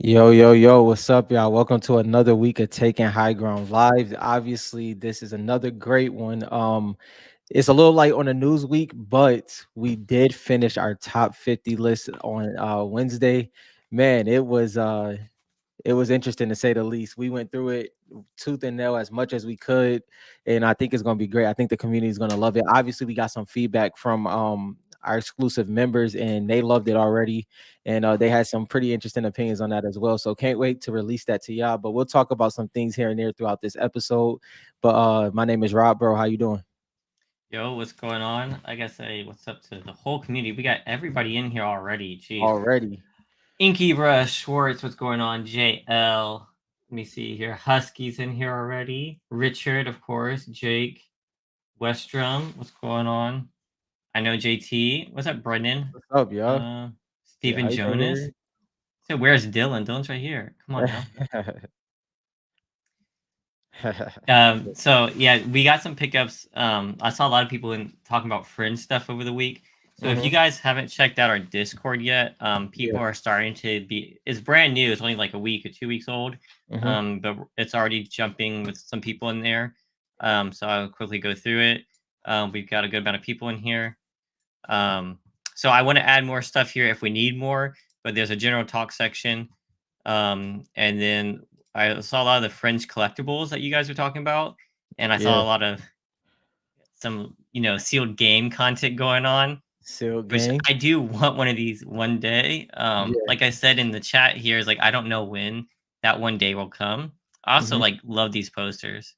Yo, yo, yo, what's up, y'all? Welcome to another week of Taking High Ground Live. Obviously, this is another great one. It's a little light on the news week, but we did finish our top 50 list on Wednesday. Man, it was interesting to say the least. We went through it tooth and nail as much as we could, and I think it's going to be great. I think the community is going to love it. Obviously, we got some feedback from our exclusive members, and they loved it already, and they had some pretty interesting opinions on that as well. So can't wait to release that to y'all. But we'll talk about some things here and there throughout this episode. But my name is Rob, bro. How you doing? Yo, what's going on? I gotta say, what's up to the whole community? We got everybody in here already. Jeez. Already. Inky Brush, Schwartz, what's going on? JL. Let me see here. Husky's in here already. Richard, of course. Jake. Westrum, what's going on? I know JT. What's up, Brendan? What's up, y'all? Uh, Yeah, Stephen how you been Jonas. here? So where's Dylan? Dylan's right here. Come on now. So yeah, we got some pickups. I saw a lot of people talking about fringe stuff over the week. So if you Hmm. guys haven't checked out our Discord yet, people Yeah. are starting to be. It's brand new. It's only like a week or 2 weeks old. Hmm. But it's already jumping with some people in there. So I'll quickly go through it. We've got a good amount of people in here. Um, so I want to add more stuff here if we need more. But there's a general talk section. And then I saw a lot of the French collectibles that you guys were talking about, and I Yeah. saw a lot of some, sealed game content going on, Seal which gang. I do want one of these one day. Yeah. Like I said in the chat here, is like I don't know when that one day will come. I also Hmm. like love these posters.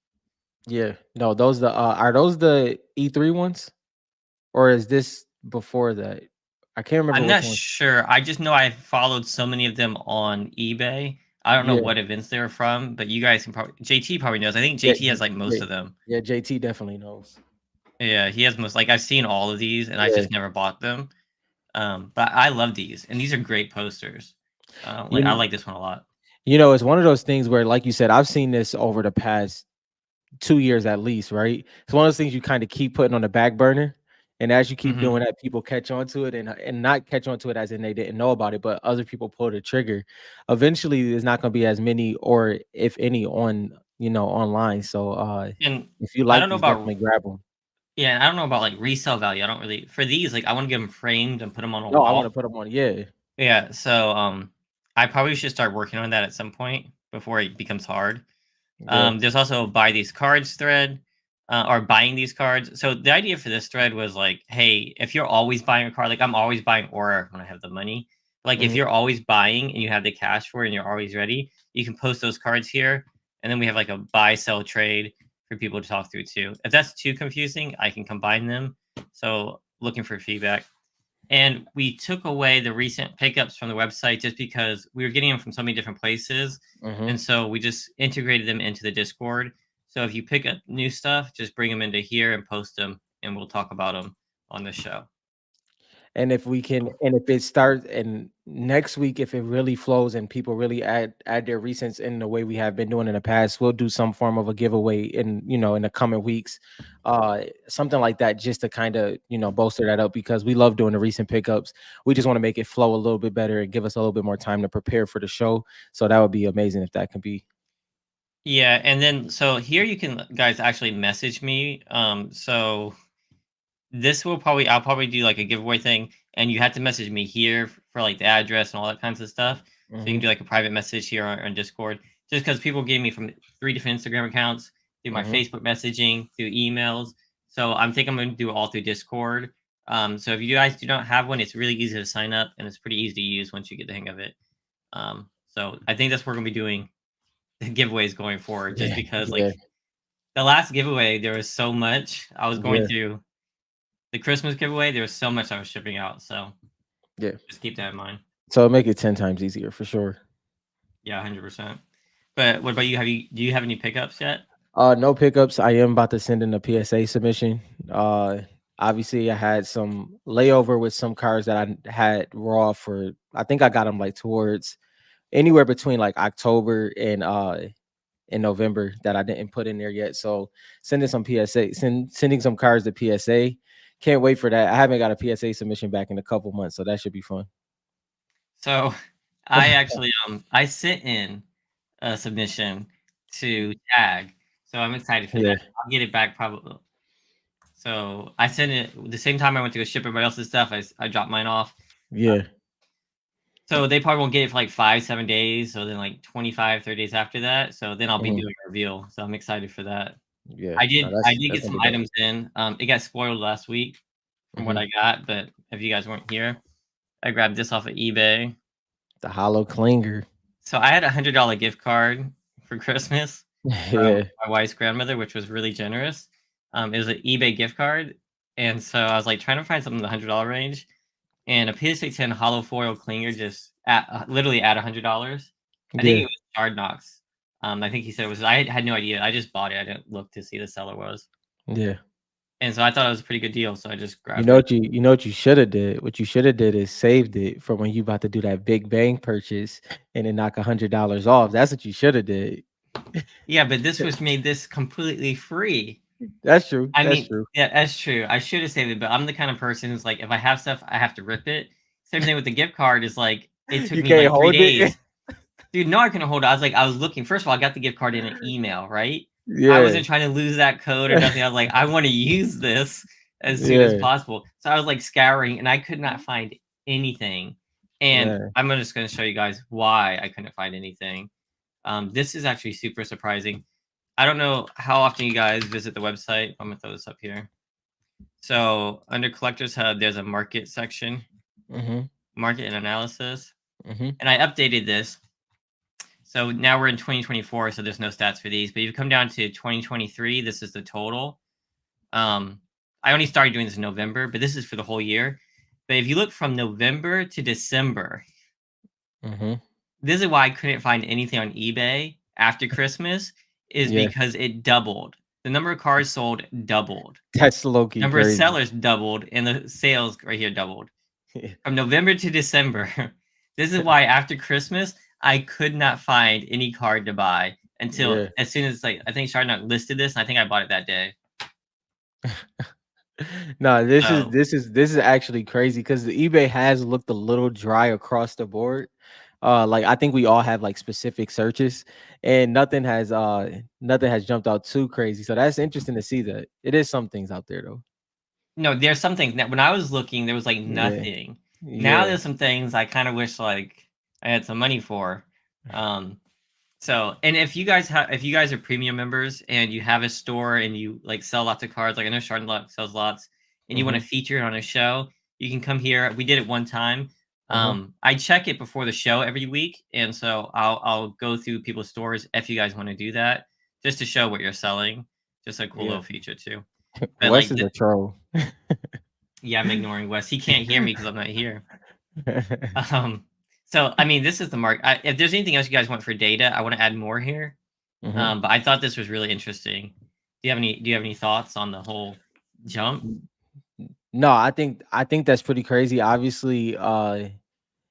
Yeah. No, those the are those the E3 ones? Or is this before that? I can't remember I'm which not one. sure. I just know I followed so many of them on eBay. I don't know Yeah. what events they were from, but you guys can probably JT probably knows. I think Yeah. JT has like most Yeah. of them. Yeah. JT definitely knows. Yeah, he has most like I've seen all of these and I Yeah. just never bought them. But I love these and these are great posters. Like I You like this one a lot. it's one of those things where, like you said, I've seen this over the past 2 years at least, right? It's one of those things you kind of keep putting on the back burner. And as you keep Hmm. doing that, people catch on to it and not catch on to it as in they didn't know about it, but other people pull the trigger. Eventually, there's not going to be as many or if any on online. So And if you I like don't know these, about definitely grab them. yeah, I don't know about like resale value. I don't really for these like I want to get them framed and put them on a No, I want to wall. put them on. Yeah, Yeah, so I probably should start working on that at some point before it becomes hard. yeah. There's also buy these cards thread, or buying these cards. So the idea for this thread was like, hey, if you're always buying a card, like I'm always buying Aura when I have the money. Like if Mhm. you're always buying and you have the cash for it and you're always ready, you can post those cards here. And then we have like a buy, sell, trade for people to talk through too. If that's too confusing, I can combine them. So looking for feedback. And we took away the recent pickups from the website just because we were getting them from so many different places. Mhm. And so we just integrated them into the Discord. So if you pick up new stuff, just bring them into here and post them, and we'll talk about them on the show. And if we can, and if it starts, and next week, if it really flows and people really add their recents in the way we have been doing in the past, we'll do some form of a giveaway in the coming weeks, something like that, just to kind of bolster that up because we love doing the recent pickups. We just want to make it flow a little bit better and give us a little bit more time to prepare for the show. So that would be amazing if that can be. Yeah, and then so here you can guys actually message me. So this will probably I'll probably do like a giveaway thing, and you have to message me here for like the address and all that kinds of stuff. So you can Hmm. do like a private message here on Discord, just because people gave me from 3 different Instagram accounts, through my Hmm. Facebook messaging, through emails. So I'm thinking I'm going to do it all through Discord. So if you guys do not have one, it's really easy to sign up, and it's pretty easy to use once you get the hang of it. So I think that's what we're going to be doing the giveaways going forward, just Yeah, because yeah, like the last giveaway there was so much I was going yeah, through the Christmas giveaway, there was so much I was shipping out, so yeah. just keep that in mind. So make it 10 times easier for sure. Yeah, 100%. But what about you? Do you have any pickups yet? No pickups. I am about to send in a PSA submission. Uh, Obviously, I had some layover with some cars that I had raw for. I think I got them like towards anywhere between like October and in November that I didn't put in there yet. So sending some sending some cars to PSA. Can't wait for that. I haven't got a PSA submission back in a couple months, so that should be fun. So I actually I sent in a submission to tag, so I'm excited for that. Yeah, I'll get it back probably. So I sent it the same time I went to go ship everybody else's stuff. I dropped mine off. yeah, So they probably won't get it for like 5, 7 days. So then like 25, 30 days after that. So then I'll be mhm, doing a reveal. So I'm excited for that. yeah. I No, did I that's did that's get gonna some be dope. items in. It got spoiled last week from what Mhm. I got, but if you guys weren't here, I grabbed this off of eBay. The hollow clinger. So I had a $100 gift card for Christmas from Yeah, my wife's grandmother, which was really generous. It was an eBay gift card, and so I was like trying to find something in the $100 range, and a PSA 10 hollow foil clinger just at literally at $100. I think it yeah, was Shard Knox. I think he said it was. I had no idea. I just bought it. I didn't look to see the seller was, yeah. and so I thought it was a pretty good deal. So I just You grabbed know it. what you know what you should have did? What you should have did is saved it for when you about to do that big bang purchase and then knock $100 off. That's what you should have did. Yeah, but this was made this completely free. That's true. I That's mean, true. yeah, that's true. I should have saved it, but I'm the kind of person who's like, if I have stuff, I have to rip it. Same thing with the gift card is like, it took You me can't like three hold it. days. Dude, no, I couldn't hold it. I was looking. First of all, I got the gift card in an email, right? I Yeah. wasn't trying to lose that code or nothing. I was like, I want to use this as soon as Yeah. possible. So I was like scouring and I could not find anything. And Yeah. I'm just going to show you guys why I couldn't find anything. This is actually super surprising. I don't know how often you guys visit the website. I'm going to throw this up here. So under Collectors Hub, there's a market section, Mhm. market and analysis. Mhm. And I updated this. So now we're in 2024, so there's no stats for these. But if you come down to 2023, this is the total. I only started doing this in November, but this is for the whole year. But if you look from November to December, Mhm. this is why I couldn't find anything on eBay after Christmas, is Yeah. because it doubled. The number of cars sold doubled. That's low key Number of crazy. sellers doubled, and the sales right here doubled. From November to December. This is why after Christmas, I could not find any card to buy until Yeah. as soon as like I think Shardnut listed this, and I think I bought it that day. No, this is So this is this is actually crazy because the eBay has looked a little dry across the board. Like I think we all have like specific searches, and nothing has jumped out too crazy. So that's interesting to see that it is some things out there though. no, there's some things that when I was looking, there was like Yeah, nothing. Now yeah. there's some things I kind of wish like I had some money for. Um, So, and if you guys are premium members and you have a store and you like sell lots of cards, like I know Shardlock sells lots, and you want to Mm-hmm. feature it on a show, you can come here. We did it one time. Mm-hmm. I check it before the show every week, and so I'll go through people's stores if you guys want to do that, just to show what you're selling. Just a cool Yeah. little feature too. But Wes like, is a troll. yeah, I'm ignoring Wes. He can't hear me because I'm not here. Um, so I mean, this is the mark. If there's anything else you guys want for data, I want to add more here. Mm-hmm. But I thought this was really interesting. Do you have any thoughts on the whole jump? No, I think that's pretty crazy. Obviously,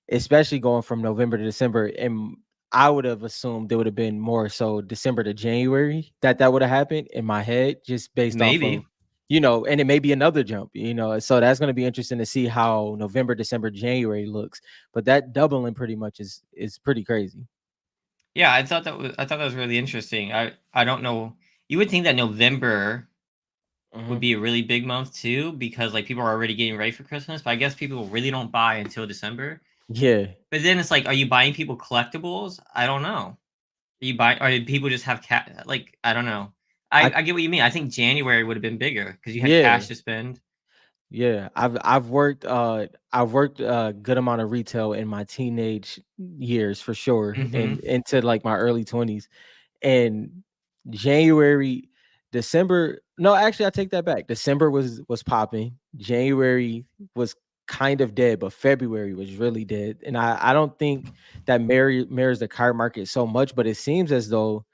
especially going from November to December, and I would have assumed there would have been more so December to January that would have happened in my head, just based off of, Maybe. and it may be another jump. So that's going to be interesting to see how November, December, January looks. But that doubling pretty much is pretty crazy. Yeah, I thought that was really interesting. I don't know. You would think that November would Hmm. be a really big month too, because like people are already getting ready for Christmas. But I guess people really don't buy until December. Yeah, But then it's like, are you buying people collectibles? I don't know. Or do people just have like I don't know. I I get what you mean. I think January would have been bigger because you had yeah. cash to spend. Yeah, I've worked a good amount of retail in my teenage years for sure, and Hmm. into like my early 20s. And January, December, no, actually I take that back. December was popping. January was kind of dead, but February was really dead. And I don't think that mirrors the car market so much, but it seems as though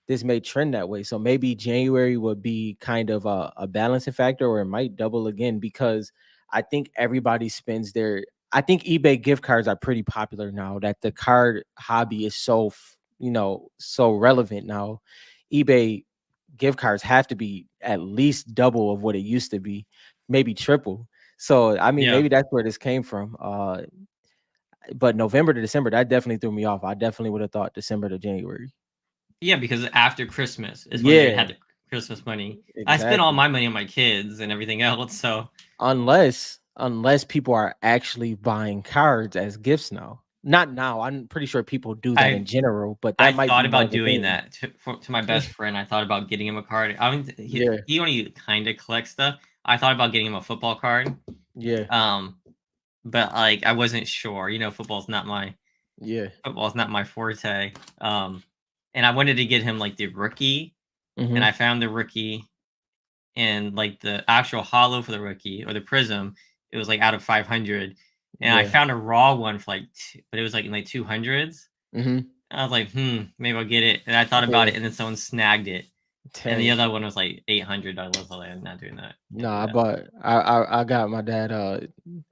this may trend that way. So maybe January would be kind of a balancing factor, or it might double again because I think everybody spends their. I think eBay gift cards are pretty popular now. That the card hobby is so relevant now. eBay gift cards have to be at least double of what it used to be, maybe triple. So I mean, Yeah. maybe that's where this came from. but November to December, that definitely threw me off. I definitely would have thought December to January. Yeah, because after Christmas is when they Yeah, had the Christmas money. I spent all exactly. my money on my kids and everything else, so Unless people are actually buying cards as gifts now. Not now. I'm pretty sure people do that in I general, but I that might thought be more about of a doing thing. that to my best friend. I thought about getting him a card. I mean, Yeah, he only kind of collects stuff. I thought about getting him a football card. yeah, Um, but like I wasn't sure. You know, yeah. football's not my forte. And I wanted to get him like the rookie, and Mhm. I found the rookie and like the actual hollow for the rookie or the prism. It was like out of 500, and I Yeah. found a raw one for like, but it was like in like 200s. Mhm. I was like, maybe I'll get it. And I thought about Yeah. it, and then someone snagged it. And the Dang. other one was like $800. I was like, I'm not doing that. No, Can't do I that. bought I got my dad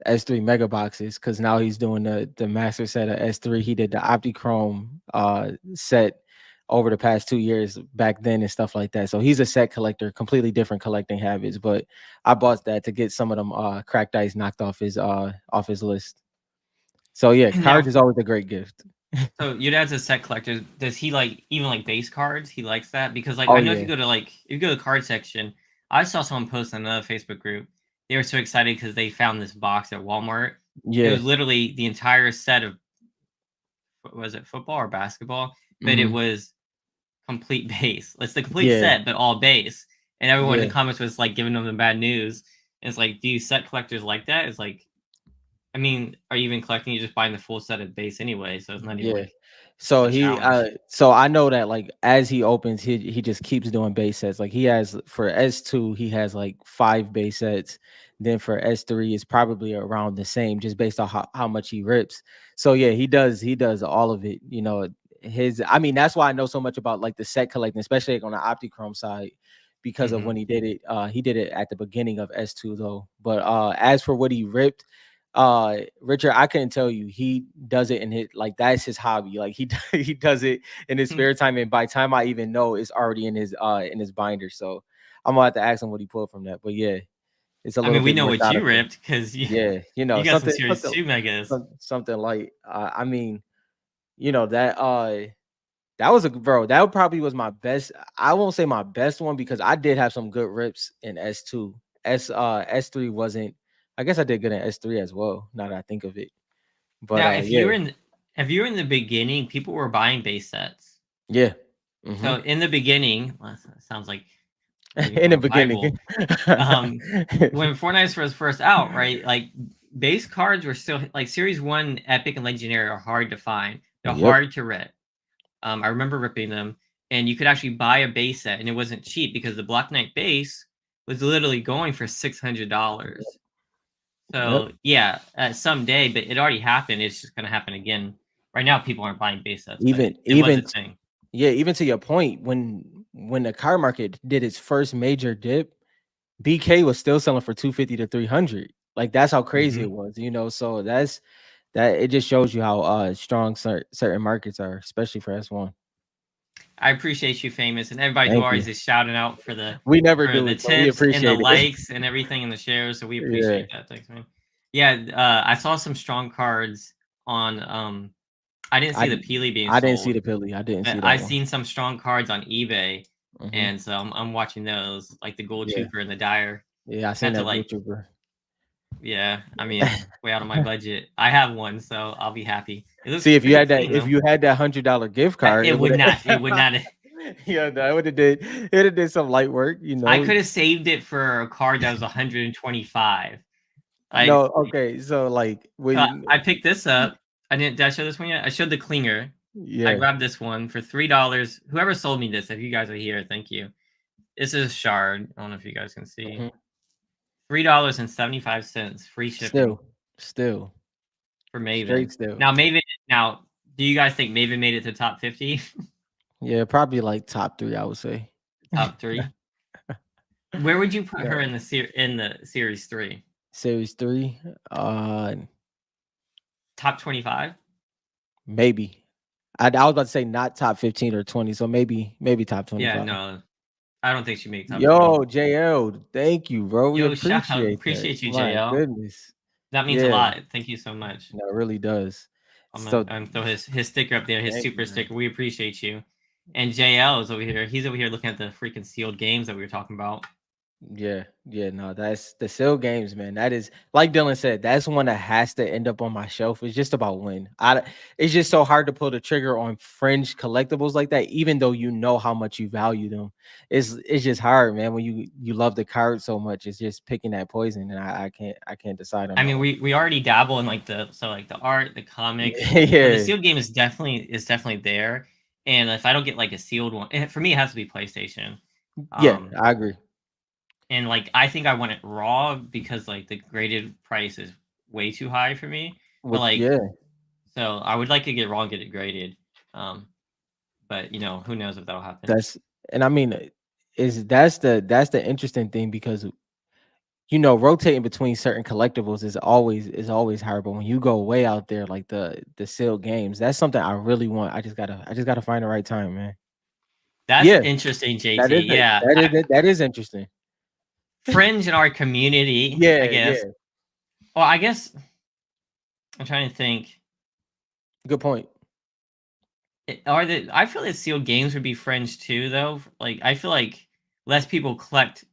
S3 mega boxes because now he's doing the master set of S3. He did the Optichrome set over the past 2 years back then and stuff like that. So he's a set collector, completely different collecting habits. But I bought that to get some of them cracked ice knocked off his list. So yeah, And cards now, is always a great gift. so your dad's a set collector. Does he like even like base cards? He likes that because like Oh I know if yeah, you go to the card section, I saw someone post in another Facebook group. They were so excited because they found this box at Walmart. It yeah. was literally the entire set of, was it football or basketball? But it Hmm. was complete base. It's the complete Yeah, set, but all base. And everyone in yeah. the comments was like giving them the bad news. And it's like, do you set collectors like that? It's like, I mean, are you even collecting? You're just buying the full set of base anyway, so it's not even Yeah. like So a challenge. so I know that like as he opens, he just keeps doing base sets. Like he has for S2, he has like 5 base sets. Then for S3, it's probably around the same, just based on how much he rips. So yeah, he does all of it. You know, his I mean, that's why I know so much about like the set collecting, especially like, on the Optichrome side, because of Hmm. when he did it. He did it at the beginning of S2 though. But as for what he ripped, Richard, I couldn't tell you. He does it in his like that's his hobby. Like he he does it in his spare time, and by the time I even know, it's already in his binder. So I'm gonna have to ask him what he pulled from that. But yeah, it's a I little mean, we bit know what you methodical. ripped because Yeah, you got some something series two megas. something like I mean, that that was a bro. That probably was my best. I won't say my best one because I did have some good rips in S2. S3 wasn't. I guess I did good in S3 as well. Now that I think of it. But Now, yeah, if you were in the beginning, people were buying base sets. yeah. Hmm. So in the beginning, well, that sounds like reading In from the a Bible. beginning. Um, when Fortnite was first out, right? Like base cards were still like Series One, Epic, and Legendary are hard to find. They're Yep. hard to rip. I remember ripping them, and you could actually buy a base set, and it wasn't cheap because the Black Knight base was literally going for $600. Yep. So yeah, someday, but it already happened. It's just gonna happen again. Right now, people aren't buying base sets, but Even it was a even thing. yeah, even to your point, when the car market did its first major dip, BK was still selling for 250 to 300. Like that's how crazy Hmm. it was. So that it just shows you how strong certain markets are, especially for S1. I appreciate you, famous, and everybody who Thank you. always is shouting out We never for do the it, but we tips and the appreciate it. likes and everything and the shares. So we Yeah. appreciate that. Thanks, man. Yeah, I saw some strong cards on. I didn't see I the Peely being I didn't see sold, the Pilly. I didn't but see that I one. seen some strong cards on eBay, Hmm. and so I'm watching those, like the Gold Yeah. Trooper and the Dire. Yeah, I seen Not to that like, Blue Trooper. yeah, I mean, way out of my budget. I have one, so I'll be happy. It looks See, if you pretty had that, clean if though. you had that $100 gift card, it It would would not. It have. would not. Yeah, no, it would have did some light work. I could have saved it for a card that was 125. I No, okay, so like so when, I picked this up. I didn't. Did I show this one yet? I showed the clinger. I yeah. grabbed this one for $3. Whoever sold me this, if you guys are here, thank you. This is Shard. I don't know if you guys can see. Mhm. $3.75 free shipping Still, for straight Maven. still. Now Maven. Now, do you guys think Maven made it to top 50? Yeah, probably like top three, I would say. Top three? Where would you put her Yeah. in the series three? Series three, Top 25? maybe. I was about to say not top 15 or 20, so maybe top Yeah, 25. no, I don't think she made top 20. Yo, JL, thank you, bro. We Yo, shout out. appreciate that. Appreciate you, My JL. goodness. That means a Yeah, lot. Thank you so much. no, it really does. So I'm throw his sticker up there, his thank you, super man. sticker. We appreciate you. And JL is over here. He's over here looking at the freaking sealed games that we were talking about. Yeah, yeah, no, that's the sale games, man. That is like Dylan said, that's one that has to end up on my shelf. It's just about when. It's just so hard to pull the trigger on fringe collectibles like that, even though you know how much you value them. It's just hard, man. When you love the card so much, it's just picking that poison, and I can't decide on I that mean, one. we already dabble in like the art, the comics, but the Yeah, sealed game is definitely there. And if I don't get like a sealed one, for me it has to be PlayStation. yeah, Um, I agree. and like I think I want it raw because like the graded price is way too high for me. But With like, yeah, so I would like to get raw and get it graded. Um, but who knows if that'll happen. that's and I mean, is that's the interesting thing because rotating between certain collectibles is always hard. But when you go way out there, like the sale games, that's something I really want. I just gotta find the right time, man. That's Yeah, interesting, that is JT. it. Yeah, That is interesting. fringe in our community, I Yeah, guess. yeah. Well, I guess I'm trying to think. Good point. I feel that sealed games would be fringe too, though. Like I feel like less people collect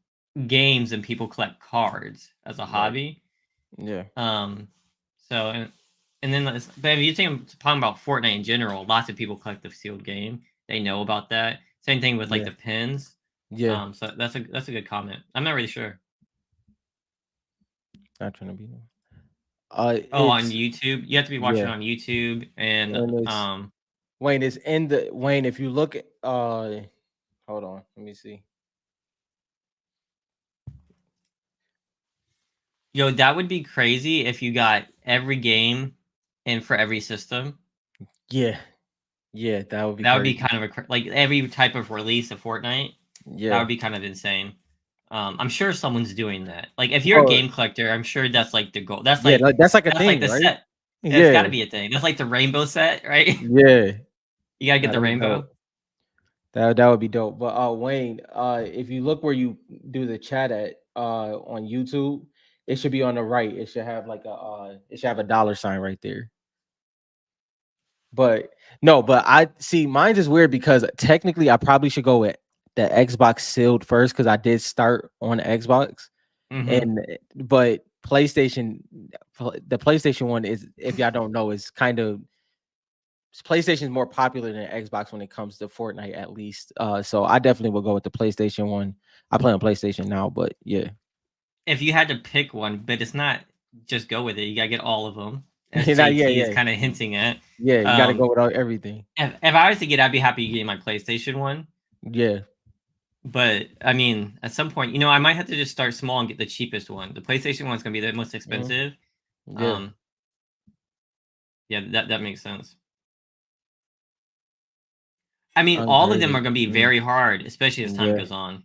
games than people collect cards as a Right. hobby. Yeah. Um, so and then but if you think talking about Fortnite in general, lots of people collect the sealed game. They know about that. Same thing with like Yeah. the pins. Yeah. So that's a good comment. I'm not really sure. Not trying to be. Oh, on It's YouTube, you have to be watching yeah, on YouTube, and and it's Wayne is in the Wayne. If you look at hold on, let me see. that would be crazy if you got every game and for every system. Yeah, yeah, that would be That would be crazy. kind of like every type of release of Fortnite. That Yeah. would be kind of insane. I'm sure someone's doing that. Like, if you're a Well, game collector, I'm sure that's like the goal. yeah, that's like a That's like thing, the right? set. It's got Yeah. to be a thing. That's like the rainbow set, right? Yeah. You gotta get the That'll be rainbow. dope. That would be dope. But Wayne, if you look where you do the chat at on YouTube, it should be on the right. It should have like it should have a dollar sign right there. But no, but I see mine is weird because technically I probably should go with the Xbox sealed first because I did start on Xbox. Hmm. And but the PlayStation one is, if y'all don't know, is kind of PlayStation is more popular than Xbox when it comes to Fortnite, at least. So I definitely will go with the PlayStation one. I play on PlayStation now, but yeah, If you had to pick one, but it's not just go with it. You gotta get all of them, as yeah, yeah, JT is yeah, kind of hinting at. yeah. You got to Um, go without everything. if I was to get, I'd be happy getting my PlayStation one. Yeah, But I mean, at some point, I might have to just start small and get the cheapest one. The PlayStation one's gonna be the most mhm, expensive. yeah. Um, yeah, that makes sense. I mean, all of them are Ungraded. gonna be Mm, very hard, especially as time yeah. goes on.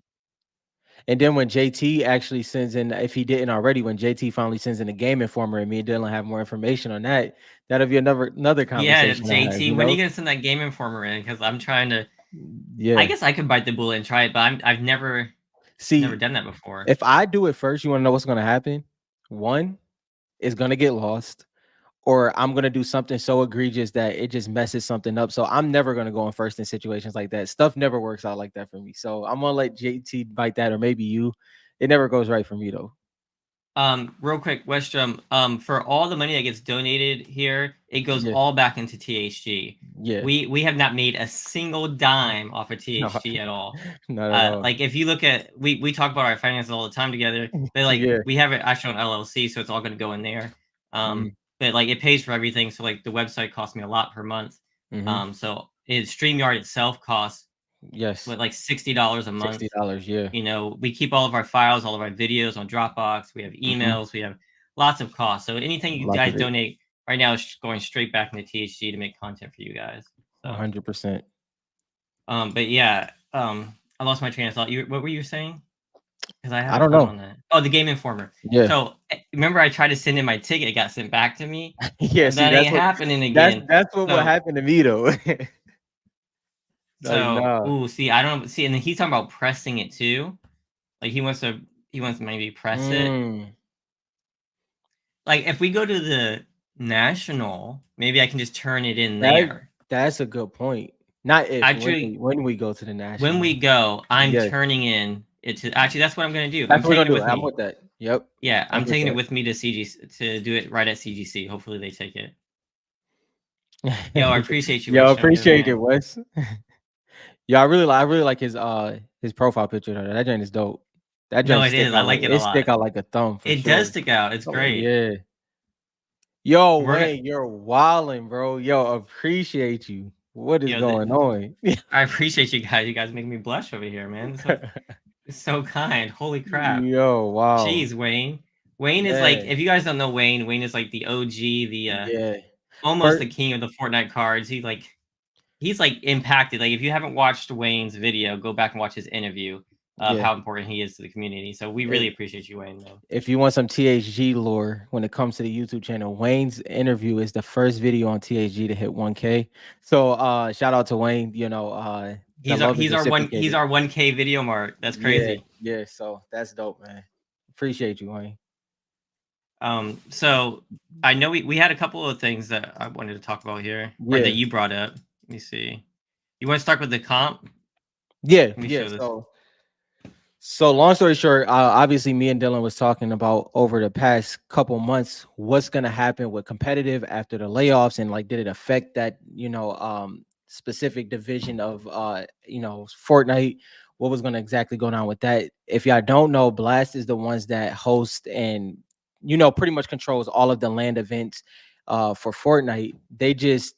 And then when JT actually sends in, if he didn't already, when JT finally sends in a Game Informer and me and Dylan have more information on that, that'll be another Yeah, conversation I have. JT, when are you gonna send that Game Informer in? Because I'm trying to. I Yeah. guess I could bite the bullet and try it, but I've never See, done that before. if I do it first, you want to know what's going to happen? One, it's going to get lost, or I'm going to do something so egregious that it just messes something up. So I'm never going to go in first in situations like that. Stuff never works out like that for me. So I'm going to let JT bite that, or maybe you. It never goes right for me though. Real quick, Westrum. For all the money that gets donated here, it goes Yeah. all back into THG. Yeah. We have not made a single dime off of No, THG at all. not at all. Like if you look at we talk about our finances all the time together, but like Yeah. we have it actually on LLC, so it's all going to go in there. Mm, But like it pays for everything, so like the website costs me a lot per month. mm-hmm. So StreamYard itself costs Yes. what like $60 a month. $60. Yeah. We keep all of our files, all of our videos on Dropbox. We have Mm-hmm. emails. We have lots of costs. So anything you Lots guys of it. donate right now is going straight back into THG to make content for you guys. So, 100%. but yeah, I lost my train of thought. What were you saying? Because I had I a don't comment know. on that. Oh, the Game Informer. Yeah. So remember, I tried to send in my ticket. It got sent back to me. Yeah. See, That that's ain't what happening that's again. that's what will So, happen to me though. Like, so, nah. ooh, see, I don't see, and then he's talking about pressing it too. Like he wants to maybe press it. Mm. Like if we go to National. Maybe I can just turn it in That there. that's a good point. Not if Actually, when we go to the when we national. go, I'm Yeah, turning in it to. Actually, that's what I'm gonna do. I'm that's what we're taking gonna it do. with I'm me. with that. Yep, Yeah, I'm I'm with taking it that. with me to CGC to do it right at CGC. Hopefully, they take it. Yo, I appreciate you, Yo, Wes. You're a good appreciate it, man. Wes. Yeah, I really like his profile picture though. That joint is dope. That No, joint it stick is. I out like like it a it lot. stick out like a thumb for It does sure. stick out. It's Oh great. yeah. Yo, We're gonna. Wayne, you're wilding, bro. Yo, appreciate you. What is You know, going on? I appreciate you guys. You guys make me blush over here, man. It's so kind. Holy crap. Yo, wow. Jeez, Wayne. Wayne is like, Man, if you guys don't know Wayne, Wayne is like the OG, the yeah. almost First, the king of the Fortnite cards. He's like impacted. Like if you haven't watched Wayne's video, go back and watch his interview of yeah. how important he is to the community. So we really appreciate you, Wayne, though. If you want some THG lore when it comes to the YouTube channel, Wayne's interview is the first video on THG to hit 1K. So shout out to Wayne. The love is He's reciprocated. our 1K video mark. That's Yeah, crazy. yeah. So that's dope, man. Appreciate you, Wayne. So I know we had a couple of things that I wanted to talk about here, or that Yeah, you brought up. Let me see. You want to start with the comp? yeah, Let me yeah. show this. So long story short, obviously me and Dylan was talking about over the past couple months what's gonna happen with competitive after the layoffs and like did it affect that specific division of Fortnite? What was gonna exactly go down with that? If y'all don't know, Blast is the ones that host and pretty much controls all of the land events for Fortnite. They just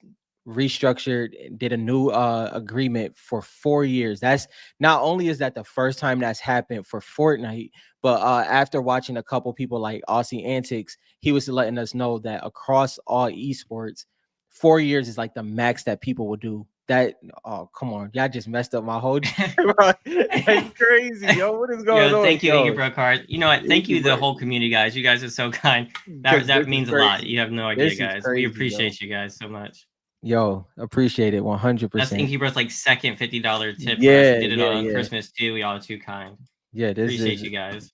restructured, did a new agreement for 4 years. That's not only is that the first time that's happened for Fortnite, but after watching a couple people like Aussie Antics, he was letting us know that across all esports, 4 years is like the max that people will do. That oh come on, y'all just messed up my whole bro. That's crazy, yo. What is going Yo, on, thank you, Inky yo? Bro Card. You know what? Thank Thank you, you, bro. the whole community, guys. You guys are so kind. That Because that this is means a lot. crazy. You have no idea, This is guys. We crazy, yo. appreciate you guys so much. Yo, appreciate it, one hundred That's percent. Inky Bro's like second $50 tip for us. He Yeah, did it yeah, on yeah, Christmas too. Y'all are too kind. yeah. This Appreciate is you guys.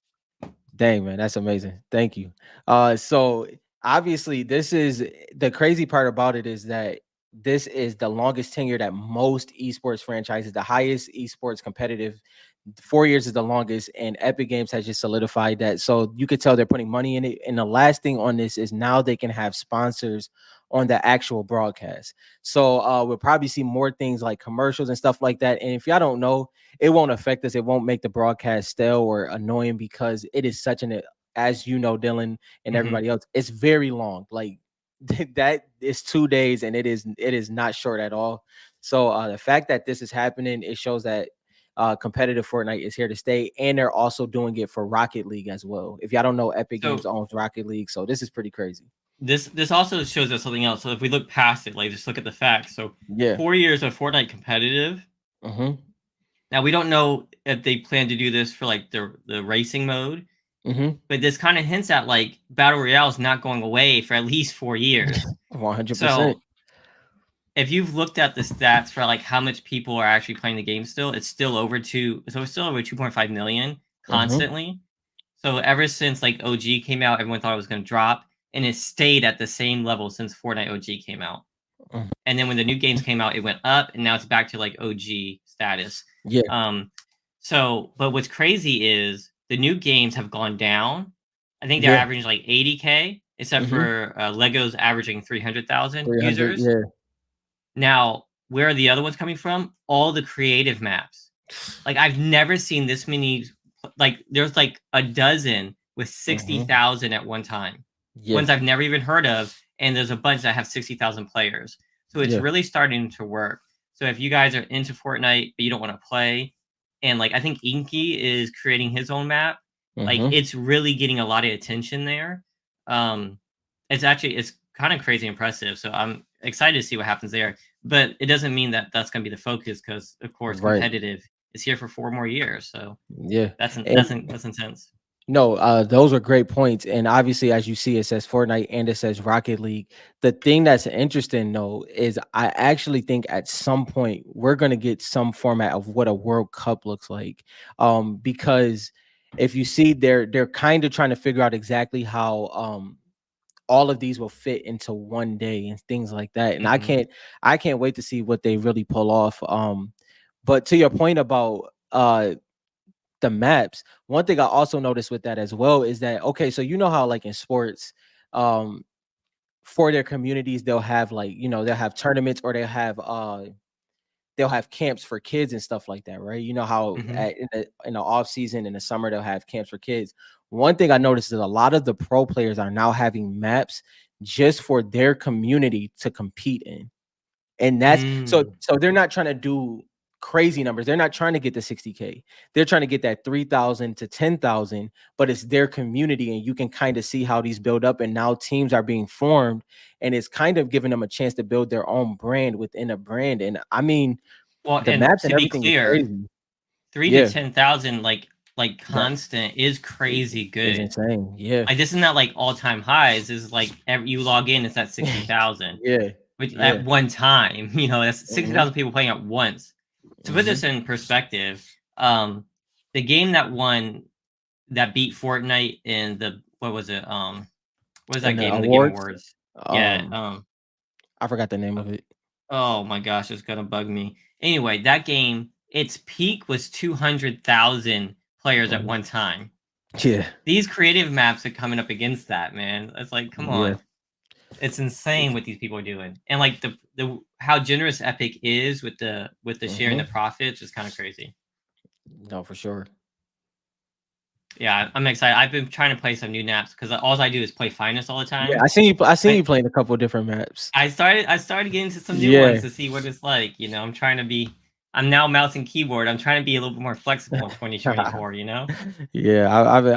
dang, man, that's amazing. Thank you. So obviously, this is the crazy part about it is that this is the longest tenure that most esports franchises, the highest esports competitive. 4 years is the longest, and Epic Games has just solidified that. So you could tell they're putting money in it. And the last thing on this is now they can have sponsors on the actual broadcast. So we'll probably see more things like commercials and stuff like that. And if y'all don't know, it won't affect us. It won't make the broadcast stale or annoying because it is such an, as you know, Dylan and Hmm. everybody else, it's very long. Like that is 2 days, and it is not short at all. So the fact that this is happening, it shows that competitive Fortnite is here to stay, and they're also doing it for Rocket League as well. If y'all don't know, Epic Games So owns Rocket League, so this is pretty crazy. this also shows us something else. So if we look past it, like just look at the facts. So Yeah. 4 years of Fortnite competitive. Mm-hmm. Now we don't know if they plan to do this for like the racing mode, Mm-hmm. but this kind of hints at like battle royale is not going away for at least 4 years. 100%. So if you've looked at the stats for like how much people are actually playing the game still, it's still over two. So it's still over 2.5 million Mm-hmm. constantly. So ever since like OG came out, everyone thought it was going to drop, and it stayed at the same level since Fortnite OG came out. Mm-hmm. And then when the new games came out, it went up, and now it's back to like OG status. Yeah. Um, but what's crazy is the new games have gone down. I think they're Yeah. averaging like 80K, except Mm-hmm. for Lego's averaging 300,000 300. users. Yeah. Now, where are the other ones coming from? All the creative maps. Like I've never seen this many. Like there's like a dozen with Mm-hmm. 60,000 at one time. Yeah. Ones I've never even heard of, and there's a bunch that have 60,000 players. So it's Yeah. really starting to work. So if you guys are into Fortnite but you don't want to play, and like I think Inky is creating his own map, like Mm-hmm. it's really getting a lot of attention there. Um, it's kind of crazy impressive. So I'm excited to see what happens there. But it doesn't mean that that's going to be the focus because of course Right. competitive is here for 4 more years. So Yeah. And that's intense. no, those are great points. And obviously, as you see, it says Fortnite and it says Rocket League. The thing that's interesting, though, is I actually think at some point we're gonna get some format of what a World Cup looks like. Because if you see, they're kind of trying to figure out exactly how all of these will fit into one day and things like that. And I Mhm. can't I can't wait to see what they really pull off. But to your point about the maps, one thing I also noticed with that as well is that, okay, so you know how like in sports, um for their communities they'll have like, they'll have tournaments, or they'll have camps for kids and stuff like that, right? You know how Mhm. in the off season in the summer they'll have camps for kids. One thing I noticed is a lot of the pro players are now having maps just for their community to compete in. And that's Mm. so they're not trying to do crazy numbers. They're not trying to get the 60K. They're trying to get that 3,000 to 10,000, but it's their community, and you can kind of see how these build up, and now teams are being formed, and it's kind of giving them a chance to build their own brand within a brand. And I mean, Well, the and maps to and be everything is clear, crazy. 3 to Yeah, 10,000, like, that constant is crazy is good. insane. Yeah. Like, this is not, like, all-time highs, this is, like, every you log in, it's at 60,000, Yeah. which at Yeah. one time, that's Mhm. 60,000 people playing at once. To put this Mhm. in perspective, um, the game that beat Fortnite in the what was it, what was that And the game in the Game awards, Awards? Yeah, um, I forgot the name of it. oh my gosh, it's gonna bug me. Anyway, that game, its peak was 200,000 players at Mhm. one time. Yeah. These creative maps are coming up against that, man. It's like, come Yeah. on. It's insane what these people are doing. And like the how generous Epic is with the sharing the Mhm. profits is kind of crazy. No, for sure. Yeah, I'm excited. I've been trying to play some new maps because all I do is play Finest all the Yeah, time. I seen But you playing a couple of different maps. I started getting into some new ones Yeah. to see what it's like. I'm now mouse and keyboard. I'm trying to be a little bit more flexible in 2024, you know? Yeah,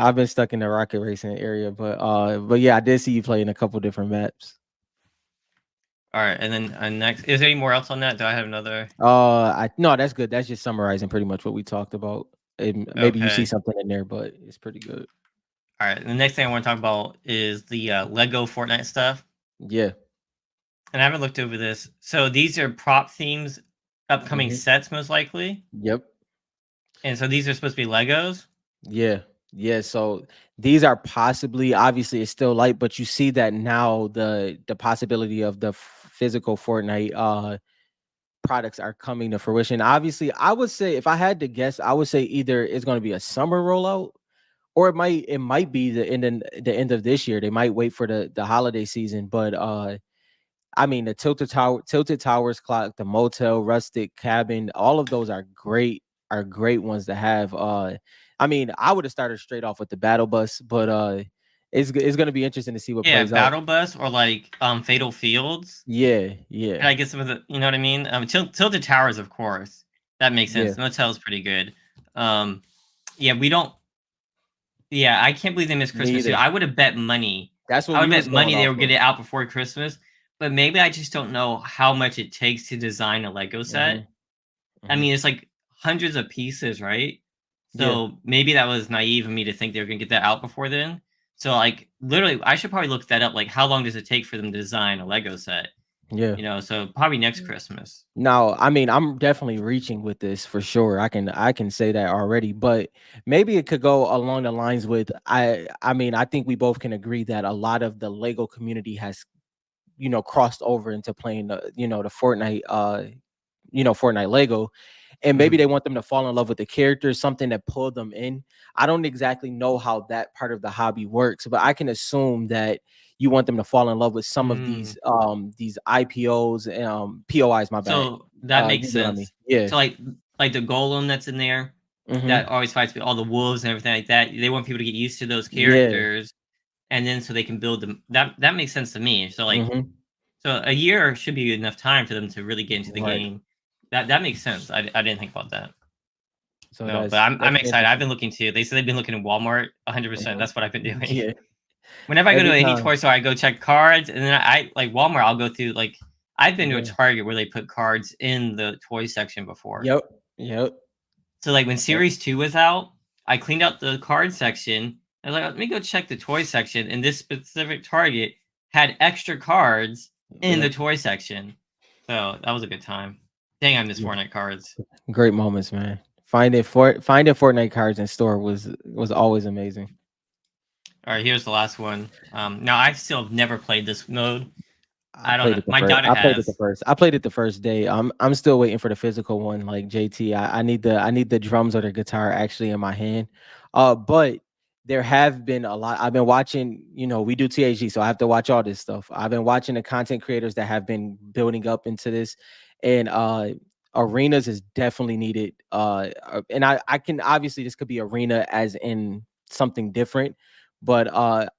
I've been stuck in the rocket racing area, but yeah, I did see you playing a couple different maps. All right, and then next, is there any more else on that? Do I have another? I no, that's good. That's just summarizing pretty much what we talked about. And maybe you see Okay. something in there, but it's pretty good. All right. The next thing I want to talk about is the Lego Fortnite stuff. Yeah. And I haven't looked over this. So these are prop themes, upcoming Hmm. sets, most likely. Yep. And so these are supposed to be Legos. Yeah. Yeah. So these are possibly, obviously it's still light, but you see that now the possibility of the physical Fortnite products are coming to fruition. Obviously, I would say if I had to guess, I would say either it's going to be a summer rollout, or it might be the end of this year. They might wait for the holiday season, but I mean the tilted towers clock, the motel, rustic cabin, all of those are great ones to have. I mean, I would have started straight off with the battle bus, but it's going to be interesting to see what Yeah, plays out. Battle Bus or like Fatal Fields. Yeah, yeah, And I guess some of the, you know what I mean? Tilted Towers, of course. That makes yeah. sense. Motel's pretty good. Um, yeah, we don't. Yeah, I can't believe they missed Me Christmas too. either. I would have bet money. That's what I would we bet was going money they off would get of. it out before Christmas. But maybe I just don't know how much it takes to design a Lego Hmm. set. I Hmm. mean, it's like hundreds of pieces, right? Yeah, So maybe that was naive of me to think they were gonna get that out before then. So like literally, I should probably look that up. Like, how long does it take for them to design a Lego set? yeah. So probably next Christmas. Now, I mean, I'm definitely reaching with this for sure. I can say that already, but maybe it could go along the lines with I mean, I think we both can agree that a lot of the Lego community has, crossed over into playing the Fortnite Fortnite Lego, and maybe Mhm. they want them to fall in love with the characters, something that pulled them in. I don't exactly know how that part of the hobby works, but I can assume that you want them to fall in love with some of Mm. these IPOs, POIs, my bad. So that makes You get what I mean? sense. Yeah. So like the golem that's in there Hmm. that always fights with all the wolves and everything like that. They want people to get used to those Yeah. characters, and then so they can build them. That makes sense to me. So like Hmm. so a year should be enough time for them to really get into the Right. game. That makes sense. I didn't think about that. So No, but that's I'm that's excited. I've interesting. been looking too. They said they've been looking in Walmart 100%. Hmm. That's what I've been doing. Yeah. Whenever I go to Every any time. toy store, I go check cards, and then I like Walmart. I'll go through like I've been to a Yeah. Target where they put cards in the toy section before. Yep. Yep. So like when Yep. Series 2 was out, I cleaned out the card section. I was like, let me go check the toy section. And this specific Target had extra cards in the Yep. toy section. So that was a good time. Dang, I miss Yeah. Fortnite cards. Great moments, man. Finding Fortnite cards in store was always amazing. All right, here's the last one. Now I still have never played this mode. I I don't played know. it the My first. daughter I played it the has. first. I played it the first day. I'm still waiting for the physical one, like JT. I need the drums or the guitar actually in my hand. But there have been a lot. I've been watching. You know, we do THG, so I have to watch all this stuff. I've been watching the content creators that have been building up into this, and arenas is definitely needed. And I can obviously this could be arena as in something different, but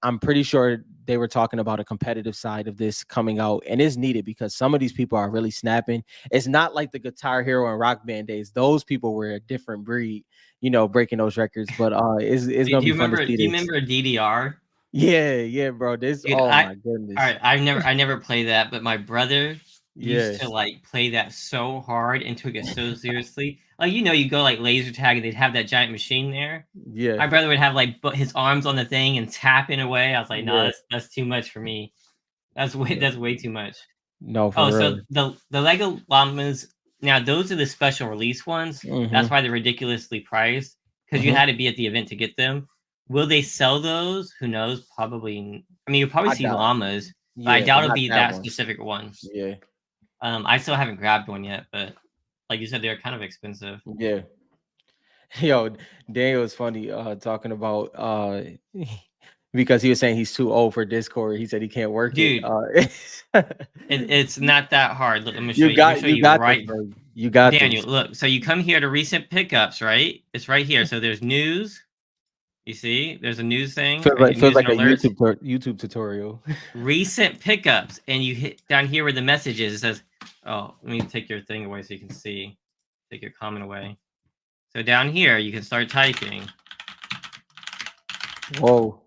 I'm pretty sure they were talking about a competitive side of this coming out, and it's needed because some of these people are really snapping. It's not like the Guitar Hero and Rock Band days; those people were a different breed, you know, breaking those records. But it's Do gonna you be fun to remember? see Do you this. remember DDR? Yeah, yeah, bro. This, Dude, oh I my all goodness, right. I never played that, but my brother used yeah, to like play that so hard and took it so seriously. Like you go like laser tag and they'd have that giant machine there. yeah, My brother would have like his arms on the thing and tapping away. I was like, no, yeah, that's too much for me. yeah. That's way too much. No, Oh, for so real. the Lego llamas now those are the special release ones. That's Mm-hmm. why they're ridiculously priced because you Mm-hmm. had to be at the event to get them. Will they sell those? Who knows? Probably. I mean, you'll probably I see doubt it. llamas, but I Yeah, doubt but it'll not be that that one. specific one. Yeah, I still haven't grabbed one yet, but like you said, they're kind of expensive. yeah. Yo, Daniel was funny talking about because he was saying he's too old for Discord. He said he can't work it. Dude, it's not that hard. Look, let me show You you. Let me show you you got this, right, bro. You got Daniel. this. Look, so you come here to recent pickups, right? It's right here. So there's news. You see, there's a news thing right here, Feels news like and a alerts. YouTube tutorial. Recent pickups, and you hit down here where the message is. It says, "Oh, let me take your thing away so you can see. Take your comment away." So down here, you can start typing. Whoa.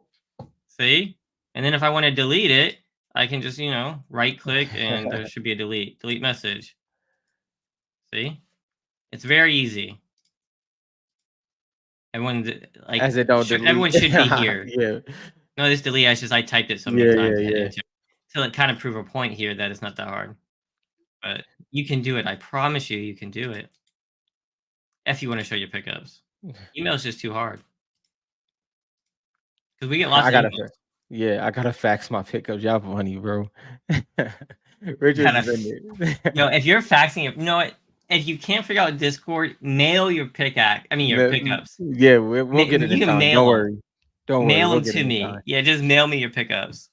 See? And then if I want to delete it, I can just, right click and there should be a delete message. See? It's very easy. As it don't delete. Everyone should be here. Yeah. No, this delete, I just, I typed it so many Yeah, times, yeah, I hit yeah. enter. To kind of prove a point here that it's not that hard. But you can do it. I promise you, you can do it. If you want to show your pickups. Email's just too hard. Because we get lots I of gotta emails. yeah, I gotta fax my pickups. Y'all funny, bro. Richards Gotta is in Yo, there. if you're faxing it, you know what? If you can't figure out Discord, mail your your pickups. Yeah, we'll get it You in can time. mail Don't them. worry. Don't worry. Mail We'll them get to it in me. time. Yeah, just mail me your pickups.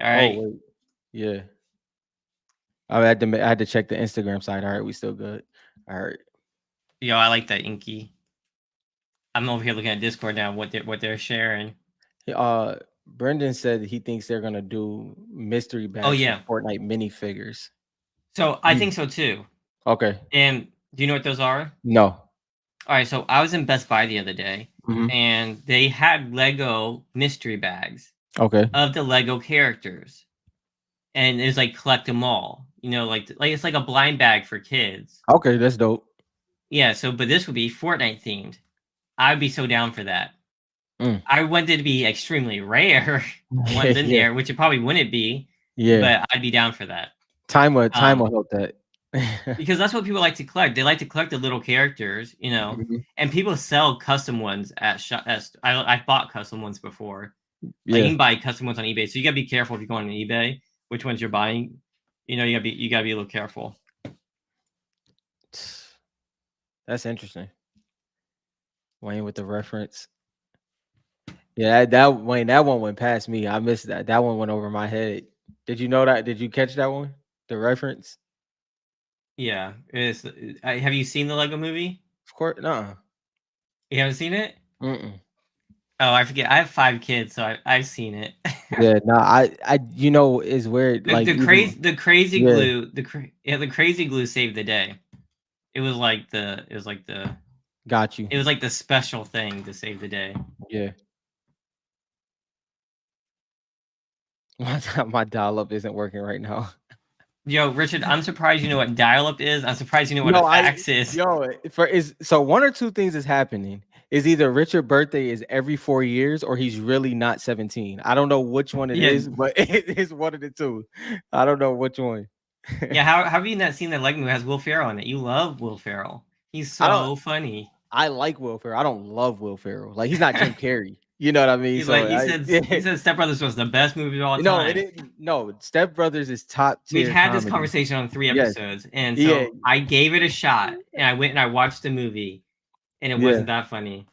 All Oh right. wait. Yeah. I had to check the Instagram side. All right, we still good. All right. Yo, I like that Inky. I'm over here looking at Discord now. What they're sharing. Brendan said he thinks they're gonna do mystery Oh bags for yeah. Fortnite minifigures. So I think so too. Okay. And do you know what those are? No. All right. So I was in Best Buy the other day, Hmm. and they had Lego mystery bags Okay. of the Lego characters, and it's like collect them all. Like it's like a blind bag for kids. Okay, that's dope. Yeah. So, but this would be Fortnite themed. I'd be so down for that. Mm. I want it to be extremely rare Yeah, ones in yeah, there, which it probably wouldn't be, yeah. but I'd be down for that. Time Um, will help that. because that's what people like to collect. They like to collect the little characters, Mhm. and people sell custom ones at shop. I've bought custom ones before. Like you Yeah. can buy custom ones on eBay, so you gotta be careful if you go on eBay which ones you're buying. You gotta be a little careful. That's interesting. Wayne with the reference. Yeah, that one went past me. I missed that. That one went over my head. Did you know that? Did you catch that one? The reference? Yeah, have you seen the Lego Movie? Of course, no. You haven't seen it? Mm-mm. Oh, I forget. I have 5 kids, so I've seen it. Yeah, no. It's weird. Like even The crazy yeah, glue the crazy glue saved the day. It was like the got you. it was like the special thing to save the day. Yeah, my dial up isn't working right now. Yo, Richard, I'm surprised you know what dial up is. I'm surprised you know what a Yo, fax is. for is so one or two things is happening. Is either Richard' birthday is every 4 years or he's really not 17. I don't know which one it Yeah, is, but it is one of the two. I don't know which one. yeah. How have you not seen that Lego movie has Will Ferrell in it? You love Will Ferrell. He's I don't so funny. I like Will Ferrell. I don't love Will Ferrell. Like he's not Jim Carrey. You know what I mean? You So like I you said Step Brothers was the best movie of all no, it time. didn't. No, Step Brothers is top We've tier had this comedy. conversation on 3 Yes. episodes, and Yeah. so I gave it a shot, and I went and I watched the movie, and it Yeah. wasn't that funny.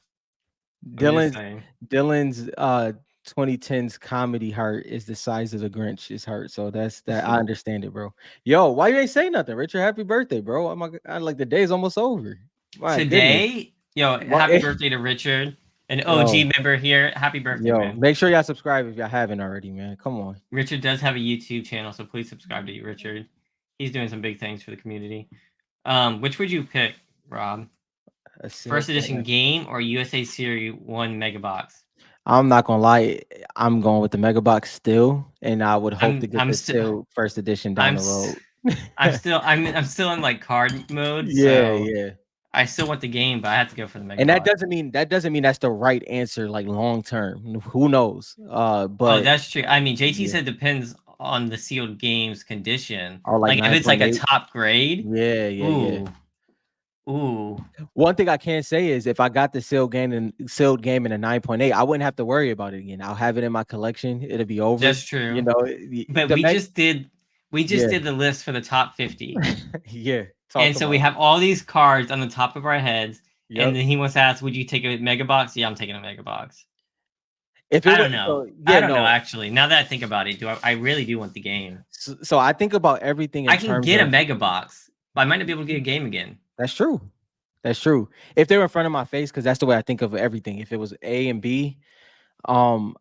I'm just Dylan's saying. Dylan's 2010s comedy heart is the size of the Grinch's heart. So that's that. I understand it, bro. Yo, why you ain't say nothing, Richard? Happy birthday, bro. Like the day's almost over. My goodness. Today, yo, Why, happy birthday to Richard, an yo, OG member here. Happy birthday, yo, man. make sure y'all subscribe if y'all haven't already, man. Come on. Richard does have a YouTube channel, so please subscribe to Richard. He's doing some big things for the community. Which would you pick, Rob? A sale First edition plan. game or USA Series 1 mega box? I'm not gonna lie, I'm going with the mega box still, and I would hope to I'm get I'm the still sale first edition down I'm the s- road. I'm still in like card mode, Yeah, so yeah. I still want the game, but I have to go for the mega And that box. doesn't mean that's the right answer, like long term. Who knows? Oh, But that's true. I mean, JT yeah, said depends on the sealed game's condition. or like Like if it's like a 9.8. top grade, Yeah, yeah, yeah. ooh, ooh, One thing I can say is if I got the sealed game in a 9.8, I wouldn't have to worry about it again. I'll have it in my collection. It'll be over. that's true. You know, But the meg we just yeah, did the list for the top 50. yeah. And Talk so we about it. have all these cards on the top of our heads. And Yep. then he wants to ask, would you take a mega box? Yeah, I'm taking a mega box. If it I was don't know. so I yeah, don't know no. actually. Now that I think about it, I really do want the game. So I think about everything I in can terms get a of mega box, but I might not be able to get a game again. that's true. That's true. If they were in front of my face, because that's the way I think of everything. If it was A and B, I'm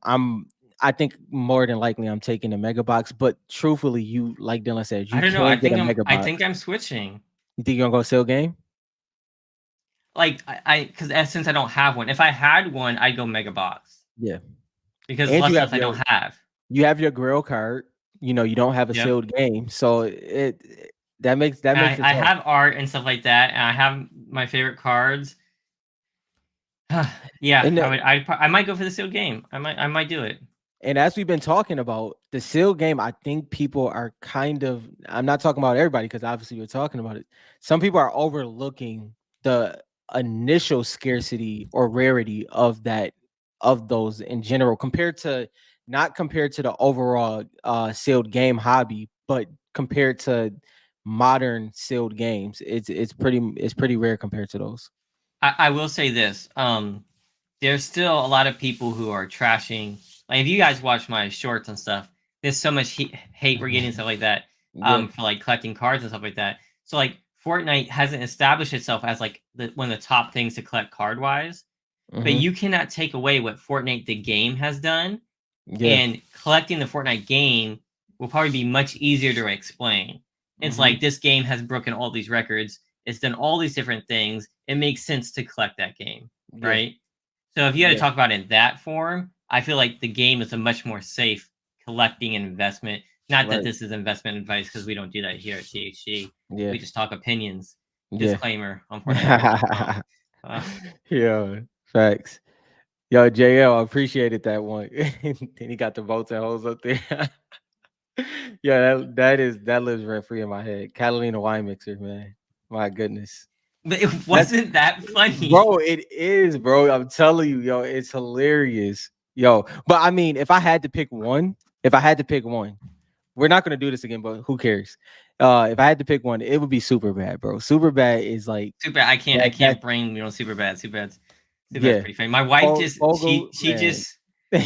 I think more than likely I'm taking a mega box. But truthfully, you like Dylan said, I you don't know. can get a mega I think box. I'm switching. You think you're gonna go sell game? Like because since I don't have one. If I had one, I'd go mega box Yeah. because And less stuff I don't have. you have your grill card. You know, you don't have a Yep. sealed game. So that makes it I tough. have art and stuff like that, and I have my favorite cards. Yeah, And I might go for the sealed game. I might do it. And as we've been talking about the seal game, I think people are kind of, I'm not talking about everybody because obviously we're talking about it. Some people are overlooking the initial scarcity or rarity of those in general, not compared to the overall sealed game hobby, but compared to modern sealed games. It's pretty rare compared to those. I will say this. There's still a lot of people who are trashing. Like if you guys watch my shorts and stuff, there's so much hate we're getting and stuff like that. Yeah. For like collecting cards and stuff like that. So like Fortnite hasn't established itself as like one of the top things to collect card wise. But Hmm. you cannot take away what Fortnite the game has done, Yeah. and collecting the Fortnite game will probably be much easier to explain. It's Hmm. like this game has broken all these records. It's done all these different things. It makes sense to collect that game, Yeah. right? So if you had to Yeah. talk about it in that form, I feel like the game is a much more safe collecting and investment. Not that Right. this is investment advice because we don't do that here at THG. Yeah. We just talk opinions. Yeah. Disclaimer on FortniteCards.com. Uh, Yeah, facts. Yo, JL, I appreciated that one. Then he got the bolts and holes up there. Yeah, that lives rent free in my head. Catalina wine mixer, man. My goodness. but it That's wasn't that funny. bro, it is, bro. I'm telling you, yo, it's hilarious. Yo, but I mean, if I had to pick one, we're not gonna do this again, but who cares? If I had to pick one, it would be super bad, bro. Super bad is like Super. I that can't bring super bad. Super bad's yeah. pretty funny. My wife just Fogel, she man. just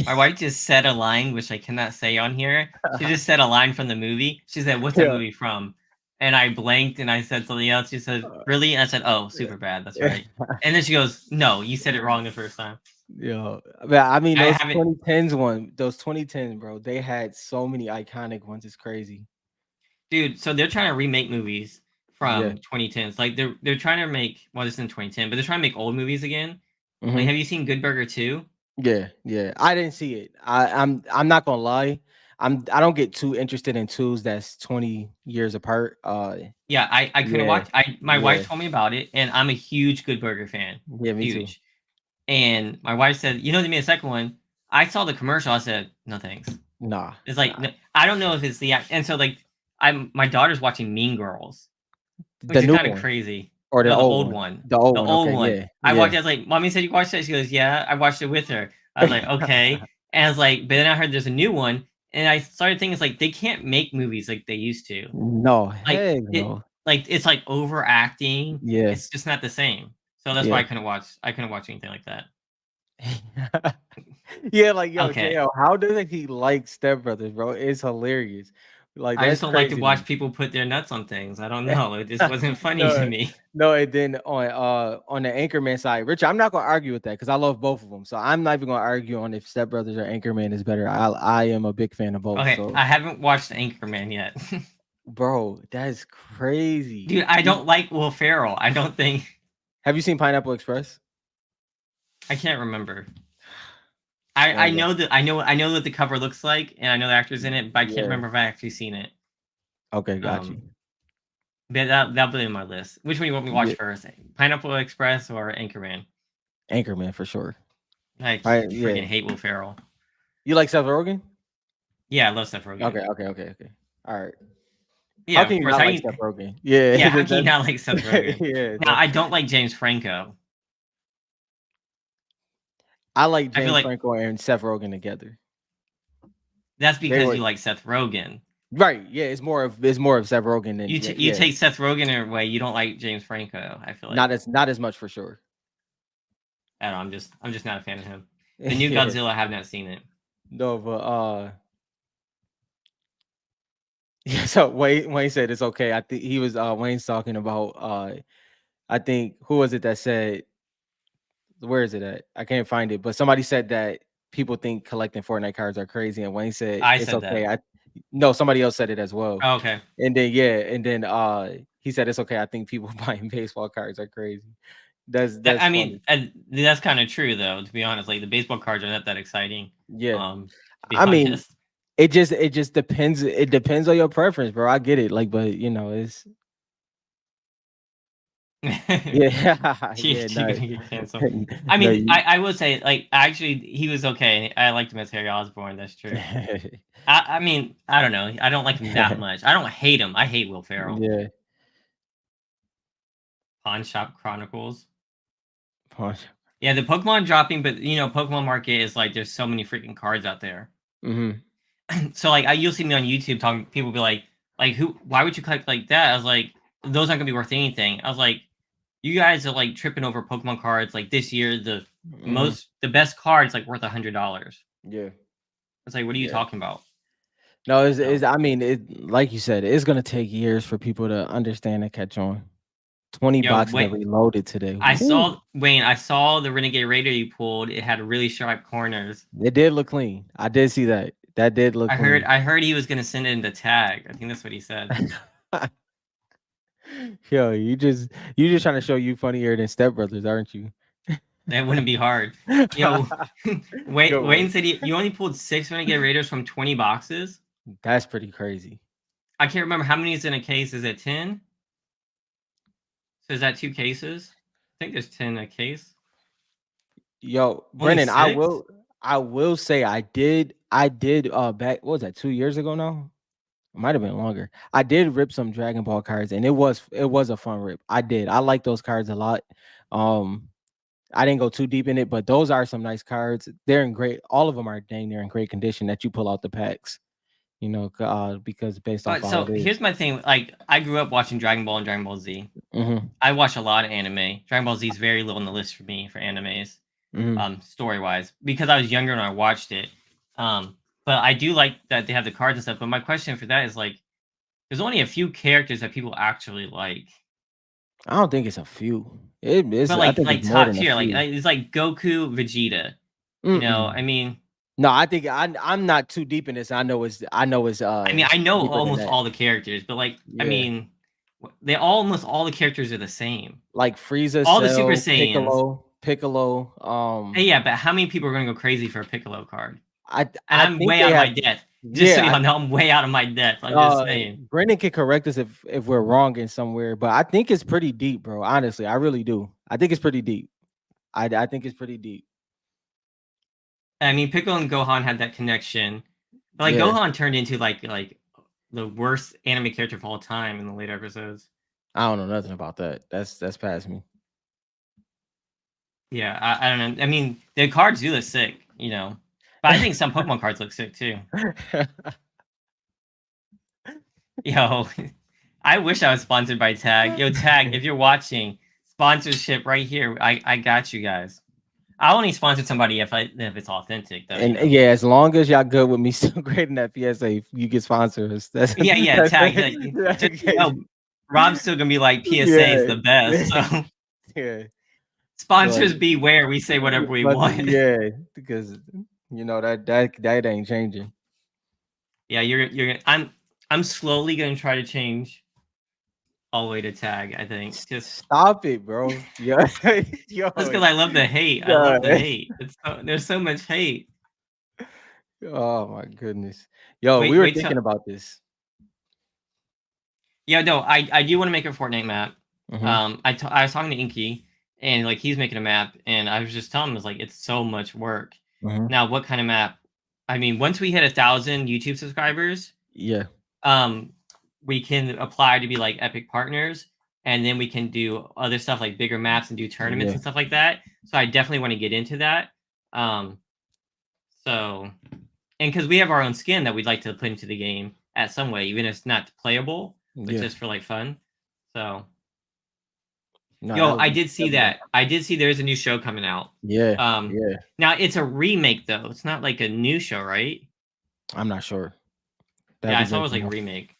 my wife just said a line which I cannot say on here. She just said a line from the movie. She said, "What's that Yeah. movie from?" And I blanked and I said something else. She said, "Really?" And I said, "Oh, super bad. That's right." And then she goes, "No, you said it wrong the first time." Yeah, but I mean I those haven't, 2010s, bro, they had so many iconic ones. It's crazy. dude. So they're trying to remake movies Yeah. from 2010s. Like they're trying to make well, this is in 2010, but they're trying to make old movies again. Like, Hmm. have you seen Good Burger 2? Yeah, yeah. I didn't see it. I'm not gonna lie. I don't get too interested in twos that's 20 years apart. Yeah, I couldn't Yeah, watch. I My yeah, wife told me about it, and I'm a huge Good Burger fan, yeah. Me too. huge. And my wife said, "You know, they made a second one." I saw the commercial. I said, "No thanks." Nah, It's like nah. I don't know if it's and so like my daughter's watching Mean Girls, which The is new kind of one crazy. or the No, the old old one? one, The old the one. old Okay, one. yeah, I yeah. watched. I was like, "Mommy said you watched that." She goes, "Yeah, I watched it with her." I was like, okay. And I was like, but then I heard there's a new one, and I started thinking it's like they can't make movies like they used to. No, Like heck it, no. like it's like overacting. Yeah, It's just not the same. So that's why yeah. I couldn't watch anything like that. Yeah, like, yo, Okay. JL, how doesn't he like Step Brothers, bro? It's hilarious. Like, I just that's don't like to crazy to watch me. people put their nuts on things. I don't know. It just wasn't funny to No, me. no, and then on the Anchorman side, Richard, I'm not gonna argue with that because I love both of them. So I'm not even gonna argue on if Step Brothers or Anchorman is better. I am a big fan of both. Okay, So, I haven't watched Anchorman yet. bro, that's Dude, crazy. I don't like Will Ferrell. I don't think Have you seen Pineapple Express? I can't remember. I Man, know that I know what the cover looks like, and I know the actors in it, but I can't yeah. remember if I actually seen it. Okay, got you. Um, but that'll be in my list. Which one do you want me to watch Yeah, first? Pineapple Express or Anchorman? Anchorman for sure. I All right, freaking yeah. hate Will Ferrell. You like Seth Rogen? Yeah, I love Seth Rogen. Okay. All right. How Yeah, can of you course. not How like you? Seth Rogen? Yeah, Yeah, how can you not like Seth Rogen? yeah. Now I don't like James Franco. I like I feel James like Franco and Seth Rogen together. that's They because were you like Seth Rogen. right. Yeah, it's more of Seth Rogen than You yeah. take Seth Rogen away, you don't like James Franco. I feel like Not as much for sure. I don't know. I'm just not a fan of him. The new Yeah. Godzilla, I have not seen it. No, but yeah. So Wayne said it's okay. I think he was Wayne's talking about I think who was it that said where is it at? I can't find it, but somebody said that people think collecting Fortnite cards are crazy, and Wayne said I it's said that. okay. I no, somebody else said it as well. Oh, okay. And then yeah, and then he said it's okay. I think people buying baseball cards are crazy. That's I funny. mean, that's kind of true though. To be honest, like the baseball cards are not that exciting. Yeah. To be I mean, honest. it just depends. It depends on your preference, bro. I get it. Like, but it's yeah, yeah, You're no, gonna get canceled. I no, mean, I would say like actually he was okay. I liked him as Harry Osborn. That's true. I mean I don't know. I don't like him that much. I don't hate him. I hate Will Ferrell. yeah. Pawn Shop Chronicles. Punch. Yeah, the Pokemon dropping, but Pokemon market is like there's so many freaking cards out there. Mm-hmm. So like you'll see me on YouTube talking. People be like who? Why would you collect like that? I was like, those aren't gonna be worth anything. I was like, you guys are like tripping over Pokemon cards. Like this year, Mm-hmm. the best cards like worth $100. Yeah, It's like, what are you yeah. talking about? No, it's, So it's I mean, it like you said, it's gonna take years for people to understand and catch on. 20 yo, boxes of wait, reloaded today. Woo. I saw the Renegade Raider you pulled. It had really sharp corners. It did look clean. I did see that. That did look clean. I heard he was gonna send it in the tag. I think that's what he said. Yo, you just trying to show you funnier than Step Brothers, aren't you? That wouldn't be hard. Yo, Good one. Wayne said you only pulled 6 Renegade Raiders from 20 boxes. That's pretty crazy. I can't remember how many is in a case. Is it 10? So is that 2 cases? I think there's 10 a case. Yo, Only Brennan, I 6? will I will say I did back what was that 2 years ago now? It might have been longer. I did rip some Dragon Ball cards and it was a fun rip. I did. I like those cards a lot. Um I didn't go too deep in it, but those are some nice cards. They're in great all of them are dang near in great condition that you pull out the packs, because based off how So it here's is. my thing. Like I grew up watching Dragon Ball and Dragon Ball Z. Mhm. I watch a lot of anime. Dragon Ball Z is very low on the list for me for animes, Mhm. story wise, because I was younger when I watched it. But I do like that they have the cards and stuff. But my question for that is like, there's only a few characters that people actually like. I don't think it's a few. It is But I think it's like more top than a tier, few. it's like Goku, Vegeta. Mm-mm. I mean, No, I think I'm not too deep in this. I know it's I know deeper than almost that. all the characters, but like, I Yeah. mean, they almost all the characters are the same. Like Frieza, All the Super Cell, Saiyans. Piccolo. Yeah, but how many people are gonna go crazy for a Piccolo card? I And I I'm think way they out of have my depth. Just so yeah, y'all know, I'm way out of my depth. I'm just saying. Brendan can correct us if we're wrong in somewhere, but I think it's pretty deep, bro. Honestly, I really do. I think it's pretty deep. I think it's pretty deep. I mean, Piccolo and Gohan had that connection, but like Yeah. Gohan turned into like the worst anime character of all time in the later episodes. I don't know nothing about that. That's past me. Yeah, I don't know. I mean, the cards do look sick. you know. But I think some Pokemon cards look sick too. Yo, I wish I was sponsored by Tag. Yo, Tag, if you're watching, sponsorship right here. I got you guys. I only sponsor somebody if it's authentic though, you And know. yeah, as long as y'all good with me still grading that PSA, you can sponsor us. That's Yeah, yeah, that's Tag. Like, just so you know, Rob's still gonna be like PSA is yeah. the best. So Yeah. But sponsors beware. We say whatever we want. yeah, because that ain't changing. Yeah, you're gonna. I'm slowly gonna try to change all the way to Tag. I think Stop it, bro. Yeah. Yo. just because I love the hate. I love the God. hate. There's so much hate. Oh my goodness. Yo, we Wait, were wait till thinking about this. Yeah, no, I do want to make a Fortnite map. Hmm. I was talking to Inky, and like he's making a map, and I was just telling him it's like it's so much work. Hmm. Now, what kind of map? I mean, once we hit 1,000 YouTube subscribers, Yeah. um, we can apply to be like Epic partners, and then we can do other stuff like bigger maps and do tournaments Yeah. and stuff like that. So I definitely want to get into that. Um, so and because we have our own skin that we'd like to put into the game at some way, even if it's not playable, but Yeah. just for like fun. So, No, yo, I that'd did see be dope. that. I did see there's a new show coming out. Yeah. Um, Yeah. now it's a remake though. It's not like a new show, right? I'm not sure. That'd Yeah, I be saw it great was to like a know. remake.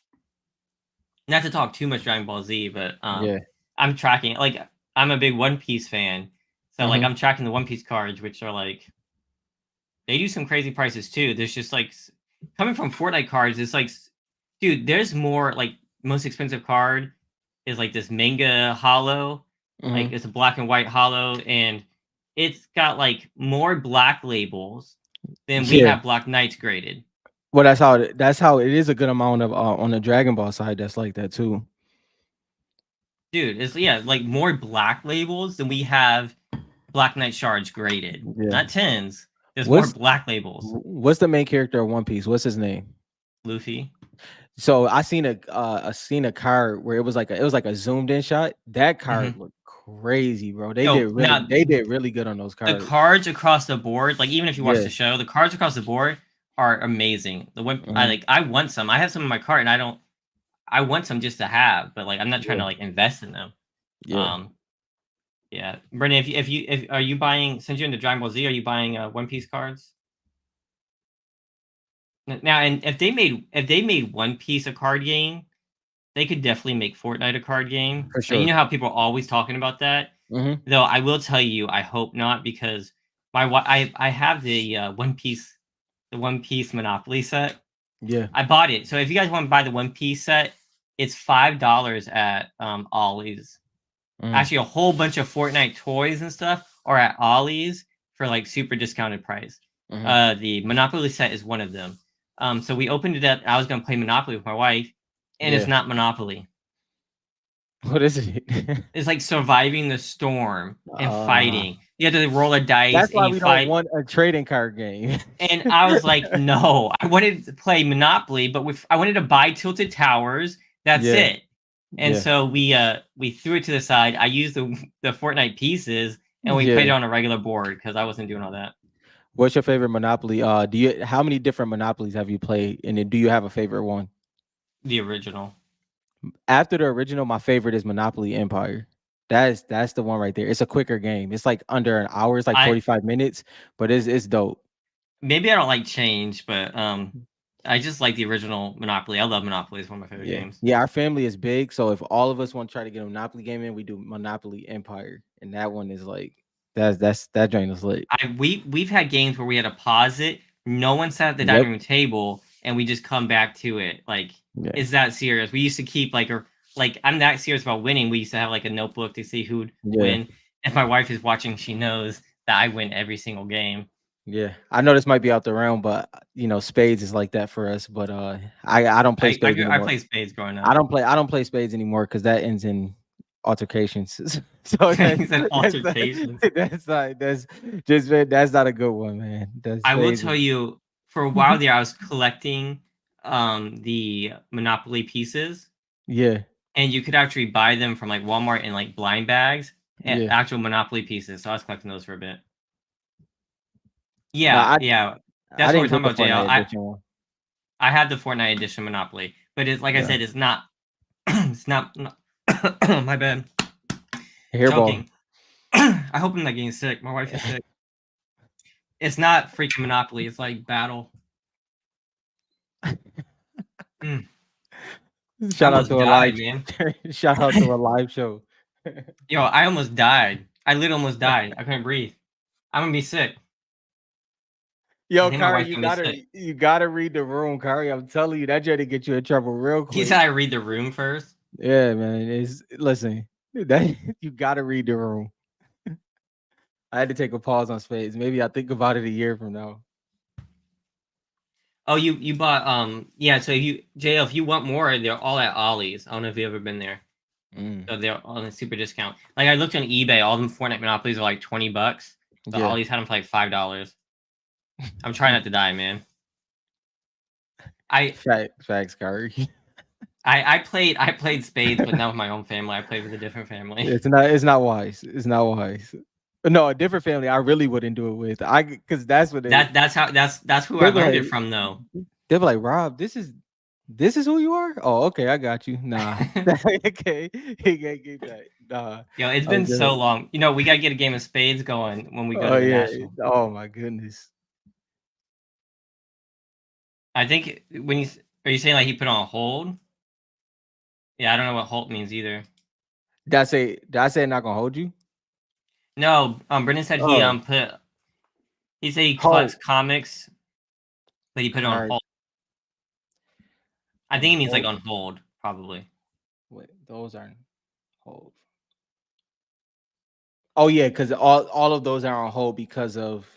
Not to talk too much Dragon Ball Z, but Yeah. I'm tracking like I'm a big One Piece fan, so like Hmm. I'm tracking the One Piece cards, which are like they do some crazy prices too. There's just like coming from Fortnite cards, it's like, dude, there's more like most expensive card is like this manga hollow, like Hmm. it's a black and white hollow, and it's got like more black labels than we Yeah. have Black Knights graded. Well, that's how it is a good amount of on the Dragon Ball side. That's like that too. Dude, it's yeah, like more black labels than we have Black Knight shards graded. Yeah. Not tens. There's more What's black labels. what's the main character of One Piece? What's his name? Luffy. So I seen a card where it was like a zoomed in shot. That card Hmm. looked crazy, bro. Yo, now They did really good on those the cards. cards across the board, like even if you watch Yeah. the show, the cards across the board are amazing. The one I Hmm. like, I want some. I have some in my cart, and I don't. I want some just to have, but like I'm not trying Yeah. to like invest in them. Yeah. Um, yeah, Brendan, if are you buying since you're into Dragon Ball Z, are you buying One Piece cards now? And if they made One Piece a card game, they could definitely make Fortnite a card game. For And you sure. know how people are always talking about that. Hmm. Though I will tell you, I hope not because I have the One Piece Monopoly set. Yeah. I bought it. So if you guys want to buy the One Piece set, it's $5 at Ollie's. Mm. Actually, a whole bunch of Fortnite toys and stuff are at Ollie's for like super discounted price. Hmm. The Monopoly set is one of them. So we opened it up. I was gonna play Monopoly with my wife, and it's Yeah. not Monopoly. What is it? It's like surviving the storm and uh fighting. You have to roll a dice that's and why you we don't fight. want a trading card game. And I was like, no, I wanted to play Monopoly, but I wanted to buy Tilted Towers. That's Yeah. it. And Yeah. so we threw it to the side. I used the Fortnite pieces and we played Yeah. it on a regular board because I wasn't doing all that. What's your favorite Monopoly? How many different Monopolies have you played? And then do you have a favorite one? The original. After the original, my favorite is Monopoly Empire. That's the one right there. It's a quicker game. It's like under an hour. It's like I 45 minutes, but it's dope. maybe I don't like change, but I just like the original Monopoly. I love Monopoly. It's one of my favorite Yeah. games. Yeah, our family is big. So if all of us want to try to get a Monopoly game in, we do Monopoly Empire. And that one is like that joint is lit. We've had games where we had to pause it. No one sat at the Yep. dining room table, and we just come back to it. Like Yeah. it's that serious. We used to keep like I'm that serious about winning. We used to have like a notebook to see who'd Yeah. win. If my wife is watching, she knows that I win every single game. Yeah. I know this might be out the realm, but spades is like that for us. But I don't play spades I anymore. played spades growing up. I don't play spades anymore because that ends in altercations. So It's an altercation. that's not a good one, man. That's I will spades. tell you, for a while there, I was collecting the Monopoly pieces, Yeah. and you could actually buy them from like Walmart in like blind bags, Yeah. actual Monopoly pieces. So I was collecting those for a bit. But Yeah, yeah. I That's what we're didn't get talking the about, JL. Fortnite edition one. I have the Fortnite edition Monopoly, but it's like I Yeah. said, it's not. It's not. My bad. Hairball. Choking. I hope I'm not getting sick. My wife is sick. It's not freaking Monopoly. It's like Battle. Mm, I Shout out almost to a died, live man. shout out to a live show. Yo, I almost died. I literally almost died. I couldn't breathe. I'm gonna be sick. I Yo, think my Kari, wife's gonna be sick. you gotta read the room, Kari. I'm telling you, that journey to get you in trouble real He said quick. I read the room first. Yeah, man. It's listen, that you gotta read the room. I had to take a pause on spades. Maybe I think about it a year from now. Oh, you bought yeah. So if you JL, if you want more, they're all at Ollie's. I don't know if you've ever been there. Mm, So they're on a super discount. Like I looked on eBay, all them Fortnite Monopolies are like $20, but yeah. Ollie's had them for like $5. I'm trying not to die, man. I Facts, Kari. I played spades, but not with my own family. I played with a different family. It's not wise. It's not wise. No, a different family I really wouldn't do it with. I because that's what That's who I they be learned it like. from though. They be like, Rob, this is who you are? Oh, okay, I got you. Nah. Okay. He can't keep that. Nah. Yo, it's I'm been so good. long. You know, we gotta get a game of spades going when we go Oh to the yeah. national. Oh my goodness. I think when are you saying like he put on hold? Yeah, I don't know what halt means either. Did I say not gonna hold you? No, Brendan said he Oh, he said he collects hold. comics, but he put it on Card hold. I on think it means like hold. on hold, probably. Wait, those aren't hold. Oh yeah, because all of those are on hold because of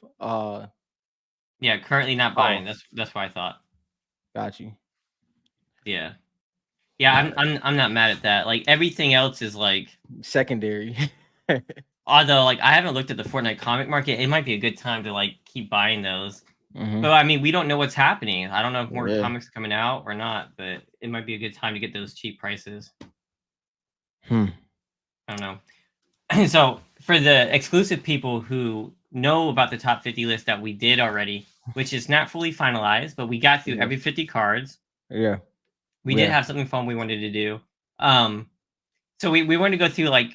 Yeah, currently not buying. oh, That's what I thought. got you. Yeah. Yeah, All right. I'm not mad at that. Like everything else is like Secondary. although like I haven't looked at the Fortnite comic market, it might be a good time to like keep buying those. Mm-hmm. But I mean, we don't know what's happening. I don't know if more Yeah. comics are coming out or not, but it might be a good time to get those cheap prices. Hmm. I don't know. So for the exclusive people who know about the top 50 list that we did already, which is not fully finalized, but we got through Yeah. every 50 cards. Yeah. We did Yeah. have something fun we wanted to do. Um, so we want to go through like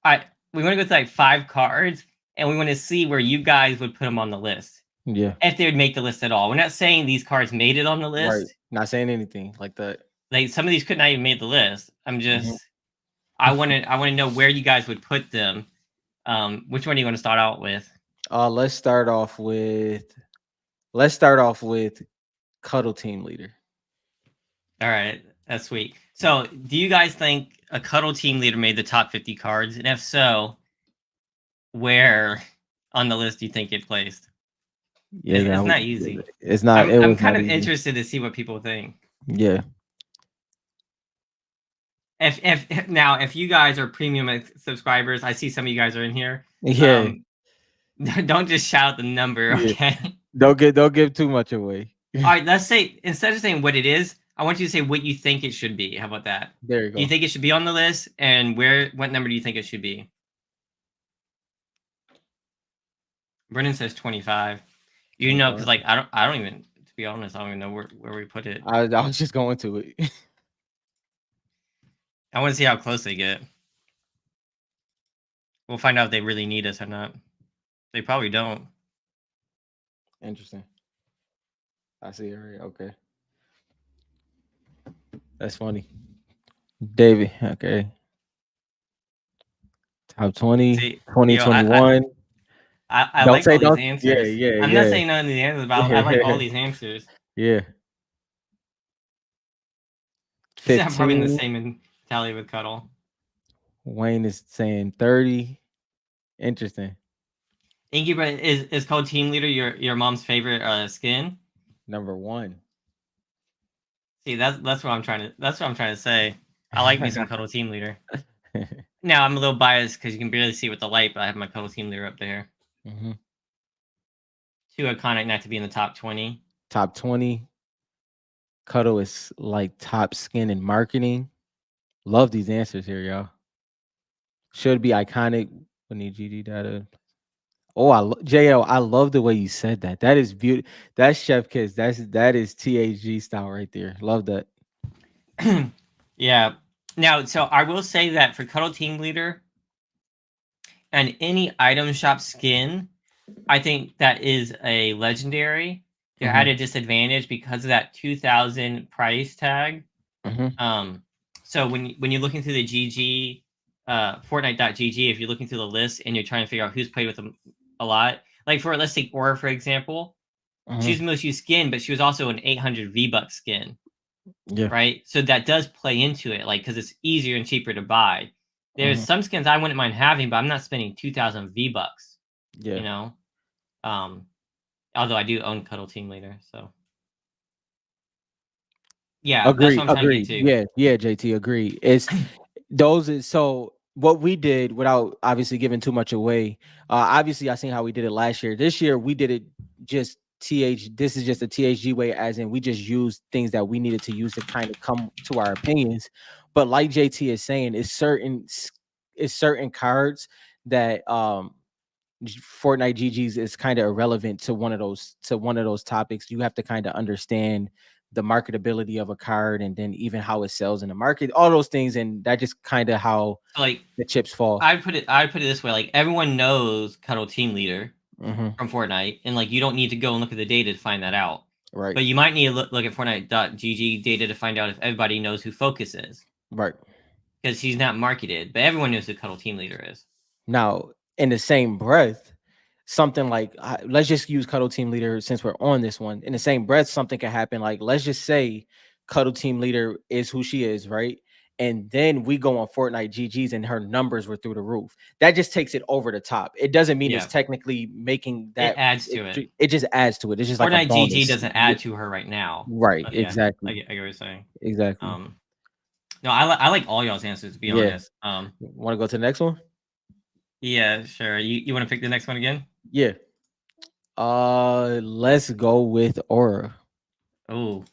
I we want to go through like 5 cards, and we want to see where you guys would put them on the list Yeah. if they would make the list at all. We're not saying these cards made it on the Right. list. Not saying anything like that. Like some of these could not even make the list. Mhm. I want to know where you guys would put them. Which one do you want to start out with? Let's start off with let's start off with Cuddle Team Leader. All right, that's sweet. So, do you guys think a cuddle team leader made the top 50 cards? And if so, where on the list do you think it placed? Yeah, It's not easy. it's not. It I'm was kind not of easy. interested to see what people think. Yeah, If now if you guys are premium subscribers, I see some of you guys are in here. yeah, Um, don't just shout the number, yeah. okay? Don't give too much away. All right, let's say instead of saying what it is, I want you to say what you think it should be. How about that? There you Do you go. think it should be on the list, and what number do you think it should be? Brennan says 25. You know, because 25. like I don't even to be honest, I don't even know where we put it. I was just going to it. I want to see how close they get. We'll find out if they really need us or not. They probably don't. Interesting. I see it right. Okay, that's funny. David. Okay, top 20, See, twenty yo, twenty one. I Don't like say all these don't. Yeah, answers. yeah, I'm not yeah, saying none of these answers, but I like all yeah, these answers. yeah. He said I'm probably in the 15. same mentality with Cuddle. Wayne is saying 30. Interesting. Inky, but is called Team Leader your mom's favorite skin? Number one. See, that's what I'm trying to say. I like me some Cuddle Team Leader. Now I'm a little biased because you can barely see with the light, but I have my Cuddle Team Leader up there. Mhm. Too iconic not to be in the top 20. Top 20. Cuddle is like top skin in marketing. Love these answers here, y'all. Should be iconic. We need GD data. Oh, JL, I love the way you said that. That is beautiful. That's Chef Kiss. That is THG style right there. Love that. Yeah. Now, so I will say that for Cuddle Team Leader and any item shop skin, I think that is a legendary. They're at Mm-hmm. a disadvantage because of that 2,000 price tag. Mm-hmm. Um, so when you're looking through the GG, Fortnite.gg, if you're looking through the list and you're trying to figure out who's played with them a lot, like for let's take Aura for example, Mm-hmm. she's the most used skin, but she was also an 800 V-Buck skin, Yeah. right? So that does play into it, like because it's easier and cheaper to buy. There's Mm-hmm. some skins I wouldn't mind having, but I'm not spending 2,000 V-Bucks, Yeah. you know. Um, Although I do own Cuddle Team Leader, so yeah, that's what Agreed. I'm trying to get Agreed. to. Yeah. Yeah. JT. Agreed. It's those is so what we did without obviously giving too much away. Obviously, I seen how we did it last year. This year we did it just This is just a THG way, as in we just used things that we needed to use to kind of come to our opinions. But like JT is saying, it's certain cards that Fortnite GG's is kind of irrelevant to one of those topics. You have to kind of understand the marketability of a card and then even how it sells in the market, all those things, and that just kind of how So, like the chips fall. I put it this way: like everyone knows Cuddle Team Leader Hmm. from Fortnite, and like you don't need to go and look at the data to find that out. Right, But you might need to look at Fortnite.gg data to find out if everybody knows who Focus is, right. because he's not marketed, but everyone knows who Cuddle Team Leader is. Now, in the same breath, something like let's just use Cuddle Team Leader since we're on this one. In the same breath, something can happen. Like let's just say Cuddle Team Leader is who she is, right? And then we go on Fortnite GG's and her numbers were through the roof. That just takes it over the top. It doesn't mean it's Yeah, technically making it that. adds It, to it. it just adds to it. It's just like a Fortnite GG bonus. doesn't add to her right now, Right. but yeah, Exactly. I get what you're saying. Exactly. Um, no, I like all y'all's answers to be Yeah. honest. Want to go to the next one? Yeah, sure. You want to pick the next one again? Yeah. Let's go with Aura. Oh,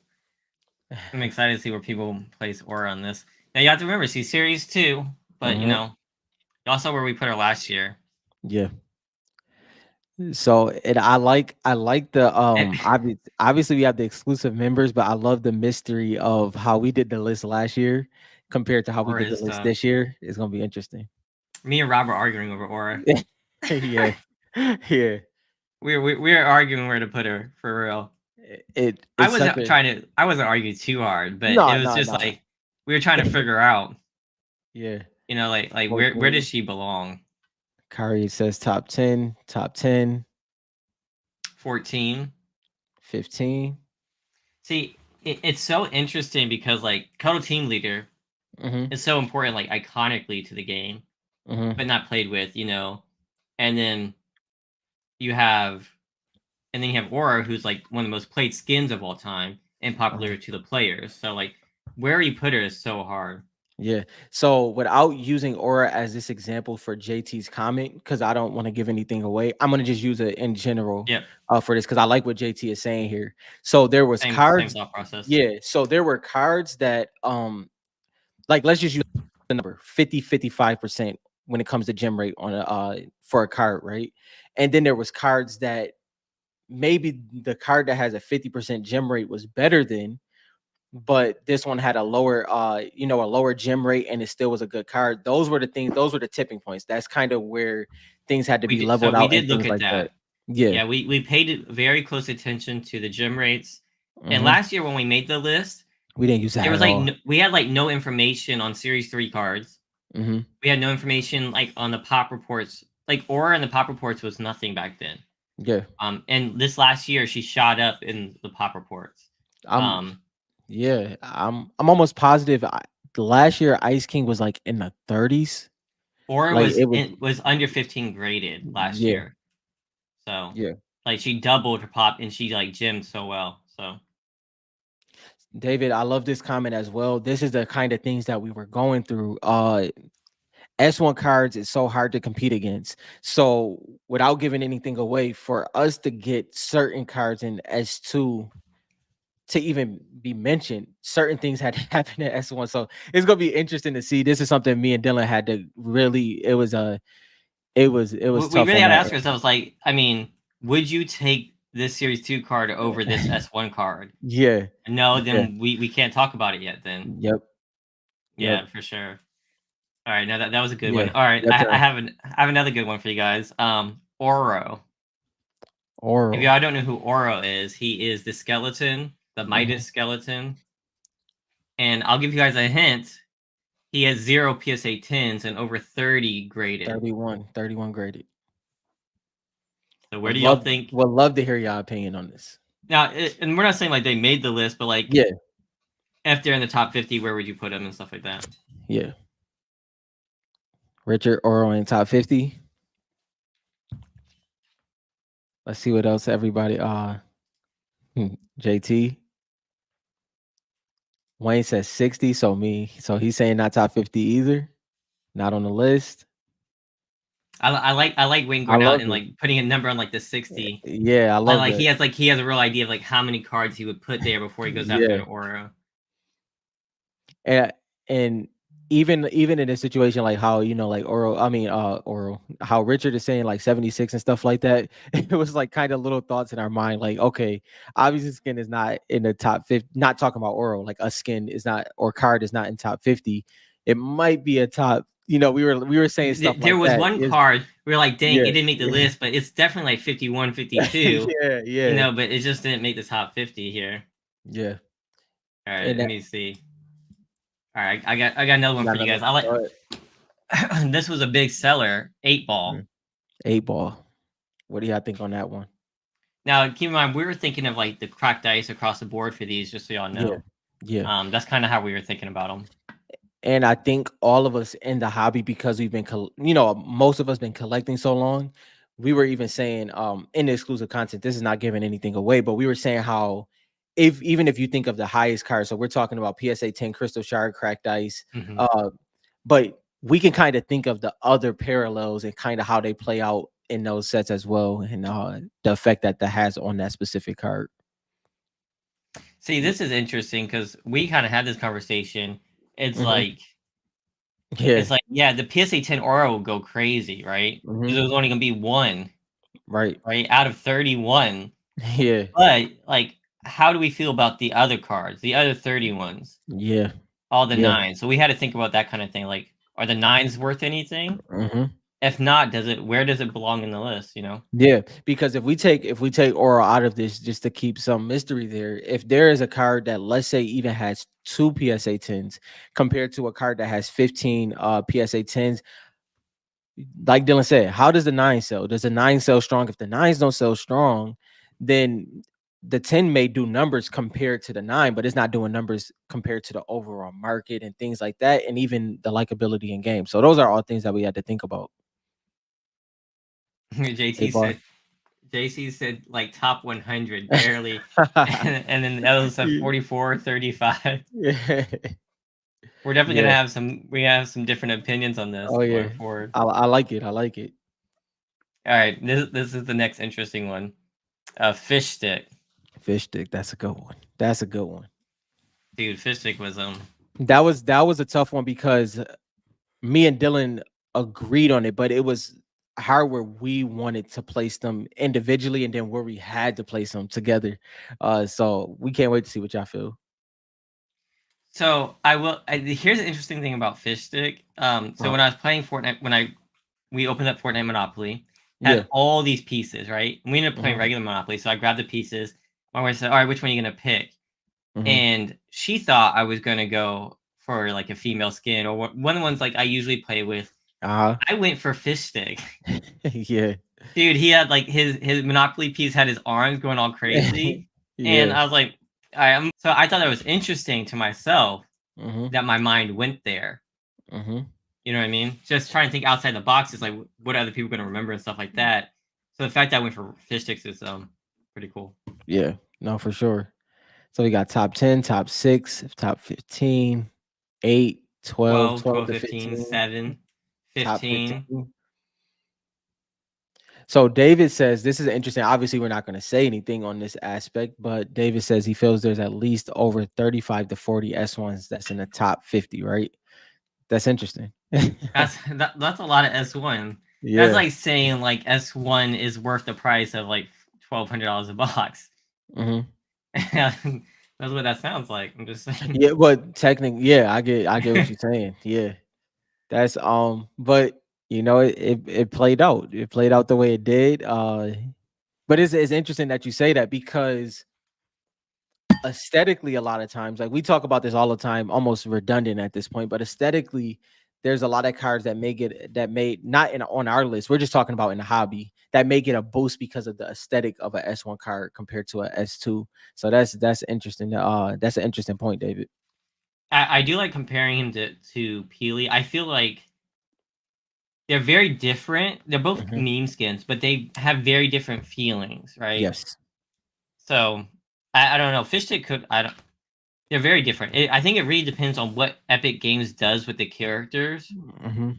I'm excited to see where people place Aura on this. Now you have to remember, she's series two, but Hmm. y'all saw where we put her last year. Yeah. So and I like the And obviously we have the exclusive members, but I love the mystery of how we did the list last year compared to how we Aura did the is list tough. this year. It's gonna be interesting. Me and Rob are arguing over Aura. Yeah. Yeah. We're arguing where to put her for real. It's such a I wasn't arguing too hard, but it no, was no, just no. like we were trying to figure out, Yeah. like where Okay. does she belong? Kari says top 10, top 10, 14. 15. See, it's so interesting because like Cuddle Team Leader Mm-hmm. is so important, like iconically to the game, Mm-hmm. but not played with, And then you have, and then you have Aura, who's like one of the most played skins of all time and Uh-huh. popular to the players. So like, where you put her is so hard. Yeah. So without using Aura as this example for JT's comment, because I don't want to give anything away, I'm gonna just use it in general Yep, for this because I like what JT is saying here. So there was same cards, thought process. yeah. So there were cards that like let's just use the number 50-55% when it comes to gem rate on a for a card, right? And then there was cards that maybe the card that has a 50% gem rate was better than, but this one had a lower a lower gem rate and it still was a good card. Those were the tipping points. That's kind of where things had to We be did, so leveled we out and did look things at like that. that. Yeah. Yeah, we paid very close attention to the gym rates. And Hmm. last year when we made the list, We didn't use that there at was like all. we had like no information on Series 3 cards. Hmm. We had no information like on the pop reports. Like Aura and the pop reports was nothing back then. Yeah. And this last year she shot up in the pop reports. I'm Um, yeah, I'm almost positive last year Ice King was like in the 30s. Aura Like it was was under 15 graded last yeah, year. So yeah. like she doubled her pop and she like gemmed so well. So David, I love this comment as well. This is the kind of things that we were going through. S1 cards is so hard to compete against. So without giving anything away, for us to get certain cards in S2 to even be mentioned, certain things had to happen in S1. So it's gonna be interesting to see. This is something me and Dylan had to really. it was We tough really on had to that ask end. ourselves, like, I mean, would you take this Series 2 card over this S1 card? Yeah. No, Yeah. then we can't talk about it yet. Then Yep. Yep. yeah, for sure. All right, now that was a good one. Yeah. All right, Your turn. I have another good one for you guys. Oro. If Oral. y'all don't know who Oro is, he is the skeleton, the Mhm. Midas skeleton. And I'll give you guys a hint. He has 0 PSA 10s and over 30 graded. 31 graded. So where Would do y'all love think? would love to hear your opinion on this. Now, and we're not saying like they made the list, but like Yeah. if they're in the top 50, where would you put them and stuff like that? Yeah. Richard Oral in top 50. Let's see what else everybody JT. Wayne says 60, so me. So he's saying not top 50 either. Not on the list. I like Wayne I going out love and it. like putting a number on like the 60. Yeah, I I love like that. he has a real idea of like how many cards he would put there before he goes after Yeah. an Oro. And and even in a situation like how like Oral, how Richard is saying like 76 and stuff like that, it was like kind of little thoughts in our mind like, okay, obviously skin is not in the top 50, not talking about Oral, like a skin is not, or card is not in top 50. It might be a top, we were saying stuff There like was that. one Is card we are like, dang, Yeah. it didn't make the list, but it's definitely like 51, 52. Yeah, yeah, But it just didn't make the top 50 here. yeah. All right, And let that, me see. All right, I got another you one got for you another guys. one? I like Go ahead. this was a big seller, 8 ball. Mm. Eight ball. What do y'all think on that one? Now, keep in mind, we were thinking of like the cracked ice across the board for these, just so y'all Yeah, know. yeah. That's kind of how we were thinking about them. And I think all of us in the hobby, because we've been, most of us been collecting so long. We were even saying, in the exclusive content, this is not giving anything away, but we were saying how, if even if you think of the highest card, so we're talking about PSA 10 Crystal Shard, Cracked Ice, Hmm. but we can kind of think of the other parallels and kind of how they play out in those sets as well, and the effect that has on that specific card. See, this is interesting because we kind of had this conversation. It's Hmm. like Yeah. yeah, the PSA 10 Aura will go crazy, right? Because Hmm. it was only gonna be one, Right. right, out of 31. Yeah. But like, how do we feel about the other cards, the other 31s, Yeah. all the Yeah. nines? So we had to think about that kind of thing. Like, are the nines worth anything? Hmm. If not, where does it belong in the list? Yeah, because if we take Aura out of this, just to keep some mystery there, if there is a card that, let's say, even has two PSA 10s compared to a card that has 15 PSA 10s, like Dylan said, how does the nine sell? Does the nine sell strong? If the nines don't sell strong, then the 10 may do numbers compared to the nine, but it's not doing numbers compared to the overall market and things like that, and even the likability in game. So those are all things that we had to think about. JT Eight bar. said JC said like top 100 barely, and then the others said 44, 35. Yeah. We're definitely gonna Yeah. have some different opinions on this Oh going yeah. forward. I like it. I like it. All right, this is the next interesting one. Fish stick, Fish stick. That's a good one. That's a good one. dude. Fish stick was That was a tough one because me and Dylan agreed on it, but it was how where we wanted to place them individually and then where we had to place them together. So we can't wait to see what y'all feel. so here's the interesting thing about fish stick. So Uh, when I was playing Fortnite, we opened up Fortnite Monopoly, yeah. had all these pieces, right? We ended up playing Hmm. regular Monopoly, so I grabbed the pieces. My wife said, "All right, which one are you gonna pick?" Hmm. And she thought I was gonna go for like a female skin or one of the ones like I usually play with. Uh-huh. I went for fish stick. Yeah. Dude, he had like his Monopoly piece had his arms going all crazy, and Yeah. I was like, so I thought that was interesting to myself Hmm. that my mind went there. Hmm. You know what I mean? Just trying to think outside the box is like, what are other people going to remember and stuff like that. So the fact that I went for fish sticks is pretty cool. Yeah. No, for sure. So we got top 10, top 6, top 15, 8, 12, 12, 12 12, to 15, 15, 7, top 15. 15. So David says this is interesting. Obviously, we're not going to say anything on this aspect, but David says he feels there's at least over 35 to 40 S1s that's in the top 50, right? That's interesting. That's a lot of S1. That's Yeah. like saying like S1 is worth the price of like $1,200 a box. Mhm. That's what that sounds like. I'm just saying. Yeah, but technically, yeah, I get what you're saying. Yeah. That's but it played out. It played out the way it did. But it's interesting that you say that because aesthetically a lot of times like we talk about this all the time, almost redundant at this point, but aesthetically there's a lot of cards that make it that made not in on our list, we're just talking about in the hobby, that make it a boost because of the aesthetic of a S1 card compared to a S2. So that's interesting. That's an interesting point, David. I do like comparing him to Peely. I feel like they're very different. They're both Hmm. meme skins, but they have very different feelings, right? Yes. So I don't know. Fishstick could I don't. They're very different. I think it really depends on what Epic Games does with the characters Hmm.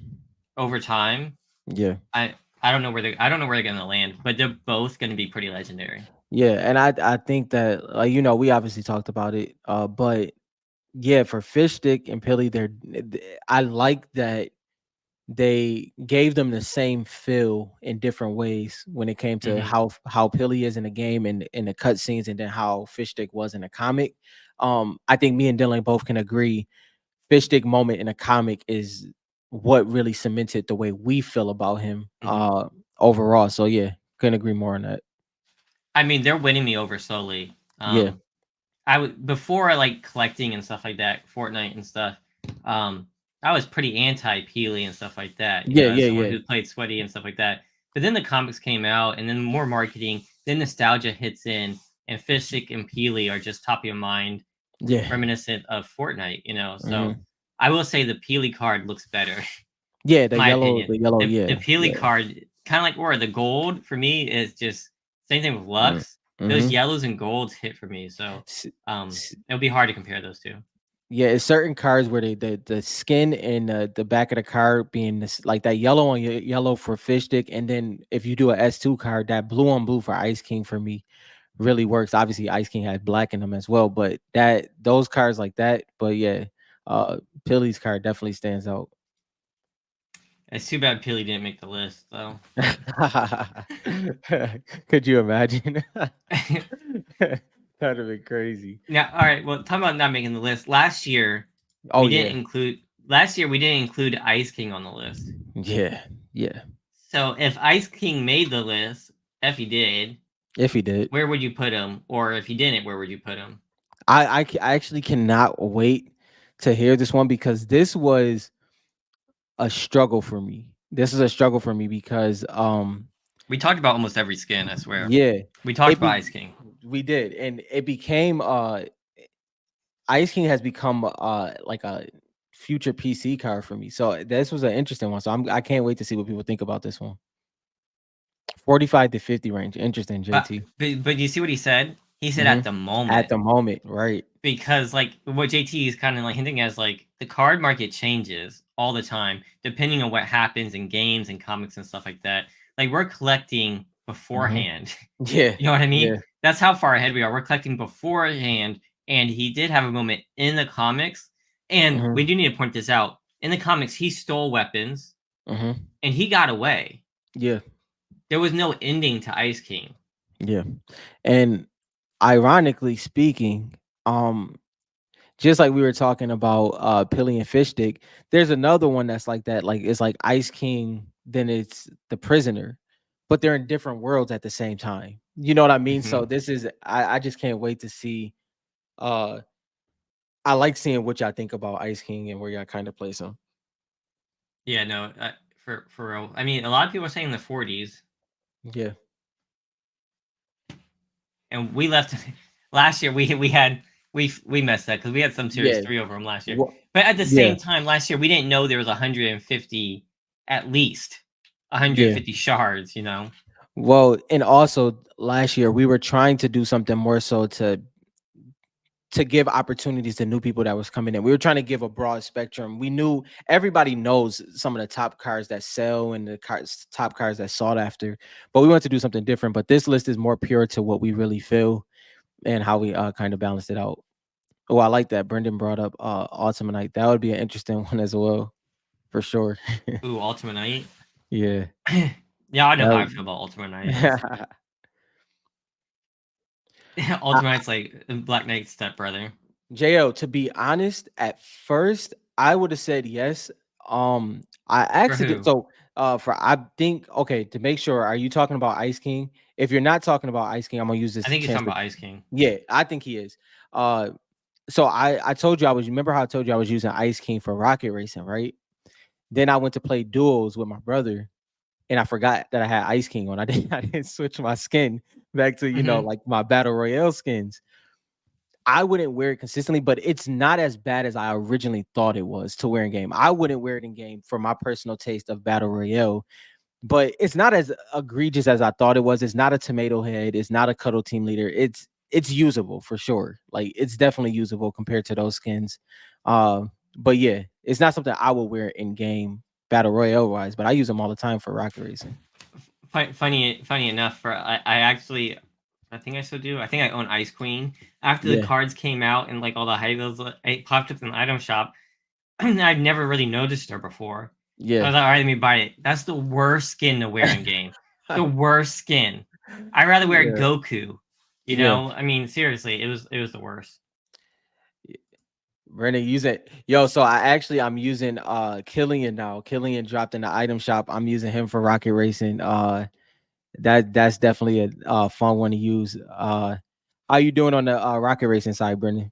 over time. Yeah. I I don't know where they're gonna land, but they're both gonna be pretty legendary. Yeah, and I think that we obviously talked about it, but yeah, for fish stick and pilly, I like that they gave them the same feel in different ways when it came to Hmm. how Pilly is in the game and in the cutscenes, and then how Fish Stick was in the comic. I think me and Dylan both can agree. Fish Stick moment in a comic is what really cemented the way we feel about him Hmm. overall. So yeah, couldn't agree more on that. I mean, they're winning me over slowly. Yeah, I would before I like collecting and stuff like that, Fortnite and stuff. Um, I was pretty anti Peely and stuff like that. yeah, As yeah, someone yeah, who played Sweaty and stuff like that. But then the comics came out, and then more marketing. Then nostalgia hits in, and Fishstick and Peely are just top of your mind, yeah. reminiscent of Fortnite. So Hmm. I will say the Peely card looks better, Yeah, in my opinion. the yellow, The yeah, Peely yeah. card, kind of like or the gold for me is just same thing with Lux. Those Mm-hmm. yellows and golds hit for me, so it'll be hard to compare those two. Yeah, it's certain cards where the skin and the back of the card being this like that yellow on yellow for fish stick, and then if you do a S2 card, that blue on blue for Ice King for me really works. Obviously, Ice King has black in them as well, but that those cards like that. But yeah, Pilly's card definitely stands out. It's too bad Peely didn't make the list though. But Could you imagine? That'd have been crazy. now, all right. Well, talking about not making the list. Oh yeah, Last year we didn't include Ice King on the list. yeah, yeah. So if Ice King made the list, if he did, If he did. where would you put him? Or if he didn't, where would you put him? I actually cannot wait to hear this one because this was a struggle for me. This is a struggle for me because We talked about almost every skin. I swear. yeah, We talked it about be Ice King. we did, and it became Ice King has become like a future PC card for me. So this was an interesting one. So I can't wait to see what people think about this one. 45 to 50 range. Interesting, But JT. but you see what he said? He said Hmm. at the At moment. the moment, right? Because like what JT is kind of like hinting as like the card market changes all the time depending on what happens in games and comics and stuff like that. Like we're collecting Hmm. beforehand. Yeah, You know what I mean? yeah. That's how far ahead we are. We're collecting beforehand, and he did have a moment in the comics. And we Hmm. do need to point this out. In the comics, he stole weapons Hmm. and he got away. Yeah, There was no ending to Ice King. yeah. And ironically speaking, just like we were talking about Pilly and Fish Stick, there's another one that's like that. Like it's like Ice King, then it's the prisoner, but they're in different worlds at the same time. You know what I mean? Hmm. So this is I just can't wait to see. Uh I like seeing what y'all think about Ice King and where y'all kind of place him. Yeah, no, for real. I mean, a lot of people are saying the 40s, Yeah. and we left last year. We messed that because we had some series Yeah. 3 over them last year. Well, But at the yeah. same time, last year we didn't know there was 150, at least Yeah. 150 shards. You know. Well, and also last year we were trying to do something more so to give opportunities to new people that was coming in. We were trying to give a broad spectrum. We knew everybody knows some of the top cars that sell and the top cars that sought after, but we wanted to do something different. But this list is more pure to what we really feel and how we kind of balanced it out. Oh, I like that. Brendan brought up Ultimate Night. That would be an interesting one as well, for sure. Ooh, Ultimate Night. Yeah. Yeah, I know how I That feel about Ultimate Knight. It's I Ultimate Knight's like Black Knight's stepbrother. JL, to be honest, at first I would have said yes. I For accident who? so for I think okay, to make sure, are you talking about Ice King? If you're not talking about Ice King, I'm gonna use I this think he's chance talking to about Ice King. yeah, I think he is. Uh so I told you I was remember how I told you I was using Ice King for rocket racing, right? Then I went to play duels with my brother and I forgot that I had Ice King on. I didn't switch my skin back to, Hmm. like my battle royale skins. I wouldn't wear it consistently, but it's not as bad as I originally thought it was to wear in game. I wouldn't wear it in game for my personal taste of battle royale, but it's not as egregious as I thought it was. It's not a tomato head. It's not a cuddle team leader. It's usable for sure. Like it's definitely usable compared to those skins. But yeah, it's not something I would wear in game battle royale wise. But I use them all the time for rocket racing. Funny enough, I actually, I think I still do. I think I own Ice Queen. After the Yeah, cards came out and like all the hype, it popped up in the item shop. I'd never really noticed her before. I yeah, was like, all right, let me buy it. That's the worst skin to wear in game. The worst skin. I'd rather wear yeah, Goku. You yeah. know, I mean, seriously, it was the worst. Brandon, use it. Yo, so I'm using Killian now. Killian dropped in the item shop. I'm using him for rocket racing. That's definitely a fun one to use. How you doing on the rocket racing side, Brendan?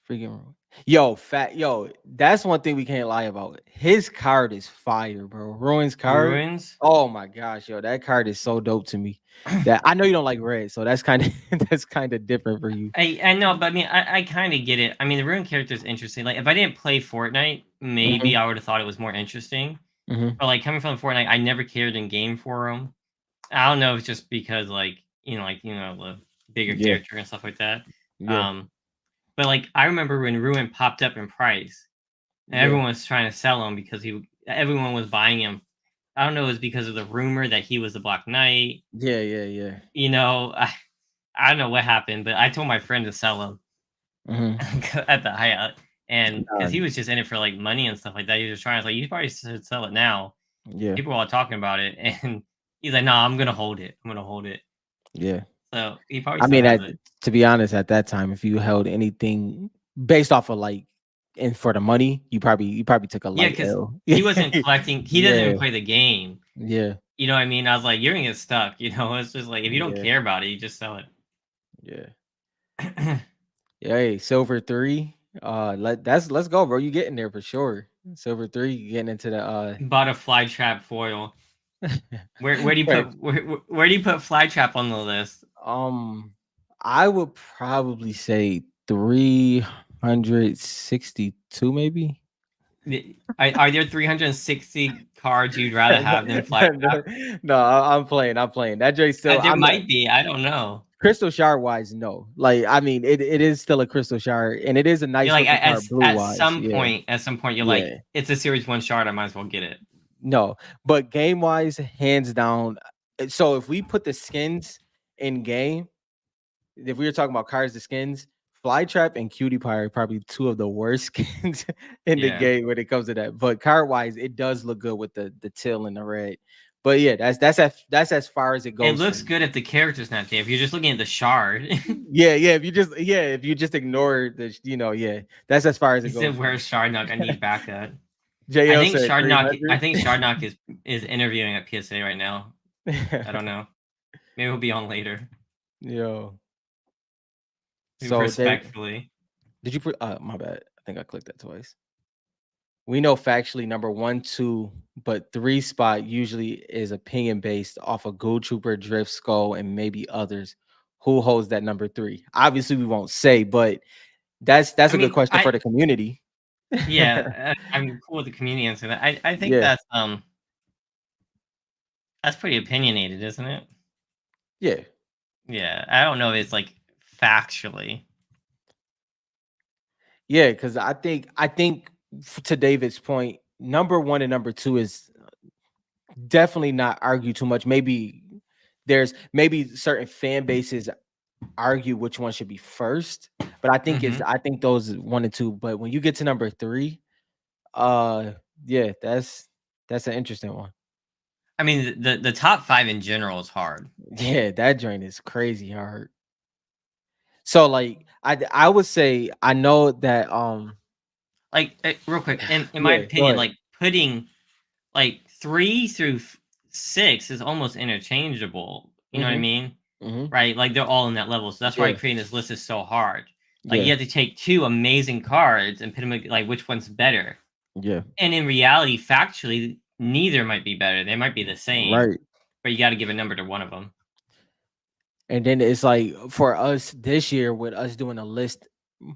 Freaking yo, that's one thing we can't lie about. His card is fire, bro. Ruin's card. Ruins. Oh my gosh, yo, that card is so dope to me. That I know you don't like red, so that's kind of that's kind of different for you. I know, but I mean, I kind of get it. I mean, the Ruin character is interesting. Like, if I didn't play Fortnite, maybe Hmm. I would have thought it was more interesting. Hmm. But like coming from Fortnite, I never cared in game for him. I don't know if it's just because the bigger Yeah, character and stuff like that. yeah, Um, but like I remember when Ruin popped up in price, and yeah, everyone was trying to sell him because everyone was buying him. I don't know, it was because of the rumor that he was the Black Knight. yeah, yeah, yeah. You know, I don't know what happened, but I told my friend to sell him Hmm. at the high and because Nah, he was just in it for like money and stuff like that. He was trying to like, you probably should sell it now. yeah, People are all talking about it, and he's like, "No, I'm gonna hold it. I'm gonna hold it." yeah. So he probably I still mean, has it. to be honest, at that time, if you held anything based off of like and for the money, you probably took a Yeah, light because L. he wasn't collecting. He doesn't Yeah, even play the game. yeah, You know what I mean? I was like, "You're gonna get stuck." You know, it's just like if you don't yeah, care about it, you just sell yeah. it. Yeah, hey, silver three. Let's go, bro. You getting there for sure. Silver three, you getting into the Bought a fly trap foil. Where do you Right. put where do you put fly trap on the list? um I would probably say 362 maybe. Are there 360 cards you'd rather have than fly trap? No, I'm playing. I'm playing. That Drake still. There I'm not might be. I don't know. crystal shard wise. No, like I mean, it is still a crystal shard, and it is a You're nice like looking card blue wise. Yeah, at some point, you're like, yeah. it's a series one shard. I might as well get it. No, but game wise, hands down. So if we put the skins in game, if we were talking about cards, the skins, Flytrap and Cutie Pie are probably two of the worst skins in the Yeah. game when it comes to that. But card wise, it does look good with the teal and the red. But yeah, that's as far as it It goes for looks me. good if the character's not there. If you're just looking at the shard, Yeah, yeah. If you just ignore yeah, that's as far as it he said, goes for me. "Where's Shardnock? I need backup." JL said I 300. think Shardnock is interviewing at PSA right now. I don't know. Maybe he'll be on later. Yo. So Dave, Respectfully. did you put my bad. I think I clicked that twice. We know factually number one, two, but three spot usually is opinion based off of Gold Trooper, Drift, Skull, and maybe others. Who holds that number three? Obviously, we won't say, but that's I a good mean, question for the community. yeah, I'm cool with the community answer that. I think Yeah, that's pretty opinionated, isn't it? yeah, Yeah, I don't know if it's like factually. yeah. Because I think to David's point, number one and number two is definitely not argue too much. Maybe there's maybe certain fan bases argue which one should be first, but I think Hmm. those one and two. But when you get to number three, Yeah, that's an interesting one. I mean, the top 5 in general is hard. Yeah, that joint is crazy hard. So like I would say I know that Like, real quick, in my yeah, go opinion, ahead. like, putting, like, 3 through 6 is almost interchangeable, you know what I Mhm. mean? Mhm. Right? Like, they're all in that level, so that's why Yeah. creating this list is so hard. Like, you Yeah. have to take 2 amazing cards and put them, like, which one's better? Yeah. And in reality, factually, neither might be better, they might be the same, Right. but you gotta give a number to one of them. And then it's like for us this year with us doing a list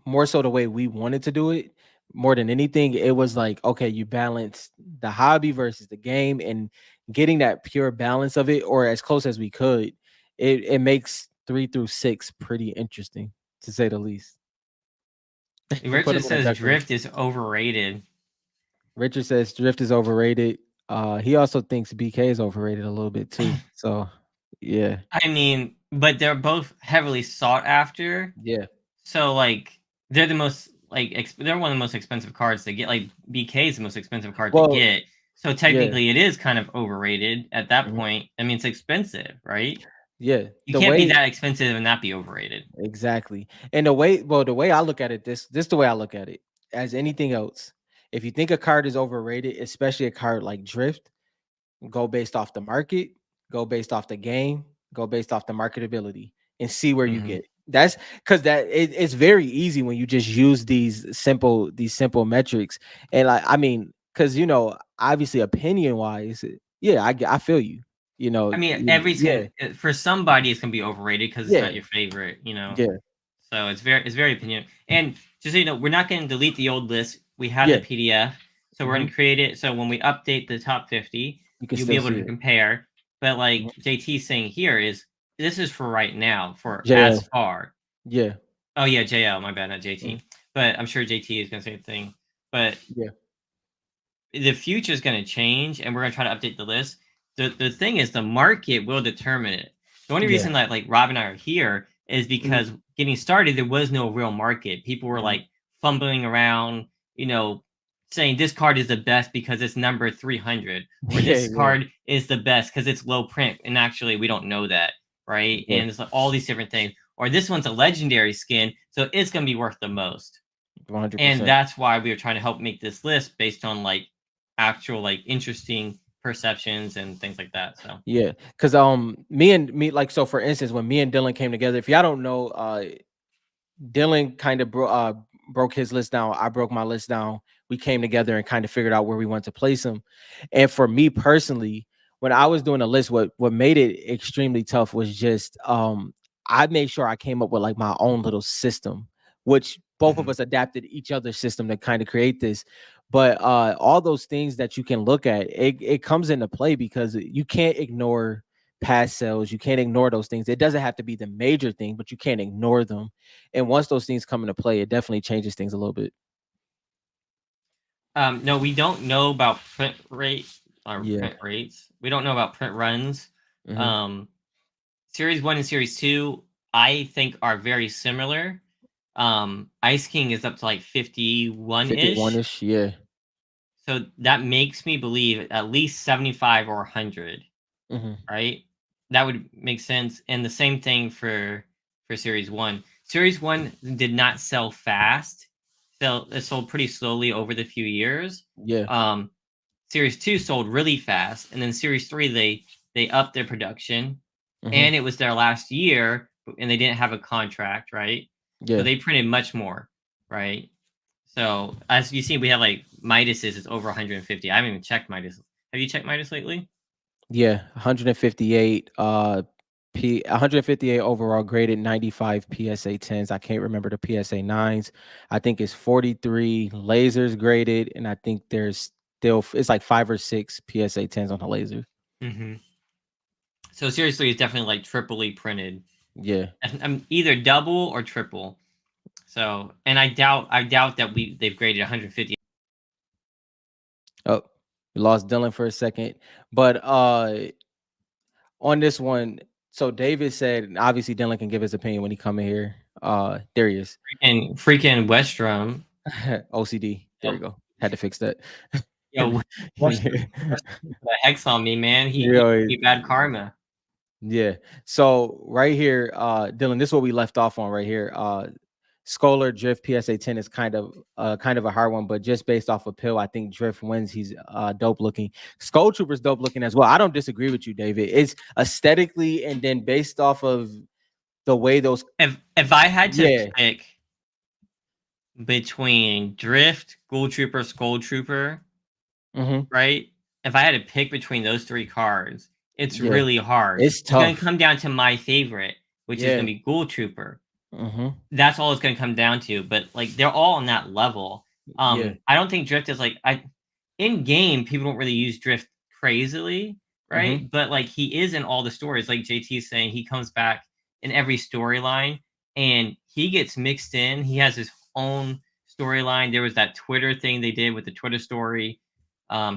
more so the way we wanted to do it, more than anything, it was like, okay, you balance the hobby versus the game and getting that pure balance of it or as close as we could. It makes 3 through 6 pretty interesting to say the least. Put Richard them in a says decorative. Drift is overrated. Richard says Drift is overrated. He also thinks BK is overrated a little bit too. So yeah. I mean, but they're both heavily sought after. Yeah. So like they're the most like they're one of the most expensive cards to get. Like BK is the most expensive card to Well, get. So yeah. technically, it is kind of overrated at that Mhm. point. I mean, it's expensive, right? Yeah. You The can't be way that expensive and not be overrated. exactly. And the way I look at it, this the way I look at it. As anything else, if you think a card is overrated, especially a card like Drift, go based off the market, go based off the game, go based off the marketability, and see where you Hmm. get. That's because it's very easy when you just use these simple metrics. And like I mean, because obviously opinion wise, yeah, I feel you. I mean, Yeah, for somebody it's gonna be overrated because it's not yeah, your favorite, you know. yeah, So it's very opinion. And just so you know, we're not going to delete the old list. We have the yeah. PDF, so we're going Hmm. to create it. So when we update the top 50, You can you'll be still able see to it. compare. But like Mhm. JT's saying here is this is for right now, for as JL, far. yeah, Oh yeah, JL, my bad, not mm, JT. But I'm sure JT is going to say the thing. But yeah, the future is going to change and we're going to try to update the list. The thing is the market will determine it. The only yeah. reason that like Rob and I are here is Mhm, because getting started there was no real market. People were mhm. like fumbling around, saying this card is the best because it's number 300 or Yeah, this yeah, card is the best because it's low print and actually we don't know that, right? yeah, And it's like all these different things. Or this one's a legendary skin, so it's going to be worth the most. And 100%. that's why we were trying to help make this list based on like actual like interesting perceptions and things like that. So Yeah, because me like so for instance, when me and Dylan came together, if y'all don't know, Dylan kind of broke his list down. I broke my list down. We came together and kind of figured out where we want to place him. And for me personally, when I was doing a list, what made it extremely tough was just I made sure I came up with like my own little system, which both of mhm. us adapted each other's system to kind of create this. But all those things that you can look at, it comes into play because you can't ignore past sales. You can't ignore those things. It doesn't have to be the major thing, but you can't ignore them. And once those things come into play, it definitely changes things a little bit. No, we don't know about print rate or Yeah. print rates. We don't know about print runs. Hmm. Um, Series 1 and Series 2, I think, are very similar. Ice King is up to like 51 51 ish. ish. Yeah. So that makes me believe at least 75 or 100. Hmm. Right? That would make sense. And the same thing for Series One. Series One did not sell fast. So it sold pretty slowly over the few years. Yeah. Um, Series Two sold really fast, and then Series Three they upped their production, Hmm. and it was their last year, and they didn't have a contract, right? So Yeah. they printed much more, right? So as you see, we have like Midas's is over 150. I haven't even checked Midas. Have you checked Midas lately? Yeah. 158. 158 overall graded, 95 PSA 10s. I can't remember the PSA 9s. I think it's 43 lasers graded, and I think there's still it's like 5 or 6 PSA 10s on the laser. Mm-hmm. So seriously, it's definitely like triply printed. Yeah. Either double or triple. So, and I doubt that they've graded 150. Oh, we lost Dylan for a second. But on this one, so David said and obviously Dylan can give his opinion when he come in here. There he is. And freaking Westrom. OCD. There we Um, go. Had to fix that. Yo, Rush Rush put a hex on me, man. He Yeah, gave me bad karma. yeah. So right here, Dylan, this is what we left off on right here. Scholar Drift PSA 10 is kind of a hard one, but just based off of pill, I think Drift wins. He's dope looking. Skull Trooper's dope looking as well. I don't disagree with you, David. It's aesthetically and then based off of the way those, If I had to yeah. pick between Drift, Ghoul Trooper, Skull Trooper, Hmm. right? If I had to pick between those three cards, it's Yeah. really hard. It's It's gonna tough. come down to my favorite, which is gonna Yeah. be Ghoul Trooper. Hmm. That's all it's gonna come down to. But like they're all on that level. Yeah. I don't think Drift is like I in game people don't really use Drift crazily, Hmm. right? But like he is in all the stories. Like JT is saying, he comes back in every storyline and he gets mixed in. He has his own storyline. There was that Twitter thing they did with the Twitter story,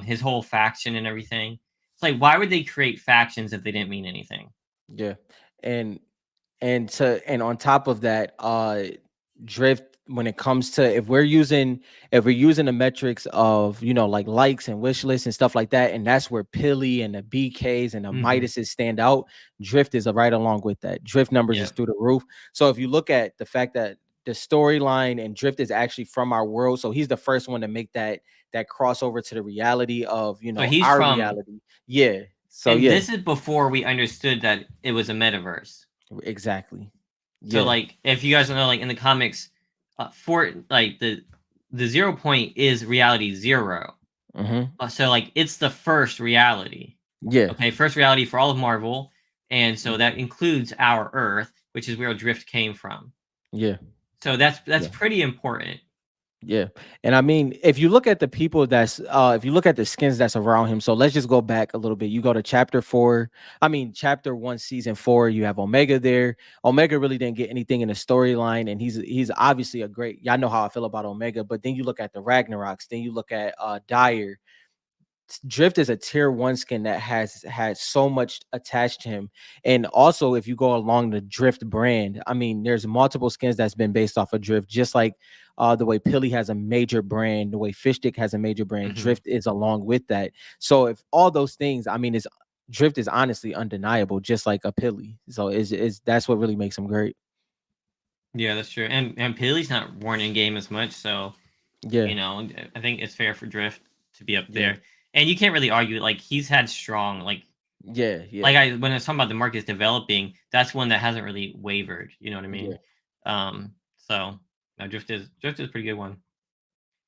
his whole faction and everything. It's like why would they create factions if they didn't mean anything? Yeah. And and on top of that, Drift, when it comes to, if we're using the metrics of, like likes and wish lists and stuff like that, and that's where Pilly and the BKs and the Hmm. Midases stand out. Drift is right along with that. Drift numbers is Yeah. through the roof. So if you look at the fact that the storyline and Drift is actually from our world, so he's the first one to make that crossover to the reality of, So he's our from, reality. Yeah. So and yeah. this is before we understood that it was a metaverse. Exactly. So Yeah. like if you guys don't know, like in the comics, for like the 0 point is reality zero. Hmm. So like it's the first reality. Yeah. Okay, first reality for all of Marvel, and so Mhm. that includes our Earth, which is where Drift came from. Yeah. So that's Yeah. pretty important. Yeah. And I mean, if you look at the people if you look at the skins that's around him, so let's just go back a little bit. You go to chapter 1, season 4, you have Omega there. Omega really didn't get anything in the storyline, and he's obviously a great, y'all know how I feel about Omega, but then you look at the Ragnaroks, then you look at Dyer. Drift is a tier 1 skin that has had so much attached to him. And also, if you go along the Drift brand, I mean, there's multiple skins that's been based off of Drift, just like the way Pilly has a major brand, the way Fishstick has a major brand, Hmm. Drift is along with that. So if all those things, I mean, it's Drift is honestly undeniable, just like a Pilly. So is that's what really makes him great. Yeah, that's true. And Paley's not worn in game as much, so Yeah. I think it's fair for Drift to be up Yeah. there. And you can't really argue like he's had strong Yeah. Yeah. like I when I was talking about the markets developing, that's one that hasn't really wavered. You know what I Yeah. mean? So no, Drift is a pretty good one.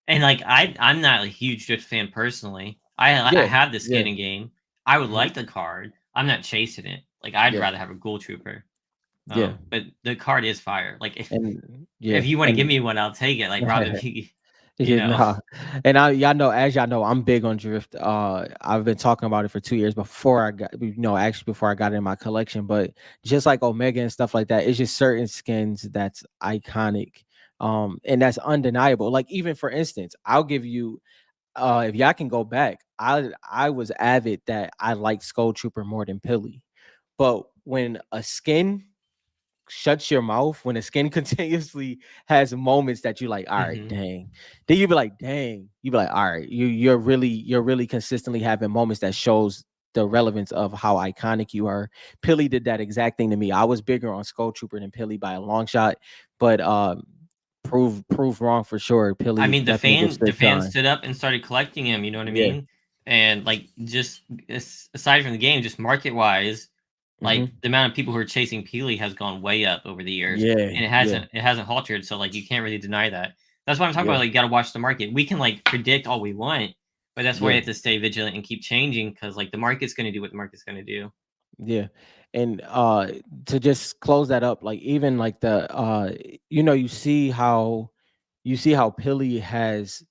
And like I'm not a huge Drift fan personally. I Yeah. have the Yeah. skin in game. I would Mhm. like the card. I'm not chasing it. Like I'd Yeah. rather have a Ghoul Trooper. Yeah. But the card is fire. Like And if yeah. you want to give And me one, I'll take it. Like rather be, you yeah, know. nah. And y'all know, as y'all know, I'm big on Drift. I've been talking about it for 2 years before I got, actually before I got it in my collection. But just like Omega and stuff like that, it's just certain skins that's iconic. And that's undeniable. Like, even for instance, I'll give you, if y'all can go back, I was avid that I liked Skull Trooper more than Pilly. But when a skin shuts your mouth, when the skin continuously has moments that you like, all right, Hmm. dang. Then you be like, dang. You be like, all right, you're really consistently having moments that shows the relevance of how iconic you are. Pilly did that exact thing to me. I was bigger on Skull Trooper than Pilly by a long shot, but prove wrong for sure. I Pilly mean, definitely the withstood fans time. stood up and started collecting him. You know what I Yeah. mean? And like, just aside from the game, just market wise, like Hmm. the amount of people who are chasing Peely has gone way up over the years, Yeah. and Yeah. it hasn't halted. So like, you can't really deny that. That's why I'm talking Yeah. about. Like, you got to watch the market. We can like predict all we want, but that's why you Yeah. have to stay vigilant and keep changing because like the market's going to do what the market's going to do. Yeah. And to just close that up, like even like the you see how Pilly has,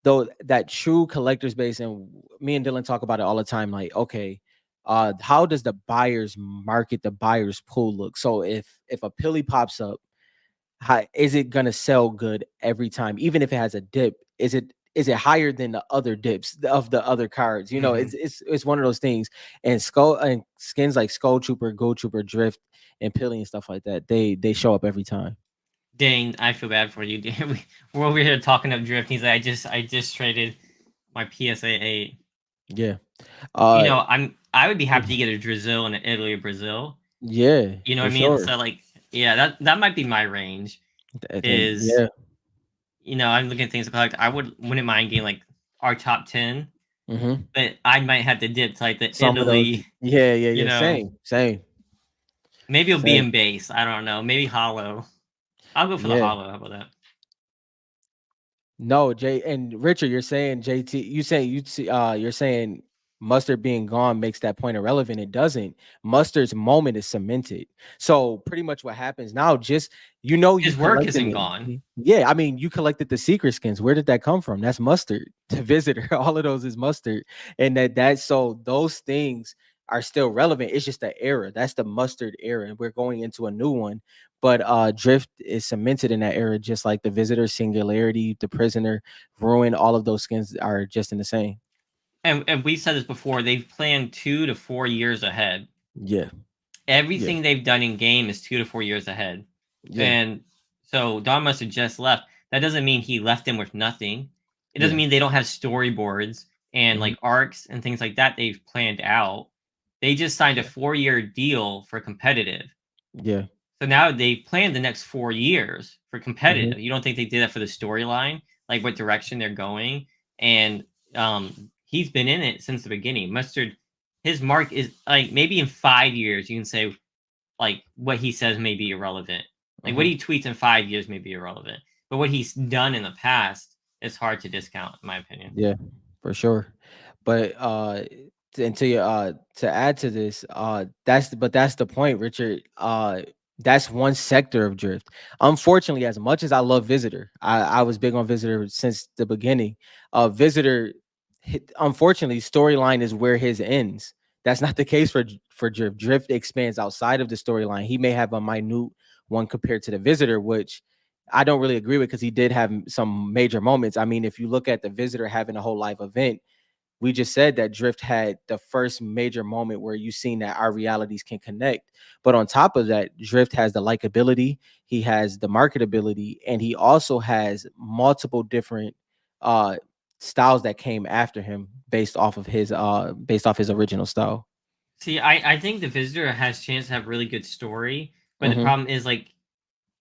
though, that true collector's base. And me and Dylan talk about it all the time, like, okay, how does the buyers market, the buyers pool look? So if a Pilly pops up, how is it gonna sell good every time, even if it has a dip? Is it higher than the other dips of the other cards? Hmm. It's one of those things. And skull and skins like Skull Trooper, Gold Trooper, Drift, and Pilly and stuff like that, they show up every time. Dang, I feel bad for you. We're over here talking up drift. He's like, I just traded my PSA 8. Yeah. You Uh know, I would be happy to get a Brazil and an Italy or Brazil. yeah, You know what for I mean? sure. So like, yeah, that might be my range. And Is yeah. I'm looking at things to collect. I wouldn't mind getting like our top 10, Mhm. but I might have to dip to like the Some of those, Italy. yeah, yeah, You yeah. know, Same, same, maybe it'll be same. in base. I don't know. Maybe hollow. I'll go for the Yeah. hollow. How about that? No, Jay and Richard, you're saying JT, you saying you see you're saying Mustard being gone makes that point irrelevant. It doesn't. Mustard's moment is cemented. So pretty much what happens now, just you His work isn't collected gone. yeah, I mean you collected the secret skins. Where did that come from? That's Mustard, the visitor. All of those is Mustard. And that's so those things are still relevant. It's just the era. That's the Mustard era. And we're going into a new one, but drift is cemented in that era, just like the visitor, singularity, the prisoner, ruin. All of those skins are just in the same. And we've said this before. They've planned 2 to 4 years ahead. Yeah, yeah, Everything they've done in game is 2 to 4 years ahead. yeah, And so Don must have just left. That doesn't mean he left them with nothing. It doesn't yeah. mean they don't have storyboards and Hmm. like arcs and things like that they've planned out. They just signed a Yeah, 4-year deal for competitive. yeah. So now they planned the next 4 years for Hmm. competitive. You don't think they did that for the storyline, like what direction they're going? And he's been in it since the beginning. Mustard, his mark is like maybe in 5 years you can say like what he says may be irrelevant. Like what Hmm. he tweets in 5 years may be irrelevant, but what he's done in the past is hard to discount, in my opinion. Yeah, for sure. But and to add to this, that's the point, Richard. That's one sector of drift. Unfortunately, as much as I love Visitor, I was big on Visitor since the beginning. Visitor, unfortunately, storyline is where his ends. That's not the case for Drift. Drift expands outside of the storyline. He may have a minute one compared to the Visitor, which I don't really agree with because he did have some major moments. I mean, if you look at the Visitor having a whole live event, we just said that Drift had the first major moment where you seen that our realities can connect. But on top of that, Drift has the likability, he has the marketability, and he also has multiple different uh styles that came after him based off his original style. See, I think the visitor has chance to have really good story, but the Hmm. problem is like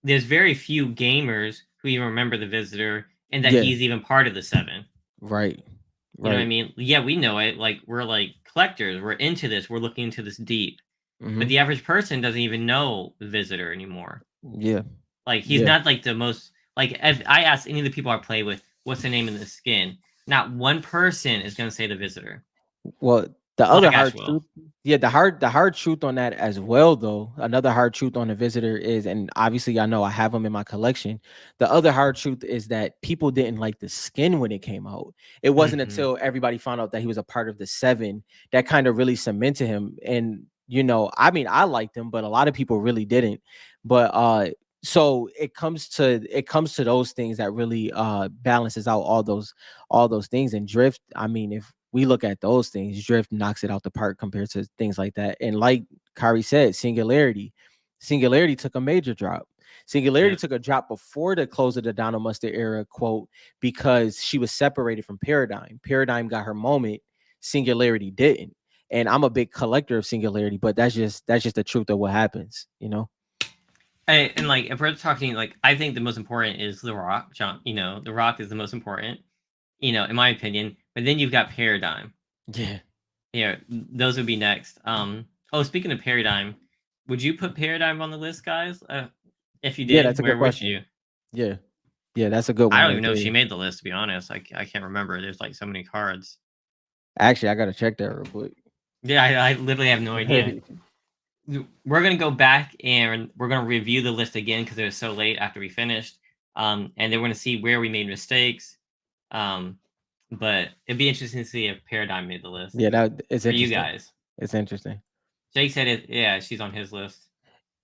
there's very few gamers who even remember the visitor and that Yeah, he's even part of the seven. right, You know what I right. mean? Yeah, we know it. Like we're like collectors. We're into this. We're looking into this deep. But Hmm. the average person doesn't even know the visitor anymore. Yeah, Like he's yeah. not like the most like if I ask any of the people I play with, what's the name of the skin? Not one person is gonna say the visitor. Well, the Well, I other guess hard will. truth, yeah, the hard truth on that as well, though. Another hard truth on the visitor is, and obviously I know I have them in my collection. The other hard truth is that people didn't like the skin when it came out. It wasn't Hmm. until everybody found out that he was a part of the seven that kind of really cemented him. And I mean, I liked him, but a lot of people really didn't. But so it comes to those things that really balances out all those things. And drift, I mean, if we look at those things, drift knocks it out the park compared to things like that. And like Kari said, singularity took a major drop. Singularity Yep. took a drop before the close of the Donald Mustard era, quote, because she was separated from Paradigm. Paradigm got her moment, Singularity didn't. And I'm a big collector of Singularity, but that's just the truth of what happens. And like if we're talking like I think the most important is the rock, John. The rock is the most important, in my opinion. But then you've got paradigm. Yeah. Yeah, those would be next. Oh, speaking of paradigm, would you put paradigm on the list, guys? If you Yeah, did, that's a good where would question. you? Yeah. Yeah, that's a good I one don't right even know if she there. made the list. To be honest, I can't remember. There's like so many cards. Actually, I gotta check that real quick. Yeah, I literally have no idea. We're gonna go back and we're gonna review the list again because it was so late after we finished. And then we're gonna see where we made mistakes. Um, but it'd be interesting to see if Paradigm made the list Yeah, that it's for you interesting. guys. It's interesting. Jake said it. Yeah, she's on his list.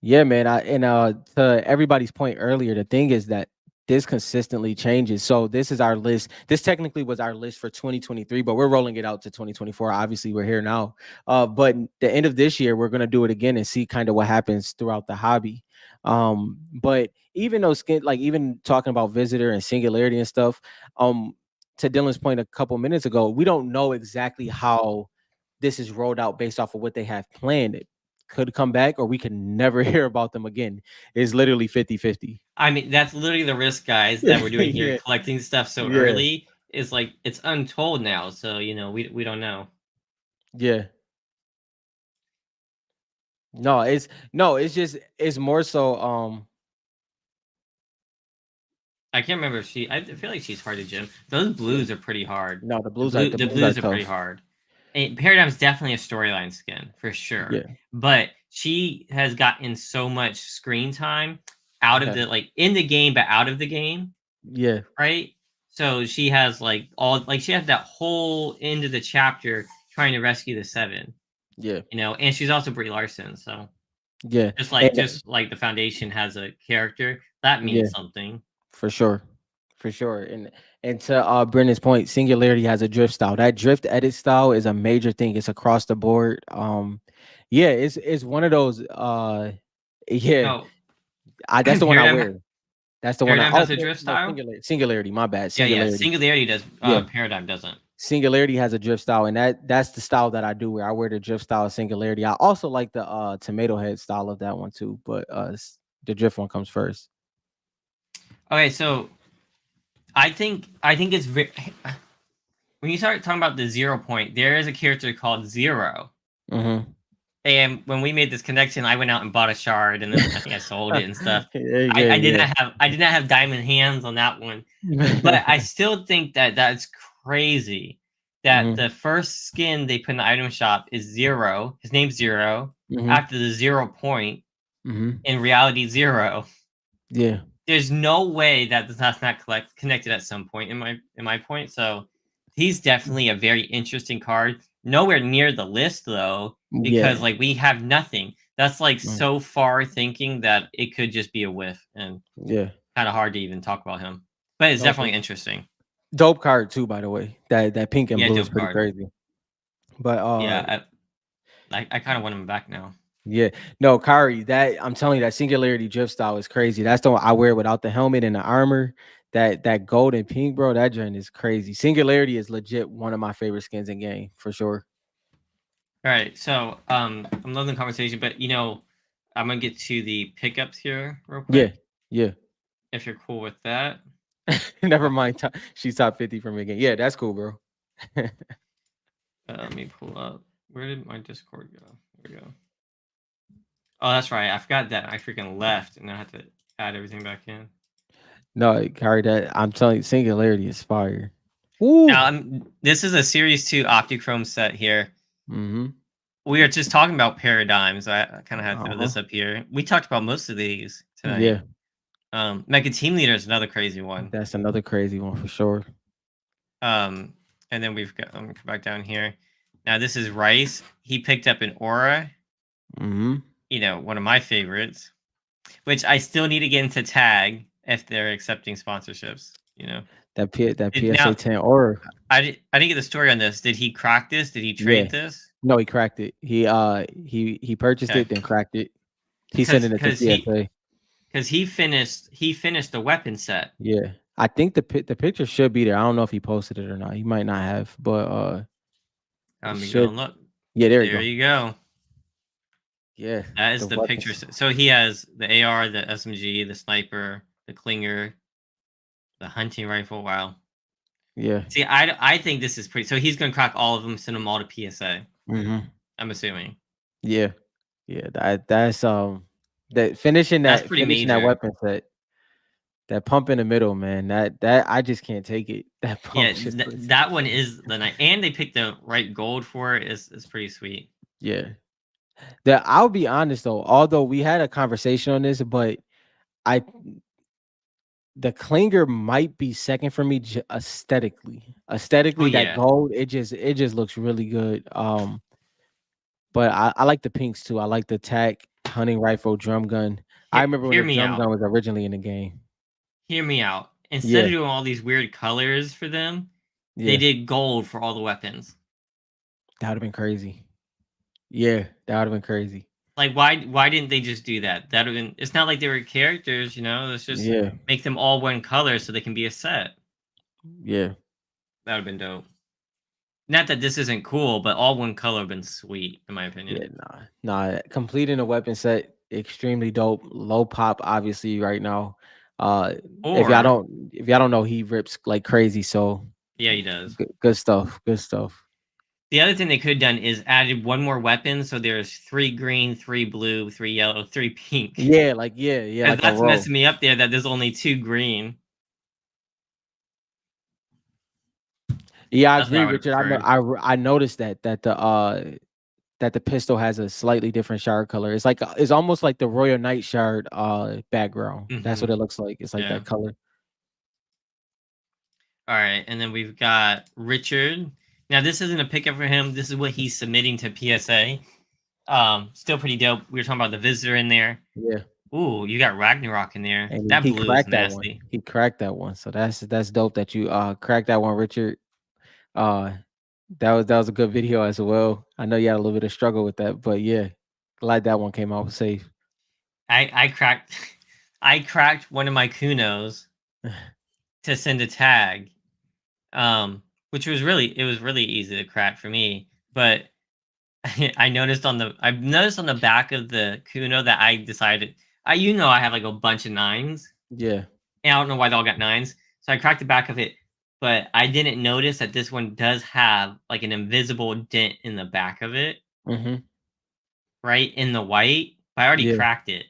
Yeah, man. To everybody's point earlier, the thing is that this consistently changes. So this is our list. This technically was our list for 2023, but we're rolling it out to 2024. Obviously, we're here now. But the end of this year, we're gonna do it again and see kind of what happens throughout the hobby. But even though even talking about visitor and singularity and stuff, um, to Dylan's point a couple minutes ago, we don't know exactly how this is rolled out based off of what they have planned. It could come back, or we could never hear about them again. It's literally 50-50. I mean, that's literally the risk, guys, that we're doing here. Yeah, Collecting stuff so yeah, early is like it's untold now. So we don't know. yeah. No, it's just it's more so I can't remember if she. I feel like she's hard to gym. Those yeah. blues are pretty hard. No, the The blues are blues are pretty tough. hard. And Paradigm's definitely a storyline skin for sure. Yeah, But she has gotten so much screen time out of yeah, the like in the game, but out of the game, yeah, right? So she has like all like she has that whole end of the chapter trying to rescue the seven, yeah, and she's also Brie Larson. So yeah, just like and just like the Foundation has a character that yeah, means something. for sure, for sure. And to Brendan's point, Singularity has a drift style. That drift edit style is a major thing. It's across the board. Yeah, it's one of those. Yeah, No, I that's the one I Paradigm wear. That's the one I. Paradigm Oh has a drift no, style. Singularity. My bad, Yeah. Singularity. Singularity does. Yeah, Paradigm doesn't. Singularity has a drift style, and that's the style that I do wear. I wear the drift style of Singularity. I also like the tomato head style of that one too, but the drift one comes first. Okay, so I think it's very when you start talking about the 0 point, there is a character called Zero. Mm-hmm. And when we made this connection, I went out and bought a shard, and then I think I sold it and stuff. Yeah, I did not have diamond hands on that one, but yeah. I still think that that's crazy. That Mhm, the first skin they put in the item shop is Zero. His name's Zero. mhm, After the 0 point, mhm. in reality Zero. Yeah, There's no way that that's not connected at some point in my point. So he's definitely a very interesting card. Nowhere near the list though, because yeah, like we have nothing. That's like mm, so far thinking that it could just be a whiff and yeah. kind of hard to even talk about him. But it's No, for definitely interesting. dope card too, by the way. That pink and Yeah, blue is dope pretty card. crazy. But Yeah, I kind of want him back now. yeah, no, Kari, that I'm telling you, that Singularity drift style is crazy. That's the one I wear without the helmet and the armor. That gold and pink, bro, that joint is crazy. Singularity is legit one of my favorite skins in game for sure. All right, so I'm loving the conversation, but I'm gonna get to the pickups here real Yeah, quick, yeah. if you're cool with that. Never mind. She's top 50 for me again. Yeah, that's cool, bro. Let me pull up. Where did my Discord go? There we go. Oh, that's right. I forgot that I freaking left, and I had to add everything back in. No, Kari, that I'm telling you, Singularity is fire. Woo. Now, this is a Series 2 Optichrome set here. Mm-hmm. We are just talking about paradigms. I kind of had to throw Uh-huh. this up here. We talked about most of these tonight. Yeah, Mega Team Leader is another crazy one. that's another crazy one for sure. Um, and then we've got. Let me come back down here. Now this is Rice. He picked up an Aura. Mm-hmm. One of my favorites, which I still need to get into tag if they're accepting sponsorships. That PSA Now 10 or I didn't get the story on this. Did he crack this? Did he yeah. trade this? No, he cracked it. He purchased Okay, it, then cracked it. He sent because it to because he PSA. because he finished the weapon set. Yeah. I think the picture should be there. I don't know if he posted it or not. He might not have, but it Let me go should. and look. Yeah, there you There go. you go. Yeah, That is the the picture. weapons. So he has the AR, the SMG, the sniper, the clinger, the hunting rifle. Wow. Yeah. See, I think this is pretty. So he's gonna crack all of them, send them all to PSA. Mm-hmm. I'm assuming Yeah. Yeah. That's that that's pretty finishing that major. weapon set. That pump in the middle, man. That I just can't take it. That Yeah, pump just looks. that one is the night, and they picked the right gold for it. Is pretty sweet. Yeah. That I'll be honest though. Although we had a conversation on this, but I the clinger might be second for me aesthetically. Oh Aesthetically, that yeah, gold it just looks really good. But I like the pinks too. I like the tac hunting rifle drum gun. I remember when hear the me drum out. gun was originally in the game. Hear me out. Instead Yeah, of doing all these weird colors for them, they yeah, did gold for all the weapons. that would have been crazy. Yeah, that would have been crazy. Like why didn't they just do that? That would have been. It's not like they were characters. Let's just Yeah, make them all one color so they can be a set. yeah. That would have been dope. Not that this isn't cool, but all one color would been sweet, in my opinion. Yeah, nah. Completing a weapon set extremely dope. Low pop, obviously, right now. Uh, Or if y'all don't know, he rips like crazy. So yeah, he does. good stuff. Good stuff. The other thing they could have done is added one more weapon, so there's 3 green, 3 blue, 3 yellow, 3 pink. Yeah, like yeah, Because like a that's row. messing me up there. That there's only 2 green. Yeah, I That's what agree, I would have Richard. preferred. I noticed that the pistol has a slightly different shard color. It's like it's almost like the Royal Knight shard background. That's what Hmm. it looks like. It's like Yeah. that color. All right, and then we've got Richard. Now this isn't a pickup for him. This is what he's submitting to PSA. Still pretty dope. We were talking about the visitor in there. Yeah. Ooh, you got Ragnarok in there. And That he blue is cracked that one. nasty. He cracked that one. So that's dope that you cracked that one, Richard. Uh that was a good video as well. I know you had a little bit of struggle with that, but yeah, glad that one came out safe. I cracked I cracked one of my Kunos to send a tag. Which was really easy to crack for me. But I've noticed on the back of the Kuno that I decided I have like a bunch of nines. Yeah. And I don't know why they all got nines. So I cracked the back of it, but I didn't notice that this one does have like an invisible dent in the back of it, Mm-hmm. right? In the white. But I already Yeah. cracked it.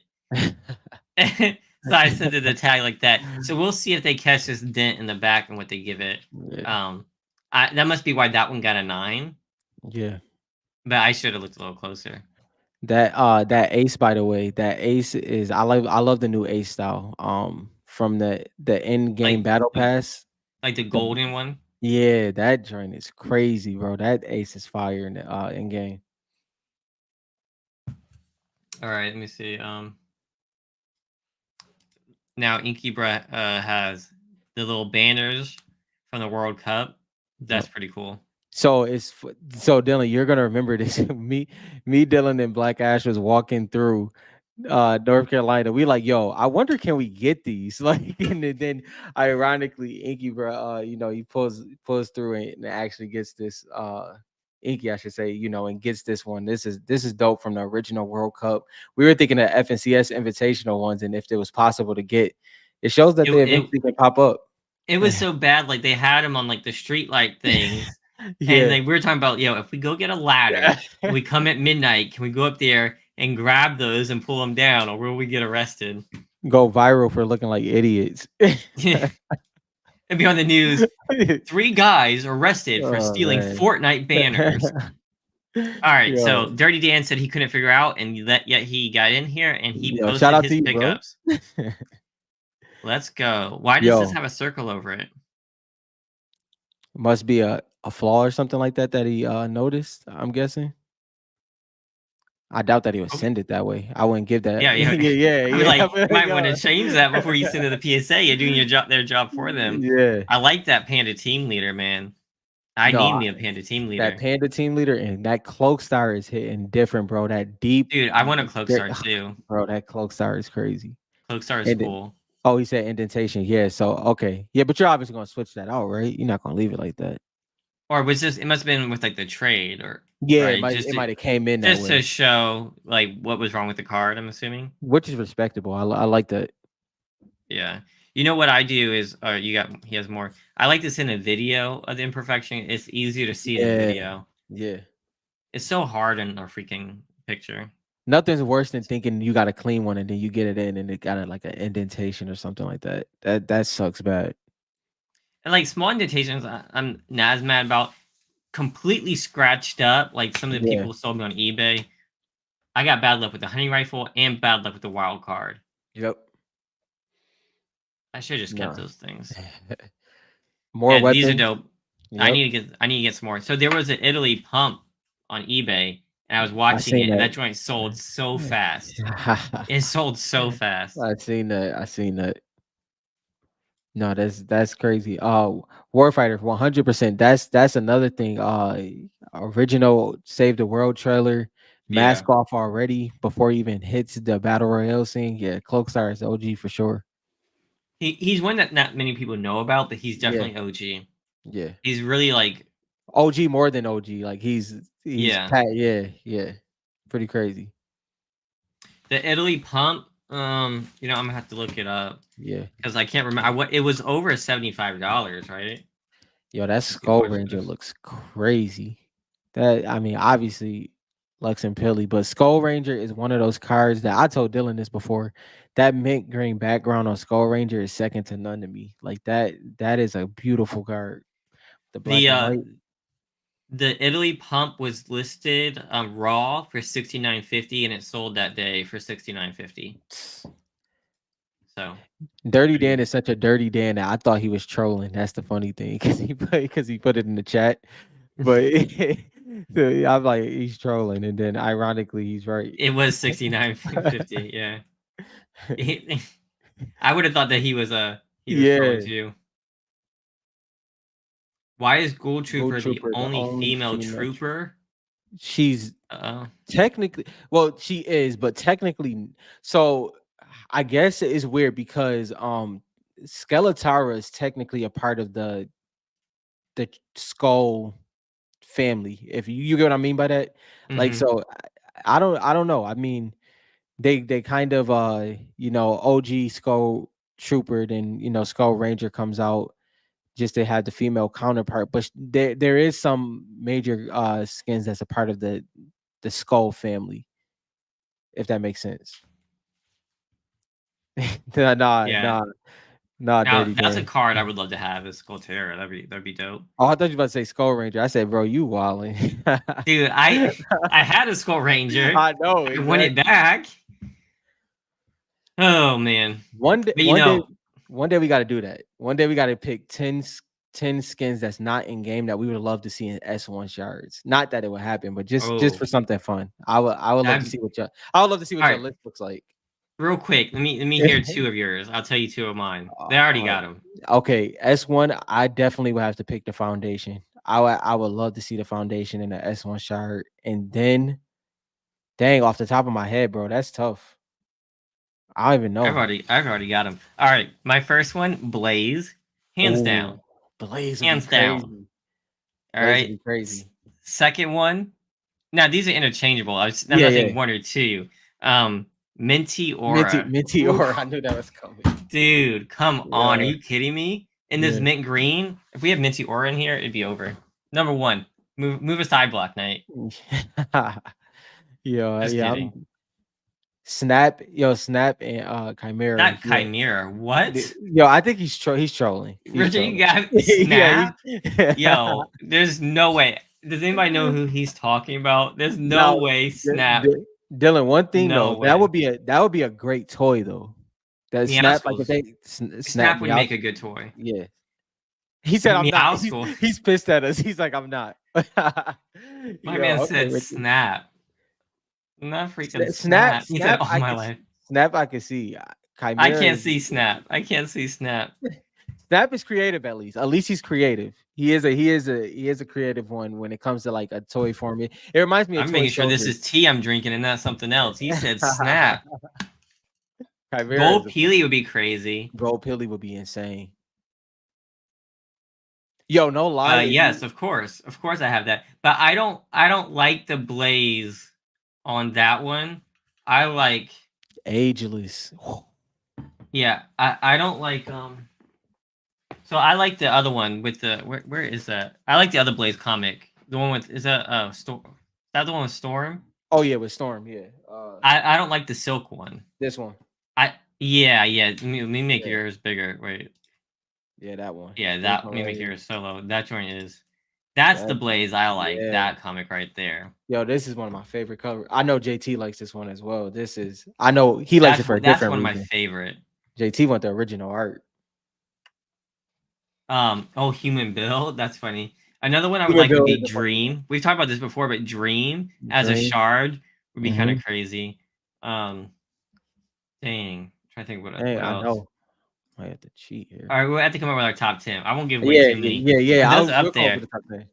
So I sent it a tag like that. So we'll see if they catch this dent in the back and what they give it. Yeah. Um that must be why that one got a 9. Yeah. But I should have looked a little closer. That ace, by the way, that ace is I love the new ace style. From the end game Like battle the pass. like the The golden one. Yeah, that joint is crazy, bro. That ace is fire in the in game. All right, let me see. Now Inky has the little banners from the World Cup. That's Yep. pretty cool. So so Dylan, you're gonna remember this. Me, Dylan, and Black Ash was walking through North Carolina. We like, yo, I wonder can we get these? Like, and then ironically, Inky, bro, he pulls through and actually gets this Inky, I should say, and gets this one. This is dope from the original World Cup. We were thinking of FNCS invitational ones, and if it was possible to get, it shows that It they it eventually can pop up. it was so bad. Like they had him on like the street light things, and Yeah. like we were talking about, if we go get a ladder and we come at midnight, can we go up there and grab those and pull them down, or will we get arrested? Go viral for looking like idiots. It'd be on the news. 3 guys arrested for Oh stealing man. Fortnite banners. All right, so Yo, Dirty Dan said he couldn't figure out, and yet he got in here and he shout posted out his to you, bro. pickups. Let's go. Why does this Yo, have a circle over it? must be a flaw or something like that he noticed, I'm guessing. I doubt that he would Okay. send it that way. I wouldn't give that. Yeah, yeah. I mean, Yeah. I like, feel you might want to yo. change that before you send to the PSA. You're doing their job for them. Yeah. I like that Panda team leader, man. I No, need me a Panda team that leader. Panda team leader and that cloak star is hitting different, bro. That deep, Dude, I want a Cloak Star too. bro. That cloak star is crazy. Cloak Star is And then, cool. oh, he said indentation. Yeah. So okay. Yeah, but you're obviously gonna switch that out, right? You're not gonna leave it like that. Or was this, it must have been with like the trade, or Yeah, right? it might have came in that Just to way, show like what was wrong with the card, I'm assuming. which is respectable. I like that. Yeah. You know what I do is, he has more. I like to send a video of the imperfection. It's easier to see it in Yeah, video. yeah. It's so hard in a freaking picture. Nothing's worse than thinking you got a clean one and then you get it in and it got like an indentation or something like that. That sucks bad. And like small indentations, I'm not as mad about. Completely scratched up, like some of the Yeah. people sold me on eBay. I got bad luck with the hunting rifle and bad luck with the wild card. Yep. I should have just kept No. those things. More Yeah, these are weapons. dope. Yep. I need to get some more. So there was an Italy pump on eBay, and I was I watching seen it, and that that. joint sold so fast. I It sold so fast. seen that. I seen that. No, that's crazy. Warfighter, 100%. That's another thing. Original Save the World trailer, Yeah. mask off already before he even hits the battle royale scene. Yeah, Cloakstar is OG for sure. He's one that not many people know about, but he's Yeah, definitely OG. Yeah. He's really like, OG more than OG. Like he's yeah. pat. Yeah, yeah. Pretty crazy. The Italy pump. I'm gonna have to look it up Yeah. because I can't remember. What it was over $75, right? Yo, that Let's see how Skull much it Ranger is. looks crazy. That I mean, obviously Lux and Pilly, but Skull Ranger is one of those cards that I told Dylan this before. That mint green background on Skull Ranger is second to none to me. Like that is a beautiful card. The black The and uh white. the Italy pump was listed raw for 69.50 and it sold that day for 69.50. So Dirty pretty Dan is such a dirty Dan that I thought he was trolling. That's the funny thing because he put it in the chat, but so I'm like he's trolling, and then ironically he's right. it was 69.50. Yeah. I would have thought that he was trolling Yeah, too. Why is Ghoul Gold Trooper the Trooper, the only only female female. trooper? She's Uh, technically well, she is, but technically, so I guess it is weird because Skeletara is technically a part of the skull family. If you get what I mean by that, like mm-hmm. so I don't know. I mean, they kind of OG Skull Trooper, then Skull Ranger comes out just to have the female counterpart, but there is some major skins that's a part of the Skull family, if that makes sense. nah, nah, Yeah. nah, nah, Now Dirty that's a Dan. card I would love to have is Skultera. That'd be dope. Oh, I thought you were about to say Skull Ranger. I said, bro, you wilding. Dude, I had a Skull Ranger. I know I won it exactly. back. Oh man. One day, But one day, one day we got to do that. One day we got to pick 10 skins that's not in game that we would love to see in S1 shards. Not that it would happen, but just oh, for something fun. I would love to that see I would love to see what all your right. list looks like. Real quick, let me hear two of yours. I'll tell you two of mine. They already Uh, got them. okay, S1. I definitely would have to pick the foundation. I would love to see the foundation in the S1 shard, and then dang, off the top of my head, bro, that's tough. I don't even know. I've already got them. All right, my first one, Blaze, hands Oh, down, Blaze would be hands down. crazy. All Blaze would right. be crazy. Second one. Now these are interchangeable. I'm Yeah, not yeah. saying one or two. Um, Minty Aura. Meteor. Oof, I knew that was coming. dude, come on. Are Yeah, you kidding me? In this yeah. mint green, if we have Minty Aura in here, it'd be over. Number one, move a side block, Knight. Yo, Just yeah, kidding. I'm Snap and Chimera. Not Yeah. Chimera. What? Yo, I think he's trolling. He's Richard, you trolling. got Yeah, Snap? Yo, there's no way. Does anybody know who he's talking about? There's no now, way Snap. Dylan. One thing No though, that way. would be a great toy though. That Snap, like if Meowscles. they Snap Snap me would out. make a good toy. Yeah, he said I'm not. He's, Meowscles. he's pissed at us. He's like I'm not. My Yo, man okay, said Richard. Snap. Not freaking Snap. He said Snap. all my life. Snap. I can see. I Chimera can't is see Snap. I can't see Snap. Snap is creative at least. At least he's creative. He is a creative one when it comes to like a toy form. It reminds me of I'm Toy making sure this Soldier. is tea I'm drinking and not something else. He said Snap. Chimera is Gold a Peely would be crazy. Gold Pilly would be insane. Yo, no lie, if Yes, you of course. Of course I have that. But I don't like the blaze on that one. I like ageless. yeah, I don't like so I like the other one with the where is that? I like the other Blaze comic. The one with is that Storm? Is that the one with Storm? Oh yeah, with Storm, yeah. I don't like the silk one. This one. I yeah. Let me make Yeah, yours bigger. Wait. yeah, that one. Yeah, This that let one me right make here. yours solo. That joint is that's the That Blaze I like. yeah. That comic right there. Yo, this is one of my favorite covers. I know JT likes this one as well. I know he likes it for a That's different one of my reason. favorite. JT want the original art. Oh, Human Build. That's funny. Another one I would Human like would Bill be is a funny Dream. We've talked about this before, but Dream as a dream. shard would be kind of Mm-hmm. crazy. Um, dang, trying to think Hey, what I else. know. I have to cheat here. All right, we'll have to come up with our top 10. I won't give away Yeah, too many, yeah. but those are We'll up come up there. with a top 10.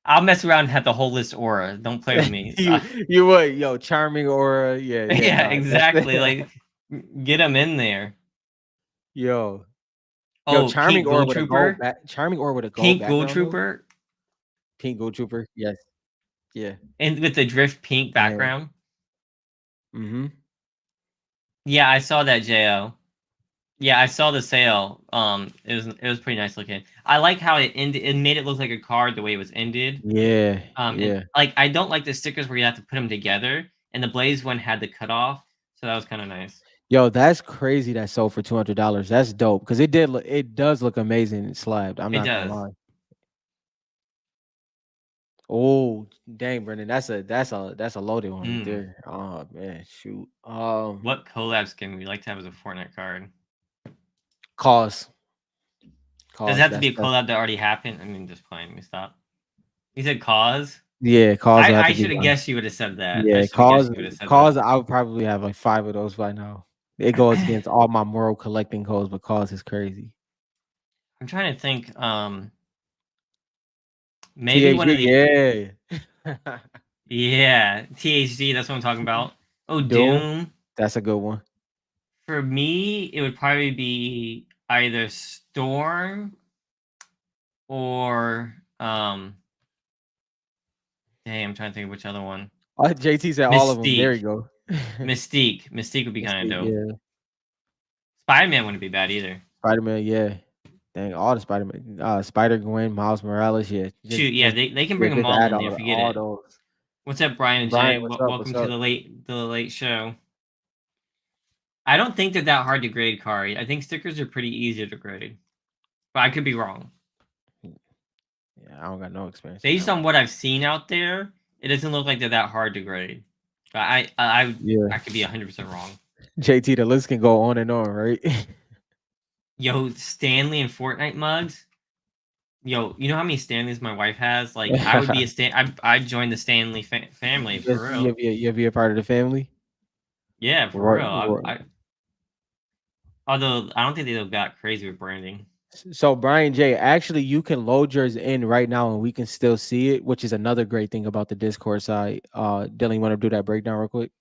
I'll mess around and have the whole list aura. Don't play with me. So, You would, yo, charming aura. Yeah, yeah, nah. That's exactly. Like, get them in there. yo. Yo, Oh, Pink Gold Trooper, charming or with a gold Pink Gold background though. Trooper, Pink Gold Trooper, yes, yeah, and with the drift pink yeah. background. Mhm. Yeah, I saw that, Jo. Yeah, I saw the sale. It was pretty nice looking. I like how it ended. It made it look like a card the way it was ended. Yeah, And yeah. like I don't like the stickers where you have to put them together. And the Blaze one had the cutoff, so that was kind of nice. Yo, that's crazy that sold for $200. That's dope because it does look amazing slabbed. I'm It not gonna does. lie. Oh, dang, Brendan, that's a loaded one right Hmm. there. Oh man, shoot. What collab skin would you like to have as a Fortnite card? Cause, Does it cause have to be that's a collab that already happened? I mean, just playing. Let me stop. You said cause. yeah, cause I will have I to be should have one. guessed you would have said that. I Yeah, should have guessed you would have said that. cause I would probably have like 5 of those by now. It goes against all my moral collecting codes, but cause is crazy. I'm trying to think. Maybe one of THG, the yeah. yeah THD. That's what I'm talking about. Oh, Doom, Doom. that's a good one. For me, it would probably be either Storm or dang, I'm trying to think of which other one. JT said all of them. There you Mystique. go. Mystique would be kind of Mystique, dope. yeah. Spider-Man wouldn't be bad either. Spider-Man, yeah. Dang, all the Spider-Man, Spider-Gwen, Miles Morales, yeah. Shoot, yeah, they can bring Just them all add in there. Forget all it. those. What's up, Brian and Brian, Jay? what's up? Welcome What's to up? the late show. I don't think they're that hard to grade, Kari. I think stickers are pretty easy to grade, but I could be wrong. Yeah, I don't got no experience in Based that one. on what I've seen out there, it doesn't look like they're that hard to grade. But Yeah. I could be 100% wrong. JT, the list can go on and on, right? Yo, Stanley and Fortnite mugs. Yo, you know how many Stanleys my wife has? Like, I would be a Stan. I'd join the Stanley family for Just real. you be a part of the family. Yeah, for Right, real. right. Although I don't think they got crazy with branding. So Brian J, actually, you can load yours in right now, and we can still see it, which is another great thing about the Discord side. Dylan, you want to do that breakdown real quick?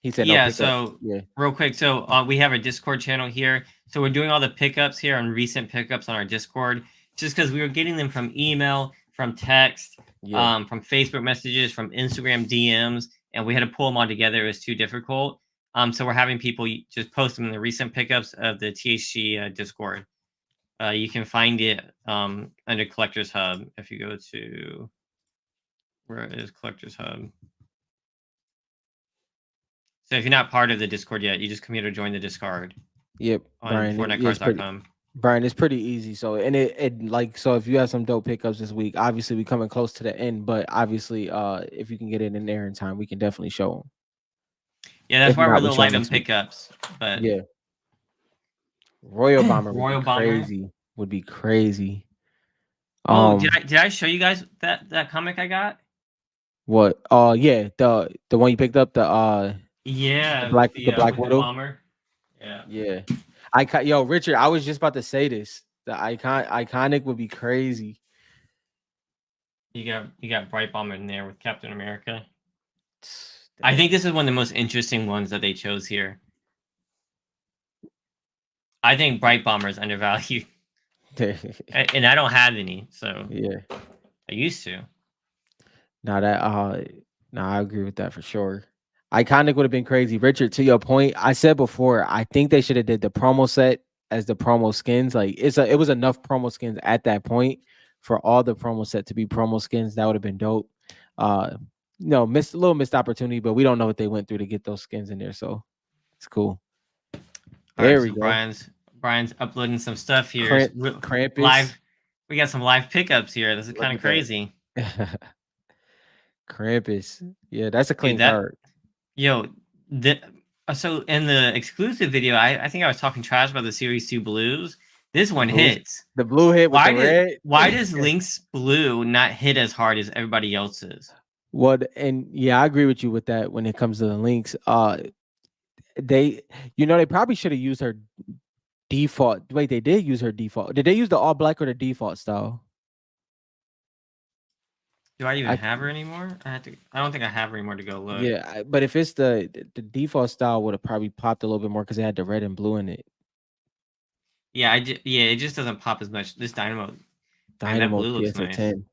He said no Yeah, pickup. so Yeah, real quick, so we have a Discord channel here. So we're doing all the pickups here on recent pickups on our Discord, just because we were getting them from email, from text, yeah, from Facebook messages, from Instagram DMs, and we had to pull them all together. It was too difficult. So we're having people just post them in the recent pickups of the THC Discord. You can find it under Collectors Hub if you go to where is Collectors Hub. So if you're not part of the Discord yet, you just come here to join the Discord yep. on FortniteCards.com. Brian, it's pretty easy. So, and it like so, if you have some dope pickups this week, obviously we coming close to the end, but obviously, if you can get it in there in time, we can definitely show them. Yeah, that's If why we're a not, we little show them light on next week. pickups. But Yeah, Royal Bomber would be Royal Bomber. crazy. Would be crazy. Oh, Um, did I show you guys that comic I got? what? Yeah, the one you picked up, Yeah, with the Black the Widow. bomber. Yeah, Yeah, yo, Richard, I was just about to say this. The iconic would be crazy. you got Bright Bomber in there with Captain America. I Dang. think this is one of the most interesting ones that they chose here. I think Bright Bomber is undervalued, and I don't have any, so Yeah. I used to. Now that I agree with that for sure. Iconic would have been crazy. Richard, to your point, I said before, I think they should have did the promo set as the promo skins. Like it was enough promo skins at that point for all the promo set to be promo skins. That would have been dope. No, missed opportunity, but we don't know what they went through to get those skins in there. So it's cool. All right, There we so go. Brian's uploading some stuff here. Krampus. Live. We got some live pickups here. This is Look kind of at that. crazy. Krampus. Yeah, that's a Dude, clean card. yo, the so in the exclusive video, I think I was talking trash about the Series 2 blues. This The one blue, hits. the blue hit with the red. Why does Link's blue not hit as hard as everybody else's? What and yeah, I agree with you with that when it comes to the links. They they probably should have used her default. Wait, they did use her default. Did they use the all black or the default style? Do I even I have her anymore? I don't think I have her anymore to go look. yeah, but if it's the default style would have probably popped a little bit more because it had the red and blue in it. Yeah, yeah, it just doesn't pop as much. This Dynamo, man, that Dynamo blue looks PSA nice. 10.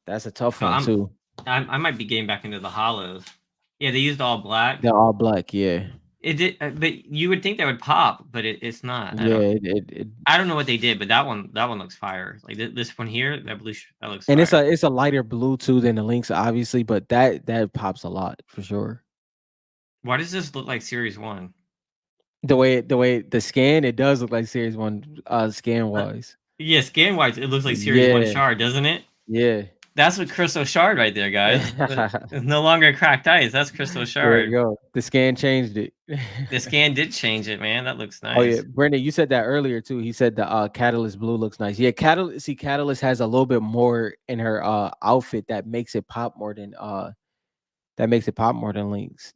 That's a tough So one too. I might be getting back into the hollows. Yeah, they used all black. They're all black, yeah. It did, but you would think that would pop, but it's not. Yeah, it I don't know what they did, but that one looks fire. Like this one here, that blue that looks and fire. it's a lighter blue too than the links, obviously, but that pops a lot for sure. Why does this look like Series One? The way the scan, it does look like Series 1 scan Uh, wise. yeah, scan wise, it looks like Series One Yeah, shard, doesn't it? yeah. That's what Crystal Shard right there, guys. It's no longer cracked ice. That's Crystal There you Shard. go. The scan changed it. The scan did change it, man. That looks Oh yeah, nice. Brendan, you said that earlier too. He said the Catalyst blue looks nice. Yeah, Catalyst has a little bit more in her outfit that makes it pop more than Links.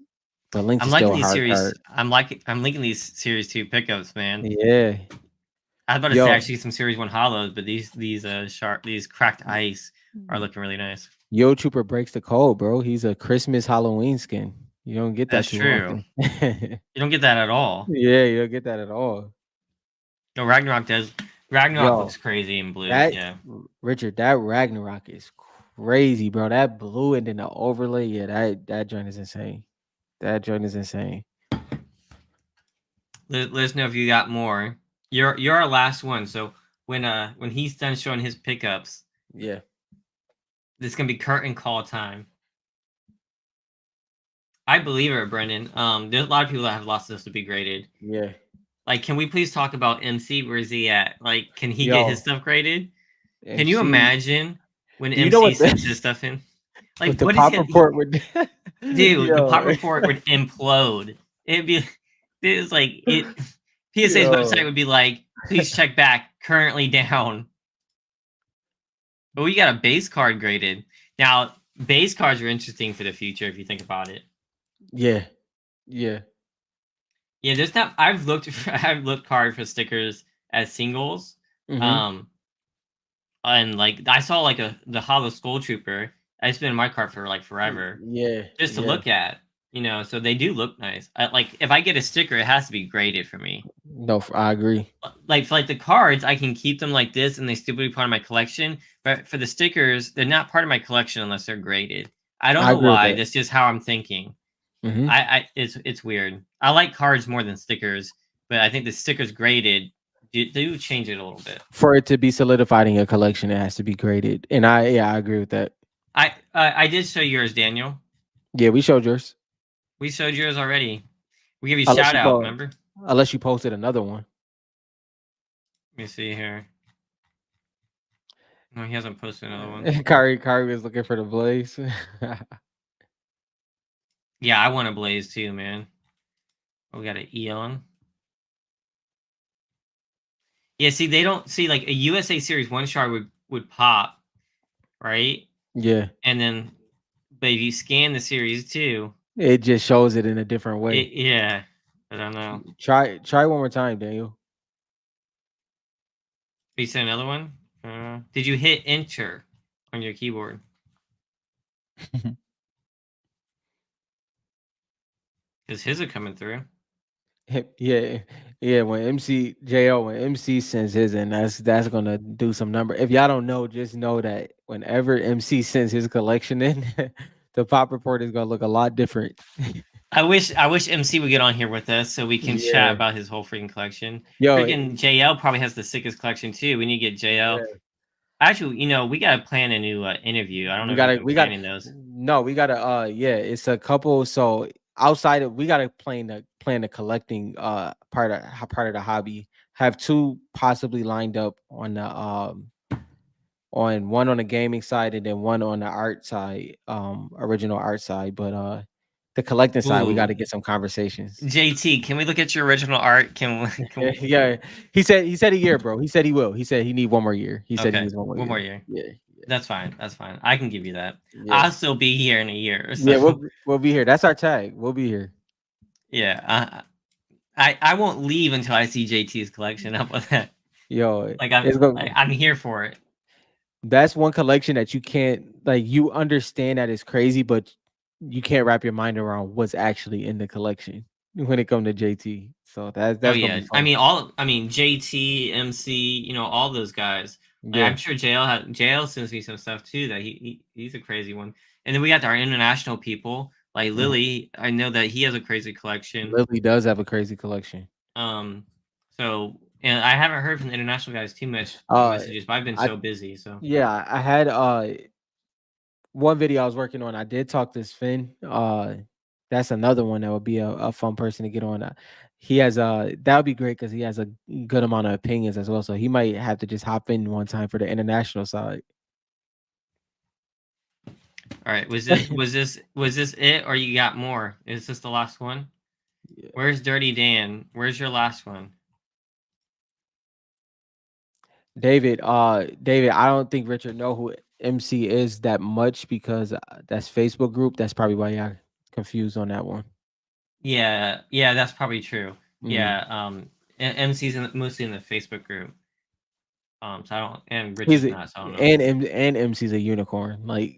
But Links I'm is liking still a these hard series. card. I'm liking these Series Two pickups, man. Yeah. I was about to say Yo, actually some Series One hollows, but these cracked ice are looking really nice. Yo Trooper breaks the code, bro. He's a Christmas Halloween skin. You don't get that That's too true. often. You don't get that at all. Yeah, you don't get that at all. No, Ragnarok does. Ragnarok Yo, looks crazy in blue. that Yeah. Richard, that Ragnarok is crazy, bro. That blue and then the overlay, yeah, that joint is insane. That joint is insane. Let us know if you got more. You're our last one. So when he's done showing his pickups, Yeah, this is gonna be curtain call time. I believe it, Brendan. There's a lot of people that have lost this to be graded. yeah. Like, can we please talk about MC? Where's he at? Like, can he get his Yo, stuff graded? Can you MC. imagine when Do you know MC what sends his stuff in? what Like, the what is pop he? report would Dude, the pop yo. report would implode. It'd be, it's like it. PSA's website Yo. would be like, please check back, currently down. But we got a base card graded. Now, base cards are interesting for the future if you think about it. Yeah, yeah. Yeah, there's not. I've looked. I've looked hard for stickers as singles. Mm-hmm. Um, and like I saw like the Hollow Skull Trooper. It's been in my cart for like forever, Yeah, just to yeah. look at. So they do look nice. Like if I get a sticker, it has to be graded for me. No, I agree. Like for like the cards, I can keep them like this, and they still be part of my collection. But for the stickers, they're not part of my collection unless they're graded. I don't I know agree with why. that. That's just how I'm thinking. Mm-hmm. It's weird. I like cards more than stickers, but I think the stickers graded do change it a little bit. For it to be solidified in your collection, it has to be graded. And I agree with that. I did show yours, Daniel. Yeah, we showed yours. We showed yours already. We give you a Unless shout you out. po- Remember? unless you posted another one. Let me see here. No, he hasn't posted another one. Kari was looking for the blaze. Yeah, I want a Blaze too, man. We got an Eon. Yeah, see, they don't see like a USA Series One shard would pop, right? Yeah. And then, but if you scan the Series Two, It just shows it in a different way. yeah, I don't know. Try one more time, Daniel. You said another one. Did you hit Enter on your keyboard? Because his are coming through. Yeah, yeah. When MC sends his in, that's gonna do some number. If y'all don't know, just know that whenever MC sends his collection in, the pop report is gonna look a lot different. I wish MC would get on here with us so we can chat Yeah, about his whole freaking collection. yo, Freaking JL probably has the sickest collection too. We need to get JL. yeah. Actually, we gotta plan a new interview. I don't know We if you've gotta, been we got planning those. no, we gotta. Yeah, it's a couple. So outside of, we gotta plan the collecting part of the hobby. Have two possibly lined up on one on the gaming side and then one on the art side, original art side. But the collecting side, we got Ooh, to get some conversations. JT, can we look at your original art? Can Yeah, he said a year, bro. He said he will. He said he need one more year. He said he okay, needs one more one more year. year. Yeah, That's fine. That's fine. I can give you that. yeah, I'll still be here in a year. So yeah. We'll be here. That's our tag. We'll be here. yeah, I won't leave until I see JT's collection. How about that? Yo, Like it's going. I'm here for it. That's one collection that you can't like. You understand that it's crazy, but you can't wrap your mind around what's actually in the collection. when it come to JT. So Oh that's gonna yeah, be fun. I mean JT, MC, all those guys. Like I'm Yeah. sure JL sends me some stuff too that he's a crazy one. And then we got our international people like Mhm. Lily. I know that he has a crazy collection. Lily does have a crazy collection. Um, so and I haven't heard from the international guys too much on Uh, messages, but I've been I so busy. So yeah, I had one video I was working on. I did talk to Sven. That's another one that would be a fun person to get on. He has that would be great because he has a good amount of opinions as well. So he might have to just hop in one time for the international side. all right, was this it or you got more? Is this the last one? Yeah. Where's Dirty Dan? Where's your last one? David, I don't think Richard know who MC is that much because that's Facebook group. That's probably why y'all confused on that one. Yeah, yeah, that's probably true. Mm. Yeah, MC's mostly in the Facebook group. So I don't, and He's Richard's a, not, so I don't know. and MC's a unicorn. Like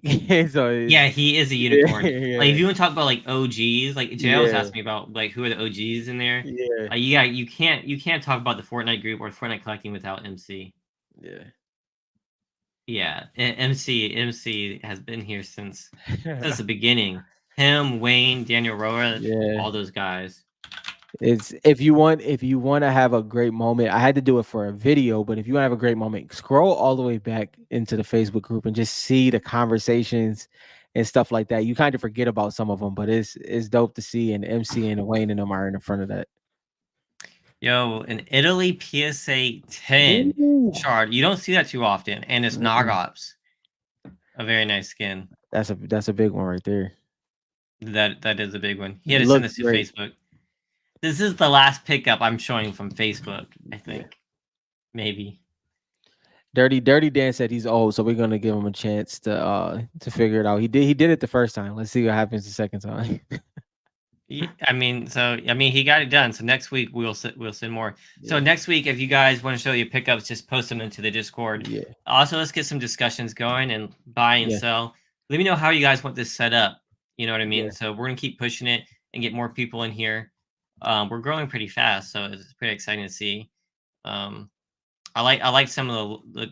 so Yeah, he is a yeah, unicorn. Like if yeah, you want to talk about like OGs, like JL was yeah, asking me about like who are the OGs in there. yeah, Yeah, you can't talk about the Fortnite group or Fortnite collecting without MC. yeah. Yeah, MC has been here since the beginning. Him, Wayne, Daniel Roa, Yeah. all those guys. It's if you want to have a great moment, I had to do it for a video, but if you want to have a great moment, scroll all the way back into the Facebook group and just see the conversations and stuff like that. You kind of forget about some of them, but it's dope to see, and MC and Wayne and them are in the front of that. Yo, an Italy PSA 10 Ooh. shard. You don't see that too often, and it's Mm-mm. Nogops. A very nice skin. That's a big one right there. That is a big one. He had It to send looks this to great. Facebook. This is the last pickup I'm showing from Facebook, I Yeah. think. Maybe. Dirty Dan said he's old, so we're gonna give him a chance to figure it out. He did it the first time. Let's see what happens the second time. He got it done. So next week we'll send more. So Yeah. next week, if you guys want to show your pickups, just post them into the Discord. Yeah. Also, let's get some discussions going and buy and Yeah. sell. Let me know how you guys want this set up. You know what I mean? Yeah. So we're gonna keep pushing it and get more people in here. We're growing pretty fast, so it's pretty exciting to see. Um, I like some of the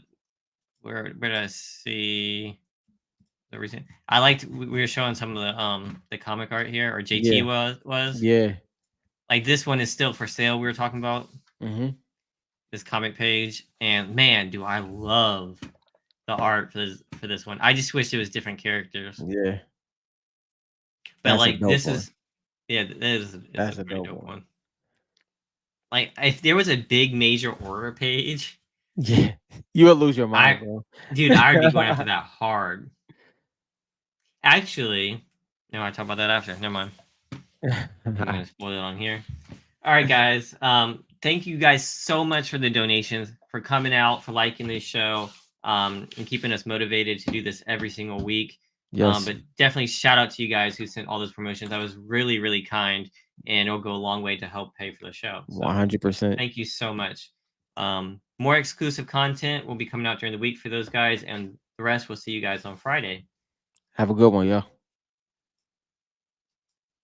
where did I see the recent? I liked we were showing some of the comic art here, or JT Yeah. was. Yeah. Like this one is still for sale. We were talking about Mhm. this comic page, and man, do I love the art for this one. I just wish it was different characters, Yeah. but That's a like dope this one. is yeah, it's a That's a pretty dope dope one. one. Like if there was a big major order page, Yeah. You would lose your mind, I bro. dude, I would be going after that hard. Actually, no, I talk about that after. Never mind. I'm gonna spoil it on here. All right, guys. Thank you guys so much for the donations, for coming out, for liking this show, and keeping us motivated to do this every single week. Yes. But definitely shout out to you guys who sent all those promotions. That was really, really kind, and it'll go a long way to help pay for the show. So 100%. thank you so much. More exclusive content will be coming out during the week for those guys, and the rest we'll see you guys on Friday. Have a good one, y'all.